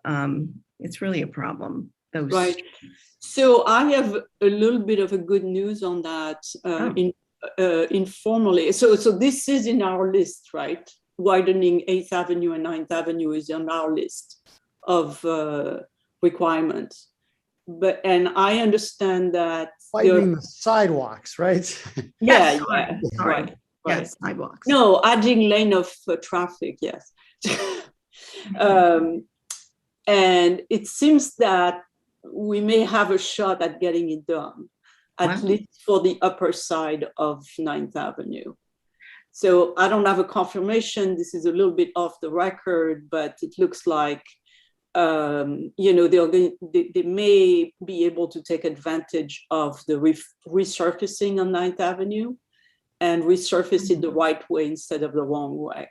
Speaker 6: It's really a problem. Those
Speaker 1: right. So I have a little bit of a good news on that informally. So this is in our list, right? Widening 8th Avenue and 9th Avenue is on our list of requirements. And I understand that
Speaker 7: widening the sidewalks, right?
Speaker 1: Yeah,
Speaker 6: yes,
Speaker 1: yeah, right.
Speaker 6: Yes, sidewalks.
Speaker 1: No, adding lane of traffic, yes. And it seems that we may have a shot at getting it done, at least for the upper side of 9th Avenue. So I don't have a confirmation. This is a little bit off the record, but it looks like you know, they may be able to take advantage of the resurfacing on 9th Avenue and resurface it the right way instead of the wrong way.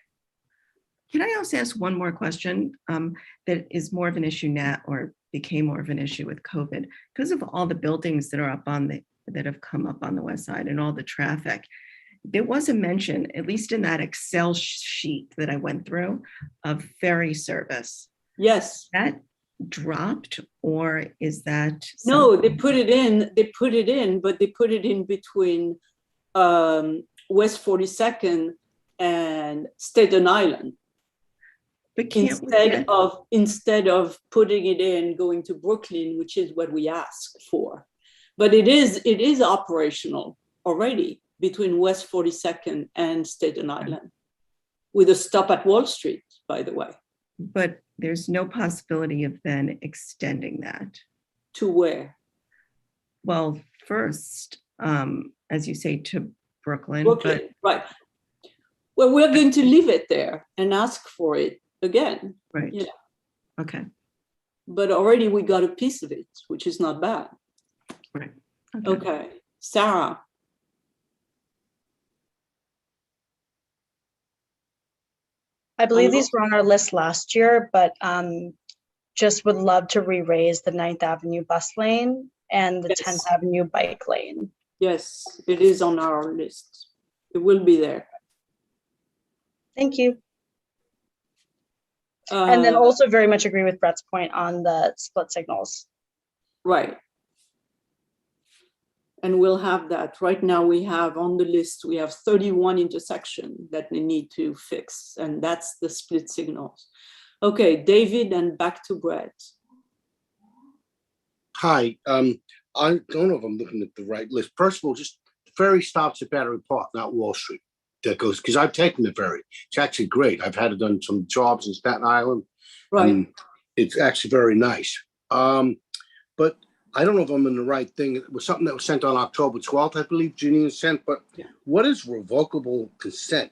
Speaker 6: Can I also ask one more question that is more of an issue now or became more of an issue with COVID? Because of all the buildings that are up on that have come up on the west side and all the traffic, there was a mention, at least in that Excel sheet that I went through, of ferry service.
Speaker 1: Yes.
Speaker 6: That dropped, or is that
Speaker 1: no? They put it in. They put it in, but they put it in between West 42nd and Staten Island.
Speaker 6: But
Speaker 1: instead of putting it in going to Brooklyn, which is what we asked for, but it is operational already between West 42nd and Staten Island, with a stop at Wall Street, by the way.
Speaker 6: But there's no possibility of then extending that.
Speaker 1: To where?
Speaker 6: Well, first, as you say, to Brooklyn.
Speaker 1: Brooklyn, right. Well, we're going to leave it there and ask for it again.
Speaker 6: Right.
Speaker 1: Yeah.
Speaker 6: Okay.
Speaker 1: But already we got a piece of it, which is not bad.
Speaker 6: Right.
Speaker 1: Okay. Sarah.
Speaker 21: I believe these were on our list last year, but just would love to re-raise the 9th Avenue bus lane and the 10th Avenue bike lane.
Speaker 1: Yes, it is on our list. It will be there.
Speaker 21: Thank you. And then also very much agree with Brett's point on the split signals.
Speaker 1: Right. And we'll have that. Right now we have on the list, we have 31 intersections that we need to fix, and that's the split signals. Okay, David, and back to Brett.
Speaker 9: Hi, I don't know if I'm looking at the right list. First of all, just the ferry stops at Battery Park, not Wall Street. That goes, because I've taken the ferry. It's actually great. I've had it done some jobs in Staten Island.
Speaker 1: Right.
Speaker 9: And it's actually very nice. But I don't know if I'm in the right thing. It was something that was sent on October 12th, I believe Janine sent, but what is revocable consent?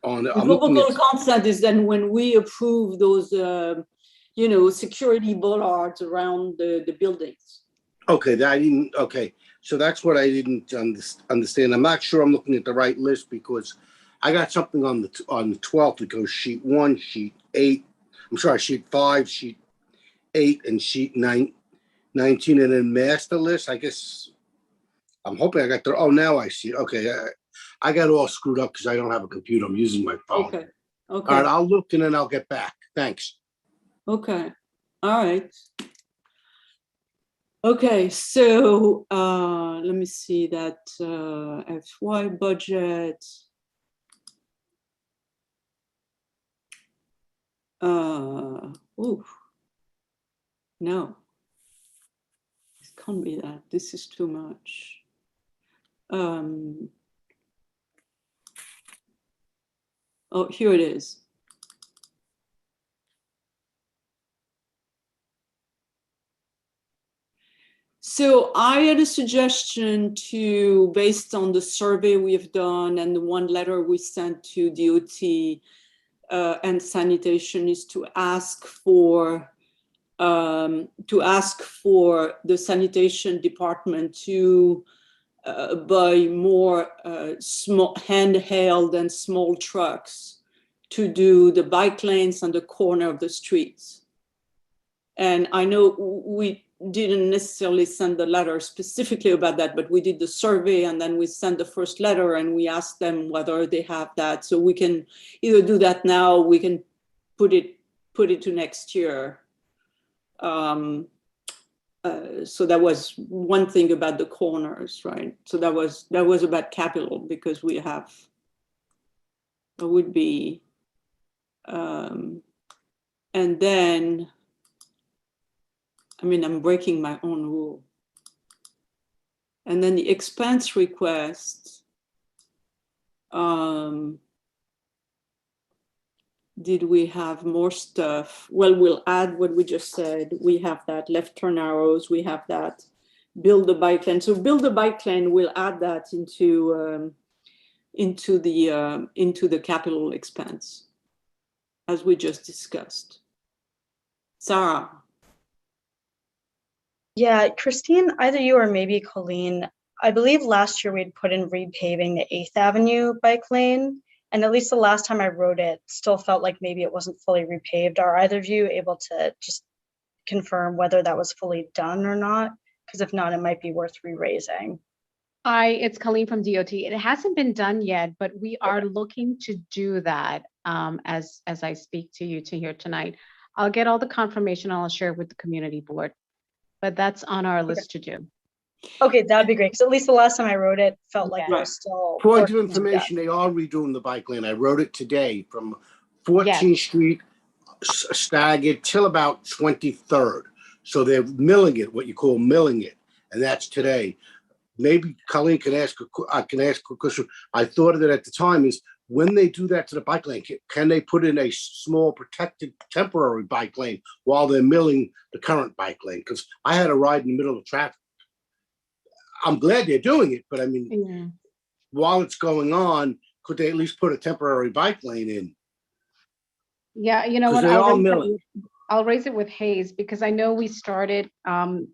Speaker 1: Revocable consent is then when we approve those, you know, security bollards around the buildings.
Speaker 9: Okay, so that's what I didn't understand. I'm not sure I'm looking at the right list because I got something on the 12th that goes sheet 1, sheet 8. I'm sorry, sheet 5, sheet 8, and sheet 19, and then master list. I guess I'm hoping I got the. Oh, now I see it. Okay, I got all screwed up because I don't have a computer. I'm using my phone.
Speaker 1: Okay.
Speaker 9: All right, I'll look and then I'll get back. Thanks.
Speaker 1: Okay. All right. Okay, so let me see that FY budget. No, this can't be that. This is too much. Oh, here it is. So I had a suggestion to, based on the survey we've done and the one letter we sent to DOT and sanitation, is to ask for the sanitation department to buy more small handheld and small trucks to do the bike lanes on the corner of the streets. And I know we didn't necessarily send the letter specifically about that, but we did the survey and then we sent the first letter and we asked them whether they have that. So we can either do that now, we can put it to next year. So that was one thing about the corners, right? So that was about capital, because we have, it would be, and then, I mean, I'm breaking my own rule. And then the expense request, did we have more stuff? Well, we'll add what we just said. We have that left turn arrows. We have that build the bike lane. So build the bike lane, we'll add that into the capital expense, as we just discussed. Sarah.
Speaker 21: Yeah, Christine, either you or maybe Colleen, I believe last year we'd put in repaving the 8th Avenue bike lane. And at least the last time I wrote it, still felt like maybe it wasn't fully repaved. Are either of you able to just confirm whether that was fully done or not? Because if not, it might be worth re-raising.
Speaker 17: It's Colleen from DOT. It hasn't been done yet, but we are looking to do that as I speak to you here tonight. I'll get all the confirmation. I'll share it with the community board, but that's on our list to do.
Speaker 21: Okay, that'd be great. Because at least the last time I wrote it, felt like it was still.
Speaker 9: Point of information, they are redoing the bike lane. I wrote it today from 14th Street staggered till about 23rd. So they're milling it, what you call milling it, and that's today. Maybe Colleen can ask. I can ask a question. I thought of it at the time. Is when they do that to the bike lane, can they put in a small protected temporary bike lane while they're milling the current bike lane? Because I had a ride in the middle of traffic. I'm glad they're doing it, but I mean, while it's going on, could they at least put a temporary bike lane in?
Speaker 17: Yeah, you know what? I'll raise it with Hayes, because I know we started, to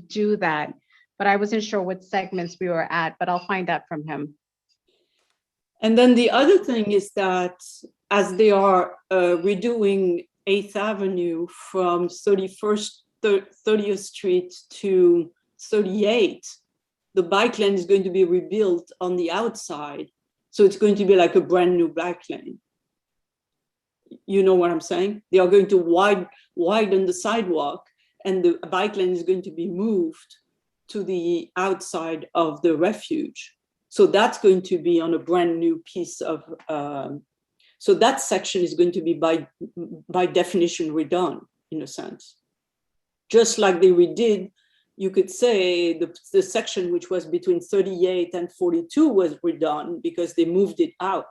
Speaker 17: do that, but I wasn't sure what segments we were at, but I'll find out from him.
Speaker 1: And then the other thing is that as they are redoing 8th Avenue from 30th Street to 38, the bike lane is going to be rebuilt on the outside. So it's going to be like a brand new bike lane. You know what I'm saying? They are going to widen the sidewalk, and the bike lane is going to be moved to the outside of the refuge. So that's going to be on a brand new piece of, so that section is going to be by definition redone, in a sense. Just like they redid, you could say the section which was between 38 and 42 was redone because they moved it out.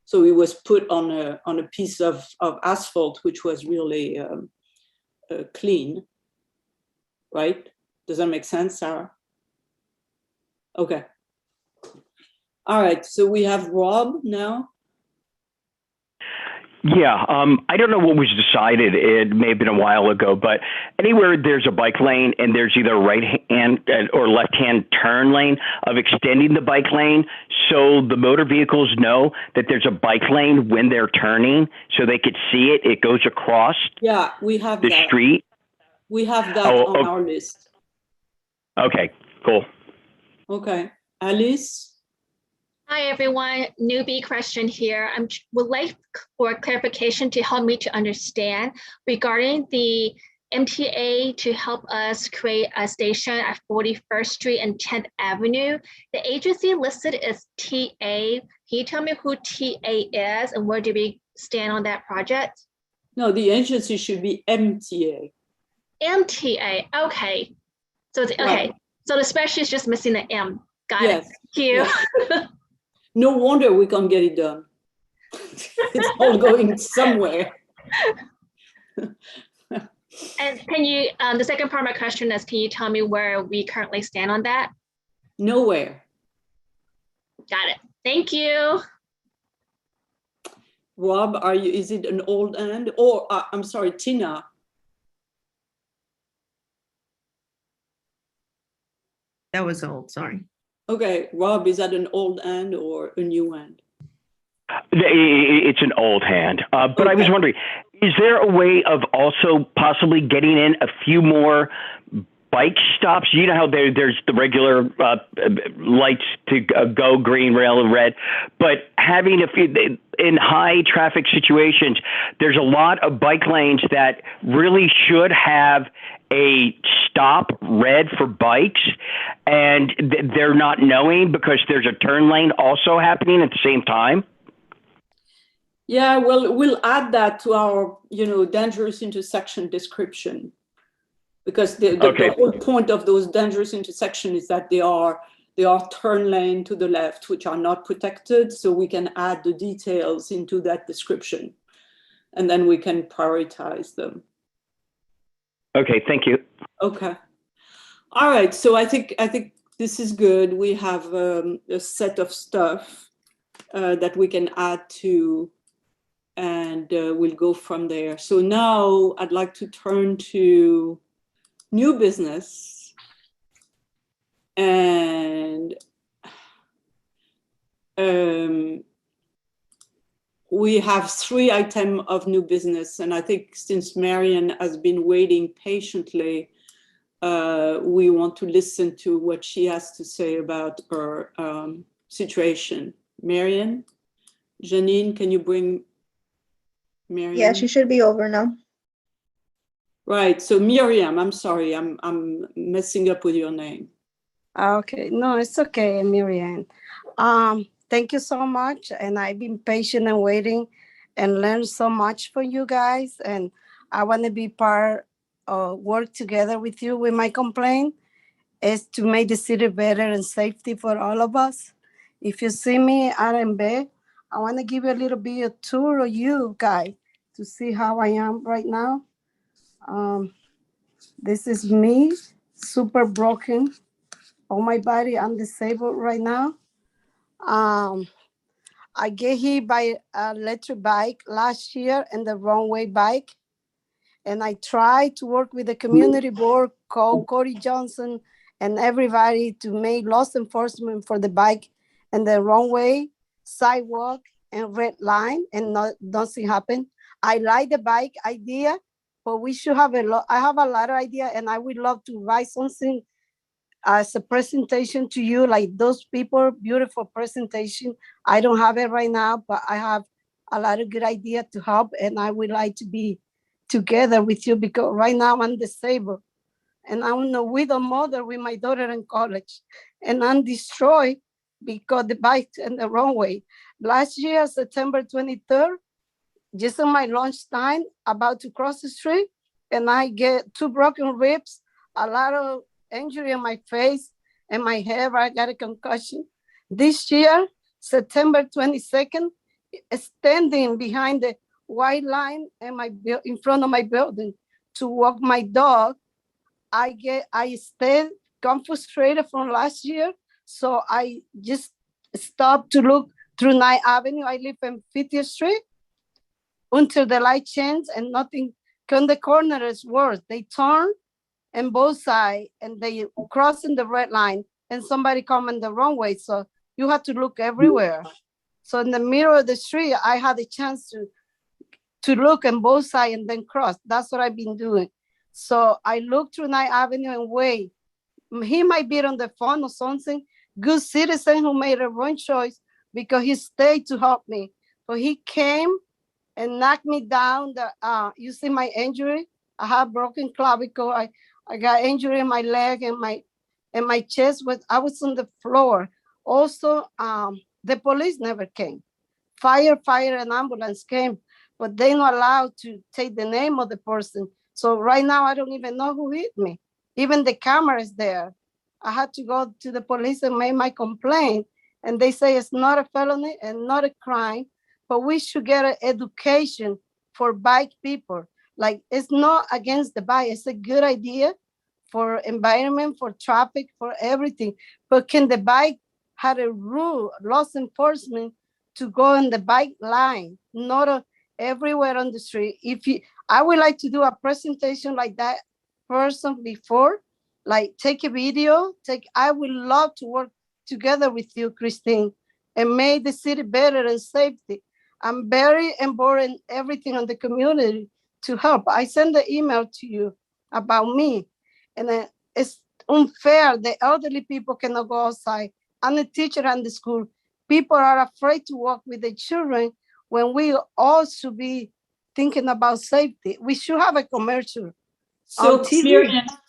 Speaker 1: So it was put on a piece of asphalt, which was really clean, right? Does that make sense, Sarah? Okay. All right, so we have Rob now.
Speaker 2: Yeah, I don't know what was decided. It may have been a while ago, but anywhere there's a bike lane and there's either right-hand or left-hand turn lane, of extending the bike lane so the motor vehicles know that there's a bike lane when they're turning, so they could see it. It goes across.
Speaker 1: Yeah, we have
Speaker 2: the street.
Speaker 1: We have that on our list.
Speaker 2: Okay, cool.
Speaker 1: Okay, Alice.
Speaker 22: Hi everyone, newbie question here. I would like for clarification to help me to understand regarding the MTA to help us create a station at 41st Street and 10th Avenue. The agency listed is TA. Can you tell me who TA is and where do we stand on that project?
Speaker 1: No, the agency should be MTA.
Speaker 22: MTA, okay. So it's, okay, so the special is just missing the M. Got it. Thank you.
Speaker 1: Yes. No wonder we can't get it done. It's all going somewhere.
Speaker 22: And can you, the second part of my question is, can you tell me where we currently stand on that?
Speaker 1: Nowhere.
Speaker 22: Got it. Thank you.
Speaker 1: Rob, is it an old end? Or, I'm sorry, Tina.
Speaker 6: That was old, sorry.
Speaker 1: Okay, Rob, is that an old end or a new end?
Speaker 2: It's an old hand. But I was wondering, is there a way of also possibly getting in a few more bike stops? You know how there's the regular lights to go green, rail, and red, but having a few in high traffic situations, there's a lot of bike lanes that really should have a stop red for bikes, and they're not knowing because there's a turn lane also happening at the same time.
Speaker 1: Yeah, well, we'll add that to our, dangerous intersection description, because the whole point of those dangerous intersections is that they are turn lane to the left, which are not protected. So we can add the details into that description, and then we can prioritize them.
Speaker 2: Okay, thank you.
Speaker 1: Okay. All right. So I think this is good. We have a set of stuff that we can add to, and we'll go from there. So now I'd like to turn to new business, and we have 3 items of new business. And I think since Marian has been waiting patiently, we want to listen to what she has to say about her situation. Marian, Janine, can you bring Marian?
Speaker 11: Yeah, she should be over now.
Speaker 1: Right. So Miriam, I'm sorry, I'm messing up with your name.
Speaker 12: Okay, no, it's okay, Miriam. Thank you so much. And I've been patient and waiting and learned so much from you guys. And I want to be work together with you with my complaint is to make the city better and safety for all of us. If you see me out in bed, I want to give you a little bit of tour of you guys to see how I am right now. This is me, super broken on my body. I'm disabled right now. I get hit by an electric bike last year and the wrong way bike. And I tried to work with the community board, call Cody Johnson and everybody to make loss enforcement for the bike and the wrong way, sidewalk and red line, and nothing happened. I like the bike idea, but we should have I have a lot of idea, and I would love to write something as a presentation to you, like those people, beautiful presentation. I don't have it right now, but I have a lot of good idea to help, and I would like to be together with you because right now I'm disabled, and I'm a widow mother with my daughter in college, and I'm destroyed because the bike and the wrong way. Last year, September 23rd, just on my lunchtime, about to cross the street, and I get 2 broken ribs, a lot of injury on my face and my hair. I got a concussion. This year, September 22nd, standing behind the white line in front of my building to walk my dog, I stayed frustrated from last year. So I just stopped to look through 9th Avenue. I live in 50th Street until the light changed and nothing. On the corner is worse. They turn on both sides and they crossing the red line and somebody coming the wrong way. So you have to look everywhere. So in the middle of the street, I had a chance to look on both sides and then cross. That's what I've been doing. So I look through 9th Avenue and wait. He might be on the phone or something. Good citizen who made a wrong choice because he stayed to help me. But he came and knocked me down. You see my injury? I have broken clavicle. I got injury in my leg and my chest. I was on the floor. Also, the police never came. Fire and ambulance came, but they're not allowed to take the name of the person. So right now, I don't even know who hit me. Even the camera is there. I had to go to the police and make my complaint. And they say it's not a felony and not a crime, but we should get an education for bike people. Like, it's not against the bike. It's a good idea for environment, for traffic, for everything. But can the bike have a rule, laws enforcement to go on the bike line, not everywhere on the street? I would like to do a presentation like that person before, like take a video, I would love to work together with you, Christine, and make the city better and safety. I'm very involved in everything on the community to help. I send the email to you about me, and it's unfair. The elderly people cannot go outside. I'm a teacher in the school. People are afraid to walk with the children when we all should be thinking about safety. We should have a commercial.
Speaker 1: So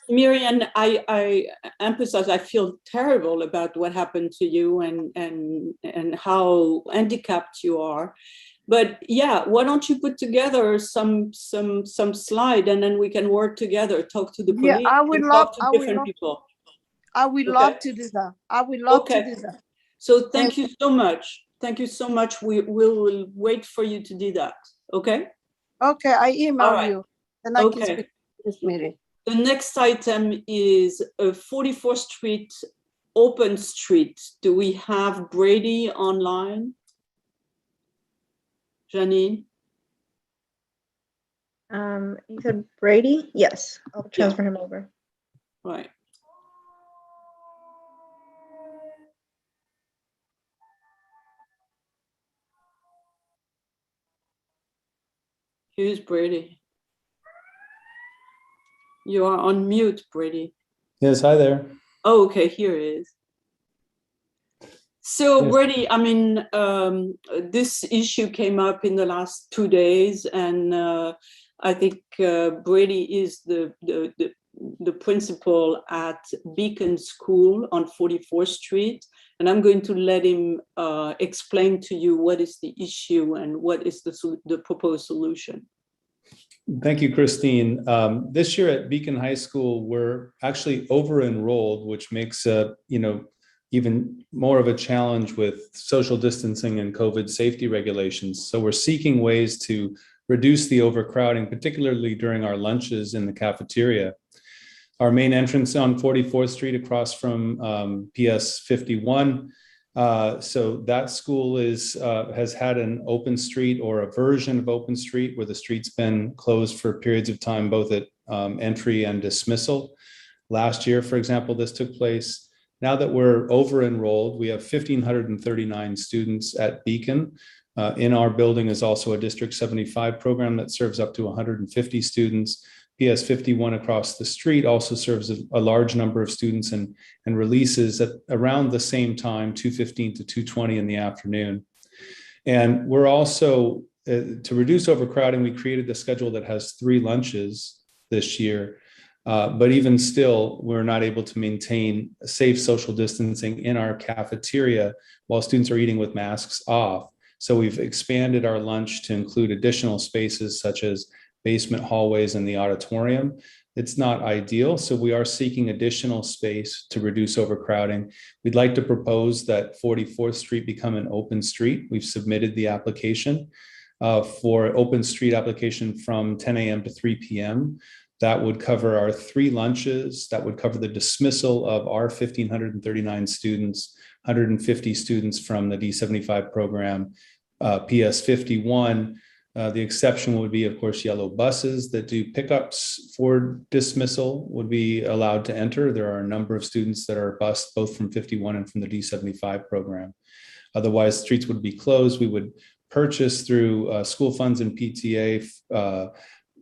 Speaker 1: Miriam, I emphasize, I feel terrible about what happened to you and how handicapped you are. But yeah, why don't you put together some slide, and then we can work together, talk to the police,
Speaker 12: I would
Speaker 1: talk to different people.
Speaker 12: I would love to do that. I would love to do that.
Speaker 1: So thank you so much. Thank you so much. We will wait for you to do that. Okay?
Speaker 12: Okay, I email you and I can speak to this meeting.
Speaker 1: The next item is 44th Street, open street. Do we have Brady online? Janine?
Speaker 11: You said Brady? Yes, I'll transfer him over.
Speaker 1: Right. Here's Brady. You are on mute, Brady.
Speaker 3: Yes, hi there.
Speaker 1: Oh, okay, here it is. So,
Speaker 3: Yes.
Speaker 1: Brady, I mean, this issue came up in the last 2 days, and I think Brady is the principal at Beacon School on 44th Street, and I'm going to let him explain to you what is the issue and what is the proposed solution.
Speaker 3: Thank you, Christine. This year at Beacon High School, we're actually over-enrolled, which makes even more of a challenge with social distancing and COVID safety regulations. So we're seeking ways to reduce the overcrowding, particularly during our lunches in the cafeteria. Our main entrance on 44th Street across from PS 51. So that school has had an open street or a version of open street where the street's been closed for periods of time, both at entry and dismissal. Last year, for example, this took place. Now that we're over-enrolled, we have 1,539 students at Beacon. In our building is also a District 75 program that serves up to 150 students. PS 51 across the street also serves a large number of students and releases at around the same time, 2:15 to 2:20 in the afternoon. And we're also, to reduce overcrowding, we created a schedule that has 3 lunches this year. But even still, we're not able to maintain safe social distancing in our cafeteria while students are eating with masks off. So we've expanded our lunch to include additional spaces such as basement hallways and the auditorium. It's not ideal, so we are seeking additional space to reduce overcrowding. We'd like to propose that 44th Street become an open street. We've submitted the application for open street application from 10 a.m. to 3 p.m. That would cover our 3 lunches. That would cover the dismissal of our 1,539 students, 150 students from the D75 program, PS 51. The exception would be, of course, yellow buses that do pickups for dismissal would be allowed to enter. There are a number of students that are bused both from 51 and from the D75 program. Otherwise, streets would be closed. We would purchase through school funds and PTA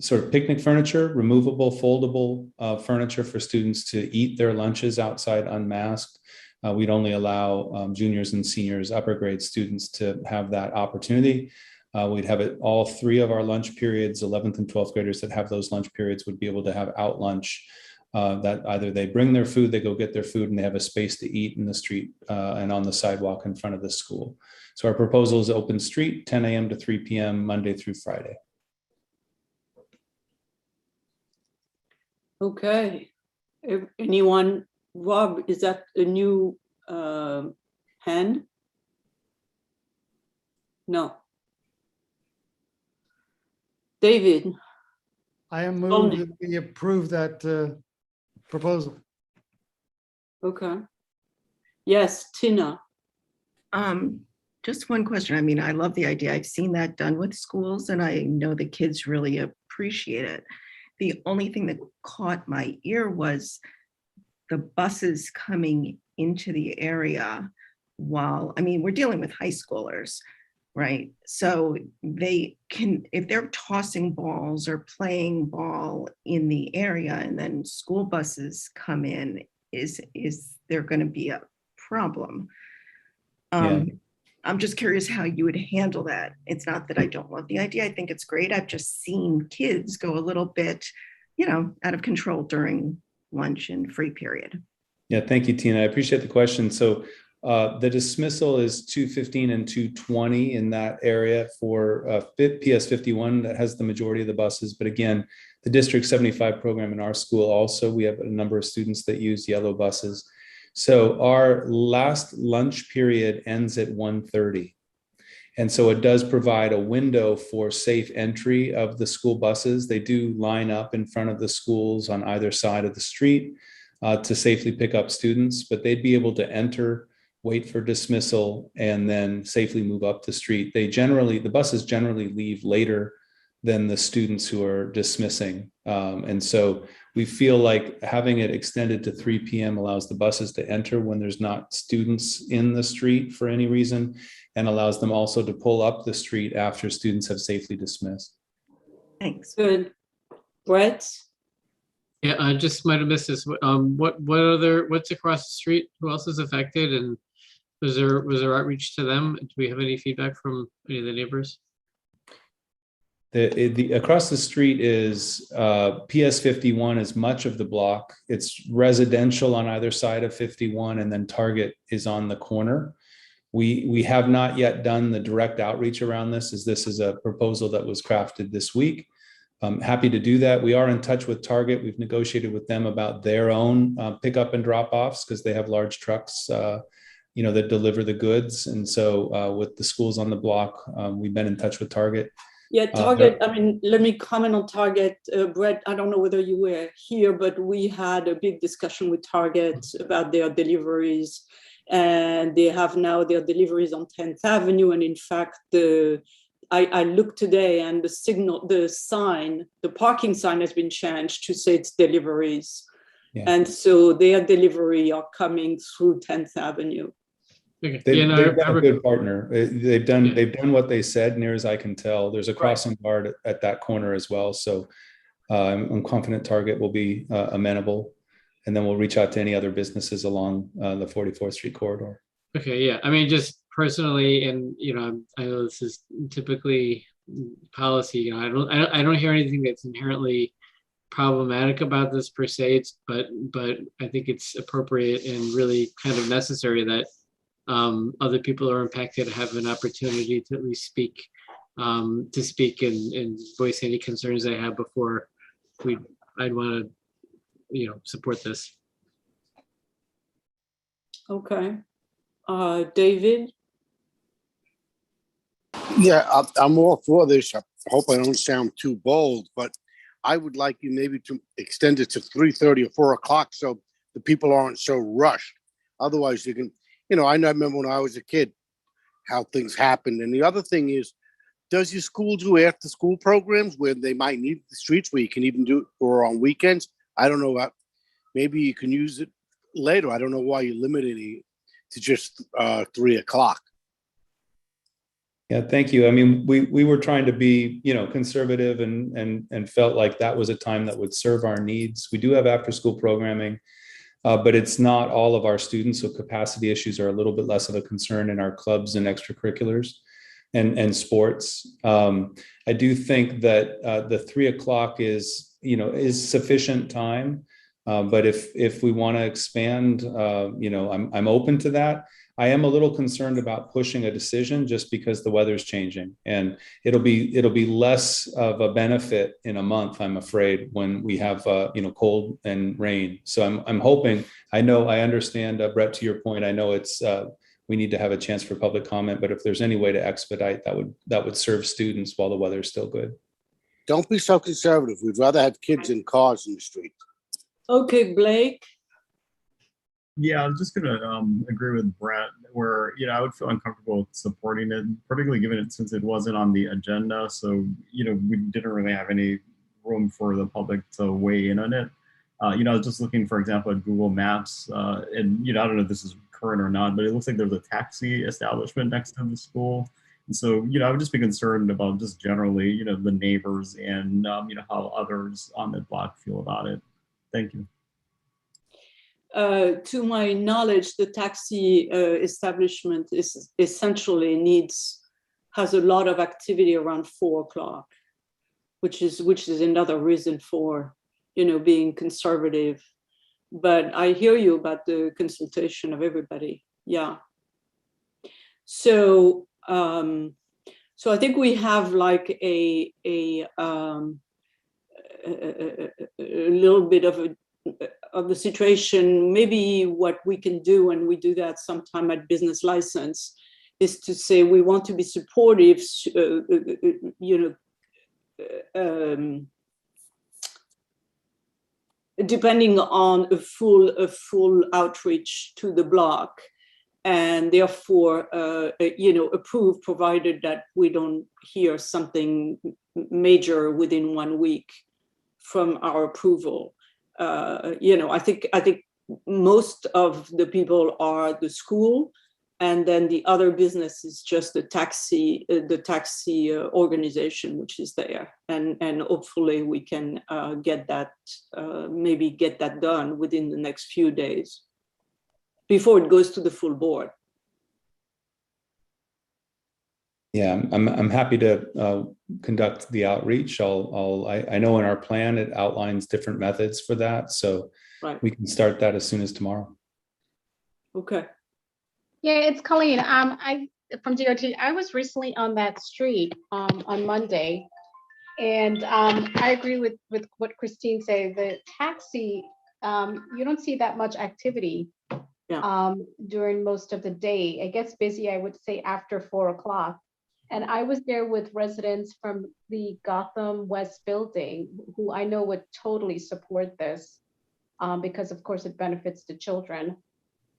Speaker 3: sort of picnic furniture, removable, foldable furniture for students to eat their lunches outside unmasked. We'd only allow juniors and seniors, upper grade students to have that opportunity. We'd have it all 3 of our lunch periods, 11th and 12th graders that have those lunch periods would be able to have out lunch that either they bring their food, they go get their food, and they have a space to eat in the street and on the sidewalk in front of the school. So our proposal is open street, 10 a.m. to 3 p.m., Monday through Friday.
Speaker 1: Okay. Anyone? Rob, is that a new hand? No. David.
Speaker 7: I am moved that we approve that proposal.
Speaker 1: Okay. Yes, Tina.
Speaker 6: Just one question. I mean, I love the idea. I've seen that done with schools and I know the kids really appreciate it. The only thing that caught my ear was the buses coming into the area while, I mean, we're dealing with high schoolers, right? So they can, if they're tossing balls or playing ball in the area and then school buses come in, is there going to be a problem? I'm just curious how you would handle that. It's not that I don't love the idea. I think it's great. I've just seen kids go a little bit, out of control during lunch and free period.
Speaker 3: Yeah, thank you, Tina. I appreciate the question. So the dismissal is 2:15 and 2:20 in that area for PS 51 that has the majority of the buses. But again, the District 75 program in our school also, we have a number of students that use yellow buses. So our last lunch period ends at 1:30. And so it does provide a window for safe entry of the school buses. They do line up in front of the schools on either side of the street to safely pick up students, but they'd be able to enter, wait for dismissal, and then safely move up the street. The buses generally leave later than the students who are dismissing. And so we feel like having it extended to 3 p.m. allows the buses to enter when there's not students in the street for any reason, and allows them also to pull up the street after students have safely dismissed.
Speaker 6: Thanks.
Speaker 1: Good. Brett?
Speaker 14: Yeah, I just might have missed this. What's across the street? Who else is affected? And was there outreach to them? Do we have any feedback from any of the neighbors?
Speaker 3: Across the street is PS 51 is much of the block. It's residential on either side of 51, and then Target is on the corner. We have not yet done the direct outreach around this, as this is a proposal that was crafted this week. I'm happy to do that. We are in touch with Target. We've negotiated with them about their own pickup and drop-offs because they have large trucks that deliver the goods. And so with the schools on the block, we've been in touch with Target.
Speaker 1: Yeah, Target, let me comment on Target. Brett, I don't know whether you were here, but we had a big discussion with Target about their deliveries, and they have now their deliveries on 10th Avenue. And in fact, I looked today and the parking sign has been changed to say it's deliveries. Yeah. And so their delivery are coming through 10th Avenue.
Speaker 3: They've been a good partner. They've done what they said, near as I can tell. There's a crossing guard at that corner as well. So I'm confident Target will be amenable, and then we'll reach out to any other businesses along the 44th Street corridor.
Speaker 14: Okay, yeah. I mean, just personally, and I know this is typically policy. I don't hear anything that's inherently problematic about this per se. But I think it's appropriate and really kind of necessary that other people are impacted have an opportunity to at least speak and voice any concerns they have before I'd want to support this.
Speaker 1: Okay. David?
Speaker 9: Yeah, I'm all for this. I hope I don't sound too bold, but I would like you maybe to extend it to 3:30 or 4 o'clock so the people aren't so rushed. Otherwise, you can, I remember when I was a kid how things happened. And the other thing is, does your school do after school programs where they might need the streets where you can even do it, or on weekends? I don't know. Maybe you can use it later. I don't know why you're limiting it to just 3 o'clock.
Speaker 3: Yeah, thank you. I mean, we were trying to be, conservative and felt like that was a time that would serve our needs. We do have after school programming, but it's not all of our students. So capacity issues are a little bit less of a concern in our clubs and extracurriculars and sports. I do think that the 3 o'clock is sufficient time. But if we want to expand, I'm open to that. I am a little concerned about pushing a decision just because the weather's changing, and it'll be less of a benefit in a month, I'm afraid, when we have cold and rain. So I'm hoping. I understand, Brett, to your point. I know it's we need to have a chance for public comment, but if there's any way to expedite, that would serve students while the weather is still good.
Speaker 9: Don't be so conservative. We'd rather have kids in cars in the street.
Speaker 1: Okay, Blake.
Speaker 8: Yeah, I'm just gonna agree with Brett, where I would feel uncomfortable supporting it, particularly given it since it wasn't on the agenda. So we didn't really have any room for the public to weigh in on it. I was just looking, for example, at Google Maps, and I don't know if this is current or not, but it looks like there's a taxi establishment next to the school. And so, I would just be concerned about just generally, the neighbors and how others on the block feel about it. Thank you.
Speaker 1: To my knowledge, the taxi establishment is essentially has a lot of activity around 4 o'clock, which is another reason for being conservative. But I hear you about the consultation of everybody. Yeah. So I think we have like a little bit of the situation. Maybe what we can do, and we do that sometime at business license, is to say we want to be supportive, depending on a full outreach to the block, and therefore approve, provided that we don't hear something major within 1 week from our approval. I think most of the people are the school, and then the other business is just the taxi organization, which is there, and hopefully we can get that done within the next few days before it goes to the full board.
Speaker 3: Yeah, I'm happy to conduct the outreach. I know in our plan it outlines different methods for that, so
Speaker 1: right.
Speaker 3: We can start that as soon as tomorrow.
Speaker 1: Okay.
Speaker 17: Yeah, it's Colleen. I from DOT. I was recently on that street on Monday, and I agree with what Christine said. The taxi, you don't see that much activity during most of the day. It gets busy, I would say, after 4 o'clock. And I was there with residents from the Gotham West building who I know would totally support this because, of course, it benefits the children.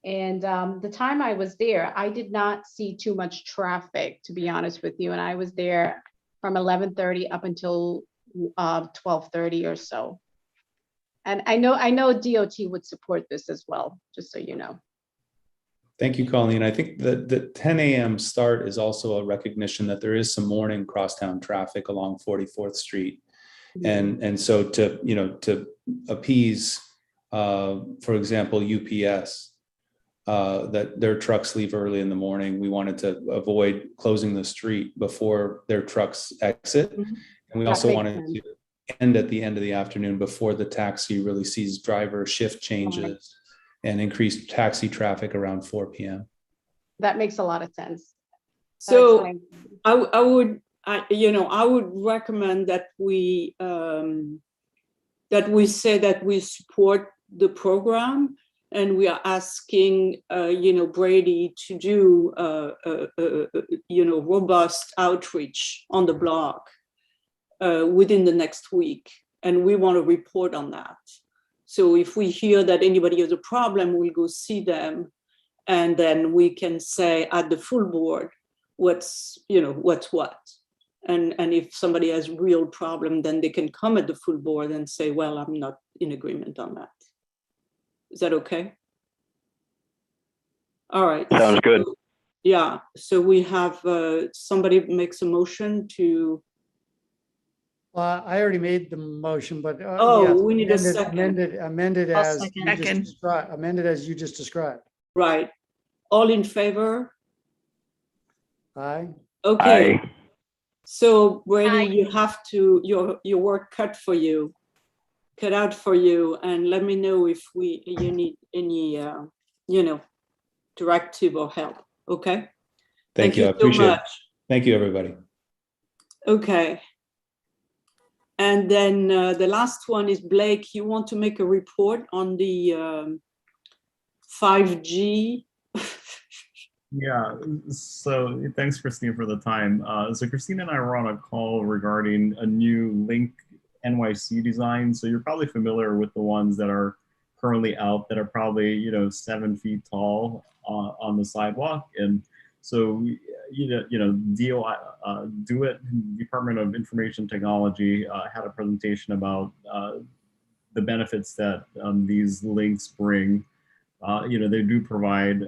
Speaker 17: And the time I was there, I did not see too much traffic, to be honest with you. And I was there from 11:30 up until 12:30 or so. And I know DOT would support this as well, just so you know.
Speaker 3: Thank you, Colleen. I think that the 10 a.m. start is also a recognition that there is some morning crosstown traffic along 44th Street. And so to appease, for example, UPS, that their trucks leave early in the morning, we wanted to avoid closing the street before their trucks exit. And we also wanted to end at the end of the afternoon before the taxi really sees driver shift changes and increased taxi traffic around 4 p.m.
Speaker 17: That makes a lot of sense.
Speaker 1: So I would recommend that we say that we support the program, and we are asking Brady to do robust outreach on the block within the next week, and we want to report on that. So if we hear that anybody has a problem, we'll go see them, and then we can say at the full board what's what. And if somebody has a real problem, then they can come at the full board and say, well, I'm not in agreement on that. Is that okay? All right.
Speaker 2: Sounds good.
Speaker 1: Yeah. So we have somebody makes a motion to.
Speaker 7: Well, I already made the motion, but
Speaker 1: we need a second.
Speaker 7: Amended as you just described.
Speaker 1: Right. All in favor?
Speaker 7: Aye.
Speaker 1: Okay.
Speaker 2: Aye.
Speaker 1: So Brady, you have to your work cut out for you, and let me know if you need any directive or help. Okay.
Speaker 3: Thank you. I appreciate it. Thank you, everybody.
Speaker 1: Okay. And then the last one is Blake. You want to make a report on the 5G?
Speaker 8: Yeah, so thanks, Christine, for the time. So Christine and I were on a call regarding a new Link NYC design. So you're probably familiar with the ones that are currently out that are probably, 7 feet tall on the sidewalk. And so, Department of Information Technology had a presentation about the benefits that these links bring. They do provide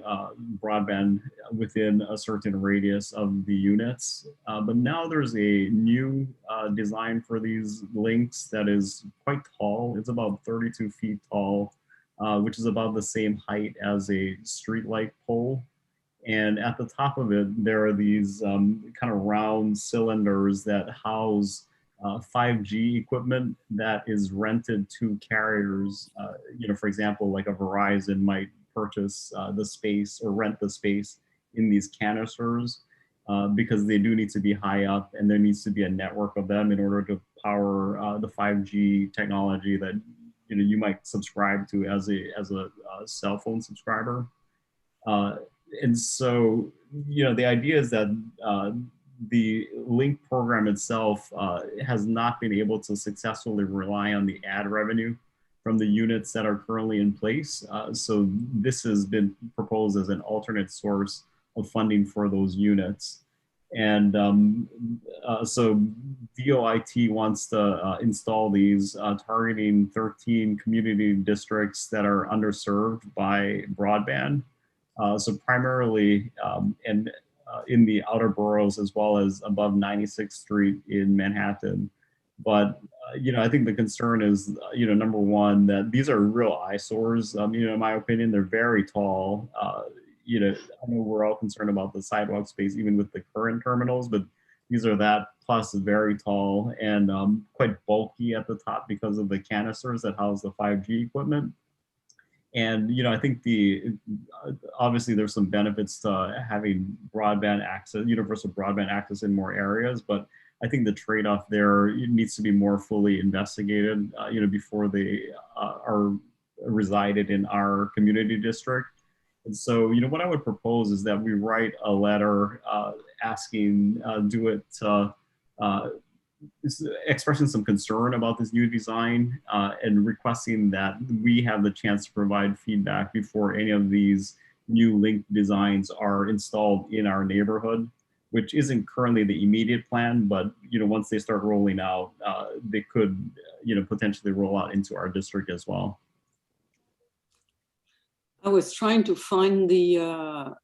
Speaker 8: broadband within a certain radius of the units, but now there's a new design for these links that is quite tall. It's about 32 feet tall, which is about the same height as a street light pole. And at the top of it, there are these kind of round cylinders that house 5G equipment that is rented to carriers. For example, like a Verizon might purchase the space or rent the space in these canisters because they do need to be high up, and there needs to be a network of them in order to power the 5G technology that you might subscribe to as a cell phone subscriber. And so, the idea is that the Link program itself has not been able to successfully rely on the ad revenue from the units that are currently in place. So this has been proposed as an alternate source of funding for those units. And so DOIT wants to install these targeting 13 community districts that are underserved by broadband. So primarily in the outer boroughs, as well as above 96th Street in Manhattan. But, I think the concern is, number one, that these are real eyesores. In my opinion, they're very tall. I know we're all concerned about the sidewalk space, even with the current terminals, but these are that plus very tall and quite bulky at the top because of the canisters that house the 5G equipment. And, I think obviously there's some benefits to having broadband access, universal broadband access in more areas, but I think the trade-off there needs to be more fully investigated, before they are resided in our community district. And so, what I would propose is that we write a letter asking expressing some concern about this new design and requesting that we have the chance to provide feedback before any of these new Link designs are installed in our neighborhood, which isn't currently the immediate plan, but once they start rolling out, they could potentially roll out into our district as well.
Speaker 1: I was trying to find the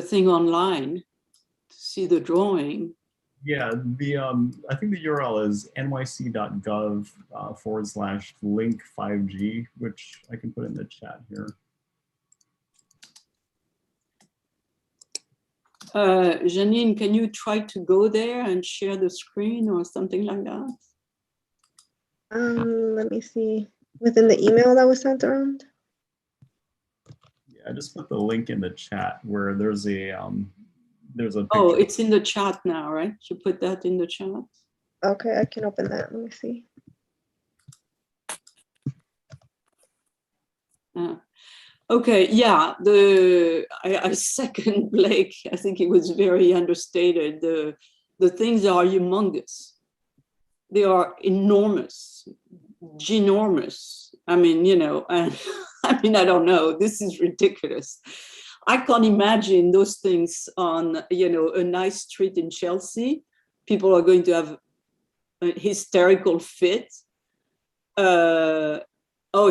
Speaker 1: thing online to see the drawing.
Speaker 8: Yeah, I think the URL is nyc.gov/link 5G, which I can put in the chat here.
Speaker 1: Janine, can you try to go there and share the screen or something like that?
Speaker 11: Let me see. Within the email that was sent around?
Speaker 8: Yeah, I just put the link in the chat where there's a picture.
Speaker 1: Oh, it's in the chat now, right? You put that in the chat.
Speaker 11: Okay, I can open that. Let me see.
Speaker 1: Okay, yeah, I second Blake. I think it was very understated. The things are humongous. They are enormous, ginormous. I mean, and I don't know, this is ridiculous. I can't imagine those things on, a nice street in Chelsea. People are going to have a hysterical fit. Oh,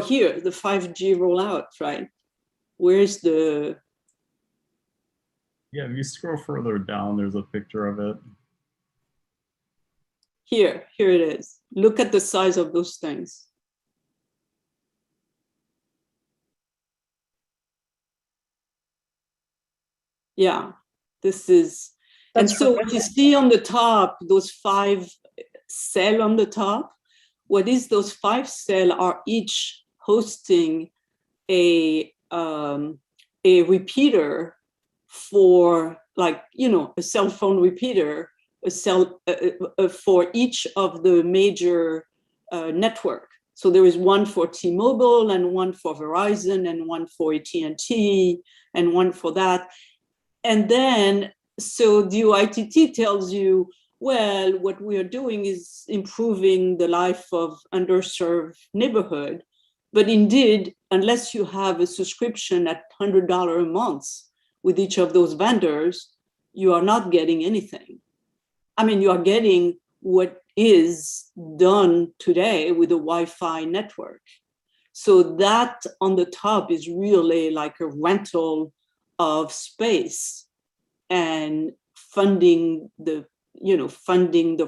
Speaker 1: here, the 5G rollout, right? Where's the...
Speaker 8: Yeah, if you scroll further down, there's a picture of it.
Speaker 1: Here it is. Look at the size of those things. Yeah, this is, and so what you see on the top, those 5 cells on the top, what is those 5 cells are each hosting a repeater for, like, a cell phone repeater, for each of the major network. So there is one for T-Mobile and one for Verizon and one for AT&T and one for that. And then, so the UITT tells you, well, what we are doing is improving the life of underserved neighborhood. But indeed, unless you have a subscription at $100 a month with each of those vendors, you are not getting anything. I mean, you are getting what is done today with a Wi-Fi network. So that on the top is really like a rental of space and funding the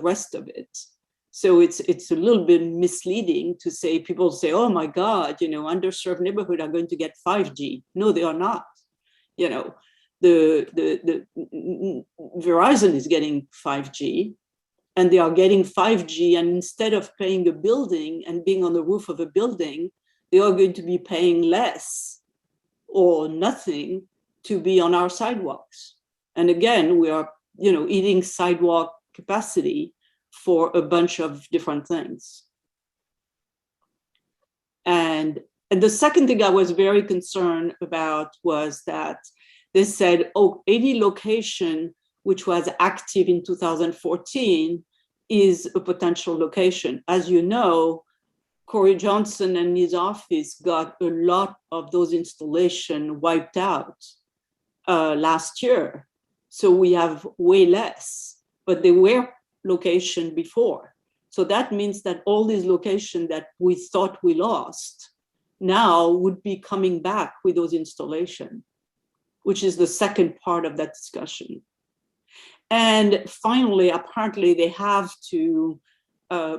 Speaker 1: rest of it. So it's a little bit misleading to say, people say, oh my God, underserved neighborhood are going to get 5G. No, they are not. The Verizon is getting 5G, and they are getting 5G, and instead of paying a building and being on the roof of a building, they are going to be paying less or nothing to be on our sidewalks. And again, we are, eating sidewalk capacity for a bunch of different things. And the second thing I was very concerned about was that they said, 80 location, which was active in 2014, is a potential location. As you know, Corey Johnson and his office got a lot of those installations wiped out last year. So we have way less, but they were location before. So that means that all these locations that we thought we lost now would be coming back with those installations, which is the second part of that discussion. And finally, apparently they have to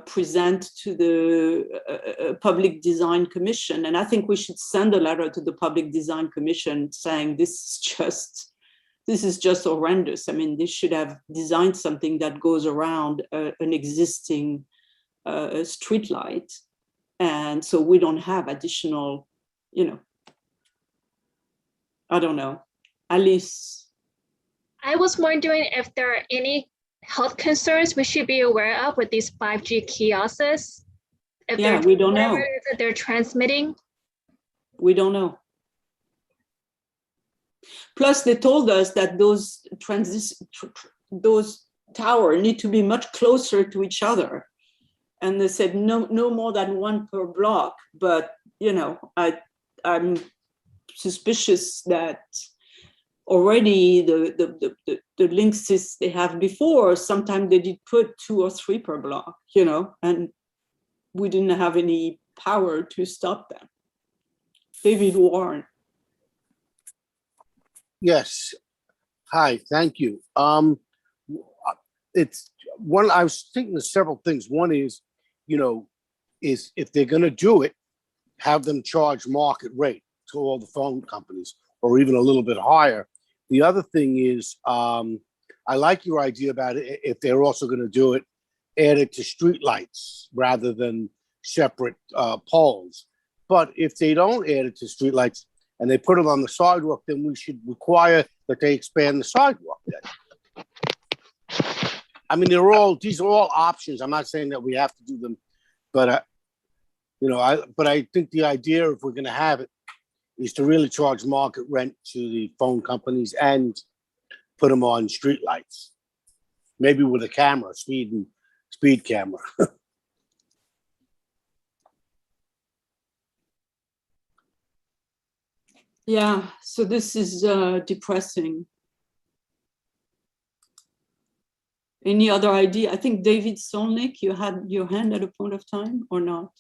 Speaker 1: present to the Public Design Commission. And I think we should send a letter to the Public Design Commission saying this is just horrendous. I mean, they should have designed something that goes around an existing street light. And so we don't have additional, I don't know, Alice.
Speaker 22: I was wondering if there are any health concerns we should be aware of with these 5G kiosks. If
Speaker 1: we don't know.
Speaker 22: That they're transmitting.
Speaker 1: We don't know. Plus, they told us that those towers need to be much closer to each other. And they said no more than one per block. But, I'm suspicious that already the links they have before, sometimes they did put 2 or 3 per block, and we didn't have any power to stop them. David Warren.
Speaker 9: Yes. Hi, thank you. It's one, I was thinking of several things. One is, is if they're going to do it, have them charge market rate to all the phone companies, or even a little bit higher. The other thing is, I like your idea about it. If they're also going to do it, add it to street lights rather than separate poles. But if they don't add it to street lights and they put it on the sidewalk, then we should require that they expand the sidewalk. I mean, these are all options. I'm not saying that we have to do them, but I think the idea, if we're going to have it, is to really charge market rent to the phone companies and put them on street lights, maybe with a camera, speed camera.
Speaker 1: Yeah, so this is depressing. Any other idea? I think David Solnick, you had your hand at a point of time or not?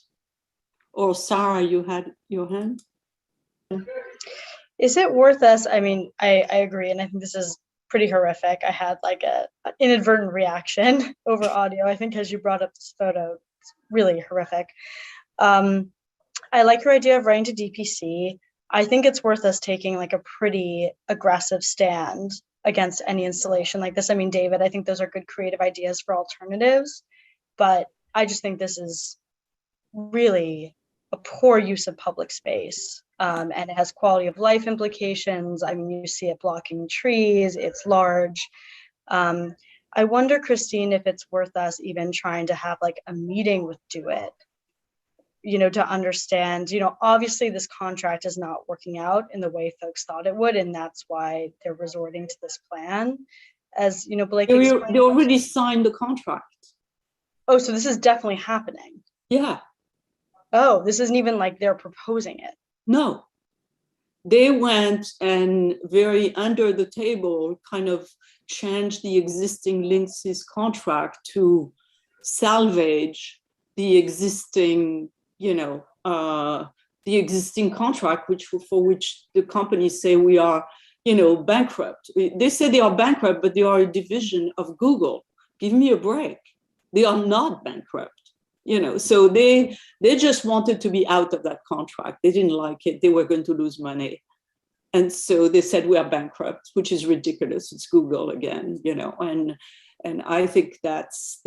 Speaker 1: Or Sarah, you had your hand?
Speaker 21: Is it worth us? I mean, I agree. And I think this is pretty horrific. I had like an inadvertent reaction over audio. I think as you brought up this photo, it's really horrific. I like your idea of writing to DPC. I think it's worth us taking like a pretty aggressive stand against any installation like this. I mean, David, I think those are good creative ideas for alternatives, but I just think this is really a poor use of public space. And it has quality of life implications. I mean, you see it blocking trees, it's large. I wonder, Christine, if it's worth us even trying to have like a meeting with Do It to understand, obviously this contract is not working out in the way folks thought it would, and that's why they're resorting to this plan. As Blake explained,
Speaker 1: they already signed the contract.
Speaker 21: Oh, so this is definitely happening.
Speaker 1: Yeah.
Speaker 21: Oh, this isn't even like they're proposing it.
Speaker 1: No. They went and very under the table kind of changed the existing Linksys contract to salvage the existing, the existing contract, for which the companies say we are, bankrupt. They say they are bankrupt, but they are a division of Google. Give me a break. They are not bankrupt. So they just wanted to be out of that contract. They didn't like it. They were going to lose money. And so they said we are bankrupt, which is ridiculous. It's Google again, and I think that's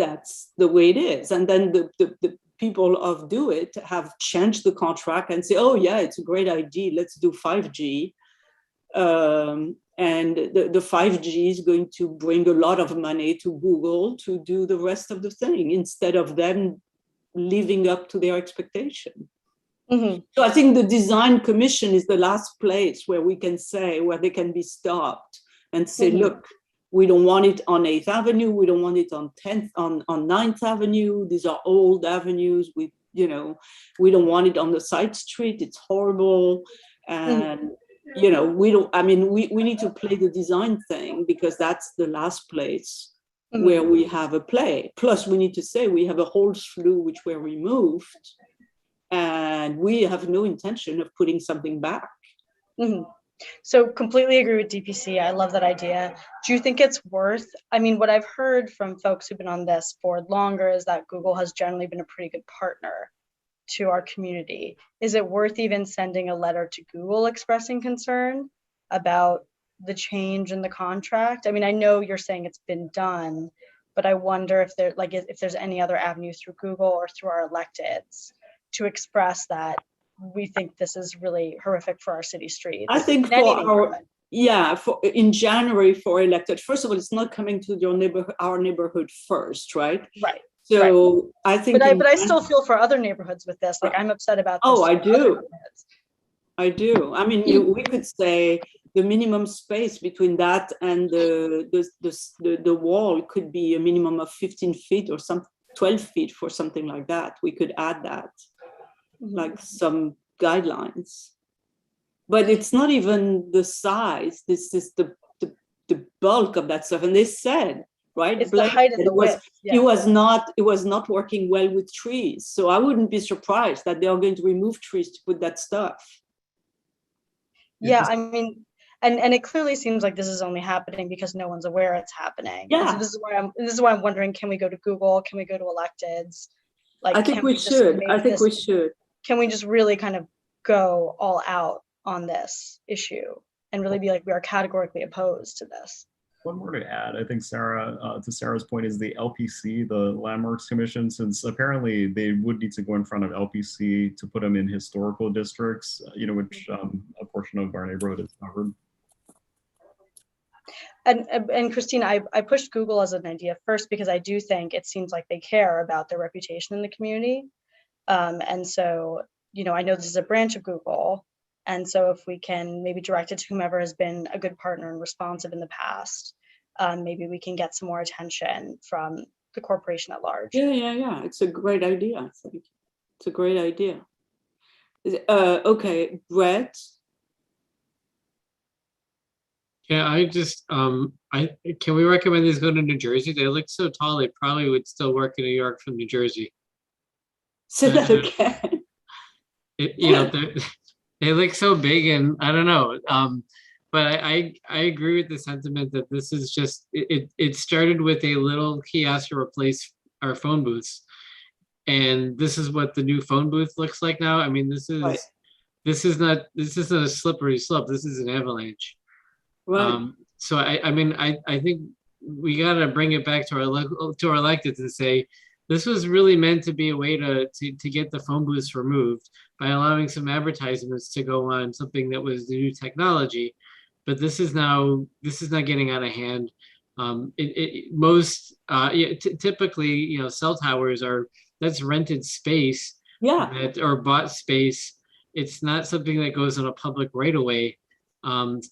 Speaker 1: the way it is. And then the people of Do It have changed the contract and say, oh yeah, it's a great idea. Let's do 5G. And the 5G is going to bring a lot of money to Google to do the rest of the thing instead of them living up to their expectation.
Speaker 21: Mm-hmm.
Speaker 1: So I think the design commission is the last place where we can say, where they can be stopped and say,
Speaker 21: Mm-hmm.
Speaker 1: look, we don't want it on 8th Avenue. We don't want it on 9th Avenue. These are old avenues. We don't want it on the side street. It's horrible. And, we need to play the design thing because that's the last place where we have a play. Plus, we need to say we have a whole slew which were removed, and we have no intention of putting something back.
Speaker 21: Mm-hmm. So completely agree with DPC. I love that idea. Do you think it's worth, what I've heard from folks who've been on this for longer is that Google has generally been a pretty good partner to our community. Is it worth even sending a letter to Google expressing concern about the change in the contract? I know you're saying it's been done, but I wonder if there's any other avenue through Google or through our electeds to express that we think this is really horrific for our city streets.
Speaker 1: I think in January for elected, first of all, it's not coming to our neighborhood first, right?
Speaker 21: Right.
Speaker 1: So I think,
Speaker 21: but I still feel for other neighborhoods with this. Like I'm upset about this.
Speaker 1: Oh, I do. We could say the minimum space between that and the wall could be a minimum of 15 feet or 12 feet for something like that. We could add that, like some guidelines. But it's not even the size. This is the bulk of that stuff. And they said, right?
Speaker 21: It's the height and the width.
Speaker 1: It was not working well with trees. So I wouldn't be surprised that they are going to remove trees to put that stuff.
Speaker 21: Yeah, and it clearly seems like this is only happening because no one's aware it's happening.
Speaker 1: Yeah.
Speaker 21: So this is why I'm wondering, can we go to Google? Can we go to electeds?
Speaker 1: I think we should. We should.
Speaker 21: Can we just really kind of go all out on this issue and really be like, we are categorically opposed to this?
Speaker 8: One more to add, I think, Sarah, to Sarah's point, is the LPC, the Landmarks Commission, since apparently they would need to go in front of LPC to put them in historical districts, which a portion of our neighborhood is covered.
Speaker 21: And Christine, I pushed Google as an idea first because I do think it seems like they care about their reputation in the community. And so, I know this is a branch of Google. And so if we can maybe direct it to whomever has been a good partner and responsive in the past, maybe we can get some more attention from the corporation at large.
Speaker 1: Yeah. It's a great idea. I think it's a great idea. Okay, Brett.
Speaker 14: Yeah, I just can we recommend these go to New Jersey? They look so tall, they probably would still work in New York from New Jersey.
Speaker 1: Say that again.
Speaker 14: They look so big, and I don't know. But I agree with the sentiment that this is just it started with a little kiosk to replace our phone booths, and this is what the new phone booth looks like now. This is
Speaker 1: right.
Speaker 14: This is not a slippery slope. This is an avalanche.
Speaker 1: Right.
Speaker 14: So I think we got to bring it back to our electeds and say, this was really meant to be a way to get the phone booths removed by allowing some advertisements to go on something that was the new technology. But this is not getting out of hand. Typically, cell towers that's rented space that or bought space. It's not something that goes on a public right of way.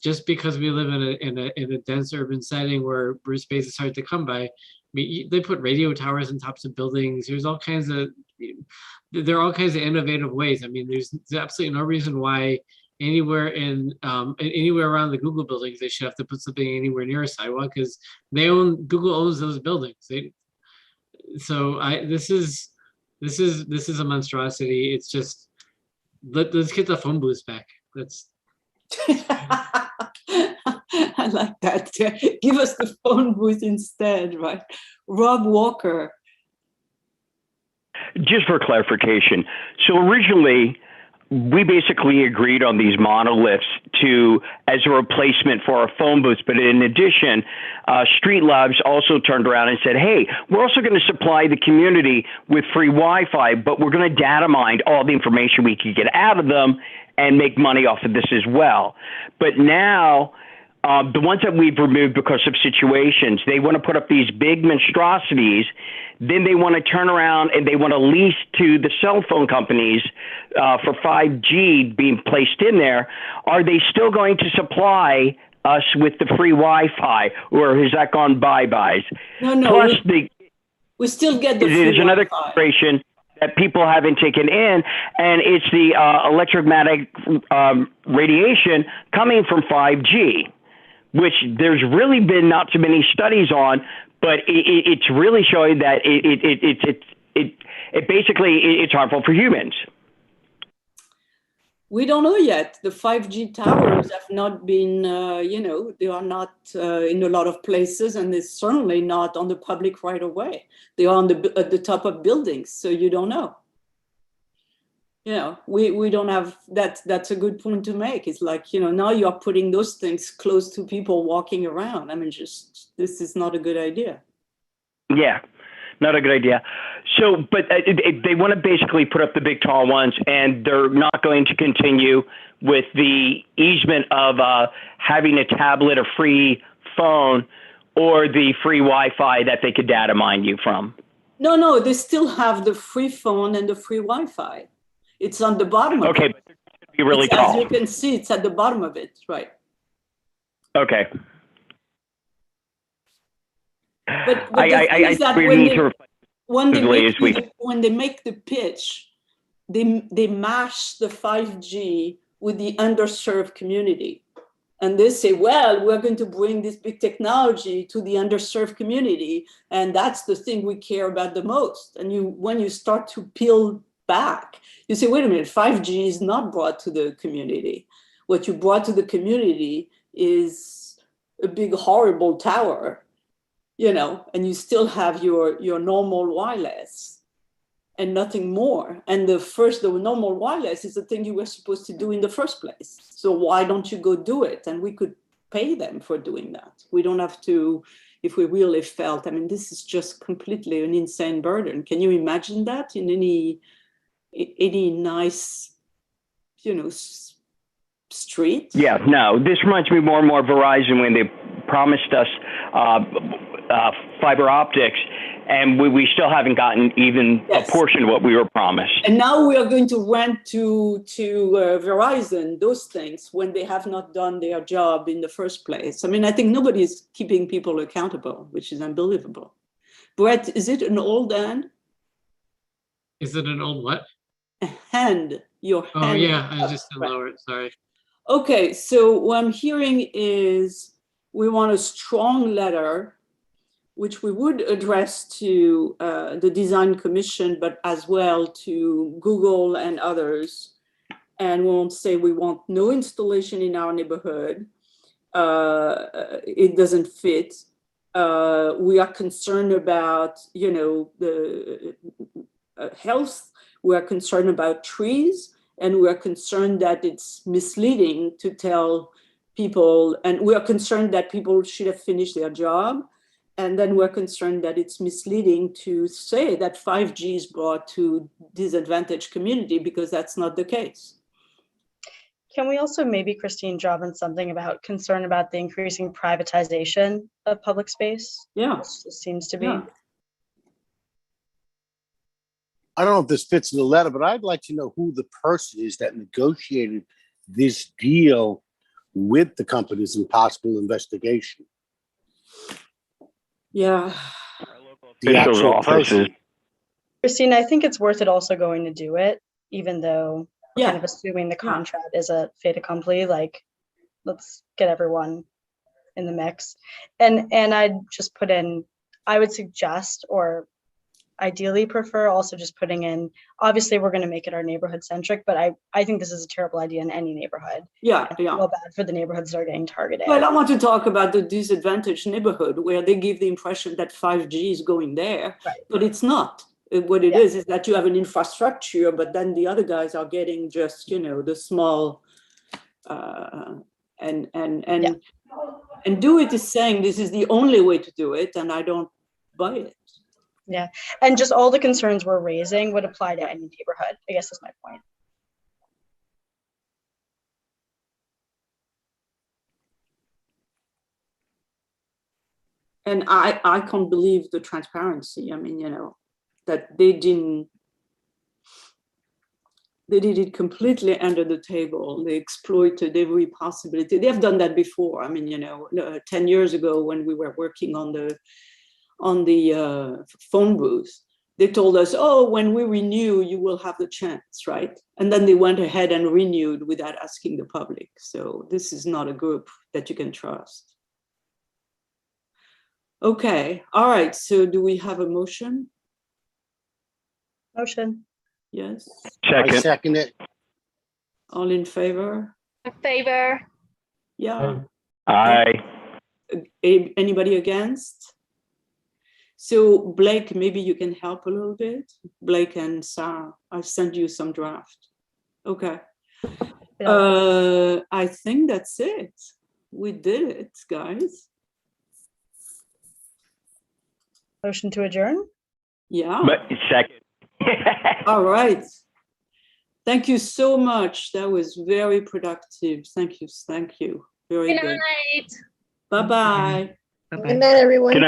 Speaker 14: Just because we live in a dense urban setting where space is hard to come by. I mean, they put radio towers on tops of buildings. There are all kinds of innovative ways. I mean, there's absolutely no reason why anywhere anywhere around the Google buildings they should have to put something anywhere near a sidewalk, because Google owns those buildings. This is a monstrosity. It's just let's get the phone booths back.
Speaker 1: I like that. Give us the phone booth instead, right? Rob Walker.
Speaker 2: Just for clarification, so originally we basically agreed on these monoliths as a replacement for our phone booths, but in addition, Street Labs also turned around and said, hey, we're also going to supply the community with free Wi-Fi, but we're going to data mine all the information we can get out of them and make money off of this as well. But now, the ones that we've removed because of situations, they want to put up these big monstrosities, then they want to turn around and they want to lease to the cell phone companies for 5G being placed in there. Are they still going to supply us with the free Wi-Fi, or has that gone bye-byes?
Speaker 1: No.
Speaker 2: Plus,
Speaker 1: we still get the free
Speaker 2: there's another
Speaker 1: Wi-Fi.
Speaker 2: consideration that people haven't taken in, and it's the electromagnetic radiation coming from 5G, which there's really been not so many studies on, but it's really showing that it basically it's harmful for humans.
Speaker 1: We don't know yet. The 5G towers have not been, they are not in a lot of places, and they're certainly not on the public right of way. They are at the top of buildings, so you don't know. We don't have that. That's a good point to make. It's like, now you are putting those things close to people walking around. I mean, this is not a good idea.
Speaker 2: Yeah, not a good idea. So, but they want to basically put up the big tall ones, and they're not going to continue with the easement of having a tablet, a free phone, or the free Wi-Fi that they could data mine you from.
Speaker 1: No, they still have the free phone and the free Wi-Fi. It's on the bottom of it.
Speaker 2: Okay, but it should be really tall.
Speaker 1: As you can see, it's at the bottom of it, right?
Speaker 2: Okay.
Speaker 1: But the thing is that when they make the pitch, they mash the 5G with the underserved community. And they say, well, we're going to bring this big technology to the underserved community. And that's the thing we care about the most. And when you start to peel back, you say, wait a minute, 5G is not brought to the community. What you brought to the community is a big, horrible tower, and you still have your normal wireless and nothing more. And the normal wireless is the thing you were supposed to do in the first place. So why don't you go do it? And we could pay them for doing that. We don't have to, if we really felt, I mean, this is just completely an insane burden. Can you imagine that in any nice, street?
Speaker 2: Yeah, no, this reminds me more and more of Verizon when they promised us fiber optics, and we still haven't gotten even a portion of what we were promised.
Speaker 1: And now we are going to rent to Verizon those things when they have not done their job in the first place. I mean, I think nobody is keeping people accountable, which is unbelievable. Brett, is it an old hand?
Speaker 14: Is it an old what?
Speaker 1: Hand. Your hand.
Speaker 14: Oh yeah, I just lowered it. Sorry.
Speaker 1: Okay, so what I'm hearing is we want a strong letter, which we would address to the Design Commission, but as well to Google and others. And we won't say we want no installation in our neighborhood. It doesn't fit. We are concerned about, the health. We are concerned about trees. And we are concerned that it's misleading to tell people, and we are concerned that people should have finished their job. And then we're concerned that it's misleading to say that 5G is brought to disadvantaged community, because that's not the case.
Speaker 21: Can we also maybe, Christine, drop in something about concern about the increasing privatization of public space?
Speaker 1: Yeah.
Speaker 21: This seems to be.
Speaker 1: Yeah.
Speaker 9: I don't know if this fits in the letter, but I'd like to know who the person is that negotiated this deal with the companies in possible investigation.
Speaker 1: Yeah.
Speaker 9: The actual person.
Speaker 21: Christine, I think it's worth it also going to do it, even though we're
Speaker 1: Yeah.
Speaker 21: kind of assuming the contract is a fait accompli, like, let's get everyone in the mix. And I'd just put in, I would suggest, or ideally prefer also just putting in, obviously we're going to make it our neighborhood centric, but I think this is a terrible idea in any neighborhood.
Speaker 1: Yeah,
Speaker 21: I feel bad for the neighborhoods that are getting targeted.
Speaker 1: Well, I want to talk about the disadvantaged neighborhood where they give the impression that 5G is going there, but it's not. What it is that you have an infrastructure, but then the other guys are getting just, the small, and do it is saying this is the only way to do it, and I don't buy it.
Speaker 21: Yeah, and just all the concerns we're raising would apply to any neighborhood, I guess is my point.
Speaker 1: And I can't believe the transparency. I mean, that they did it completely under the table. They exploited every possibility. They have done that before. I mean, 10 years ago when we were working on the phone booth, they told us, oh, when we renew, you will have the chance, right? And then they went ahead and renewed without asking the public. So this is not a group that you can trust. Okay, all right, so do we have a motion?
Speaker 21: Motion.
Speaker 1: Yes.
Speaker 9: I second it.
Speaker 1: All in favor?
Speaker 22: In favor.
Speaker 1: Yeah.
Speaker 2: Aye.
Speaker 1: Anybody against? So Blake, maybe you can help a little bit. Blake and Sarah, I sent you some draft. Okay. I think that's it. We did it, guys.
Speaker 21: Motion to adjourn?
Speaker 1: Yeah.
Speaker 2: But second.
Speaker 1: All right. Thank you so much. That was very productive. Thank you. Thank you. Very good.
Speaker 22: Good night.
Speaker 1: Bye-bye.
Speaker 11: Good night, everyone.
Speaker 2: Good night.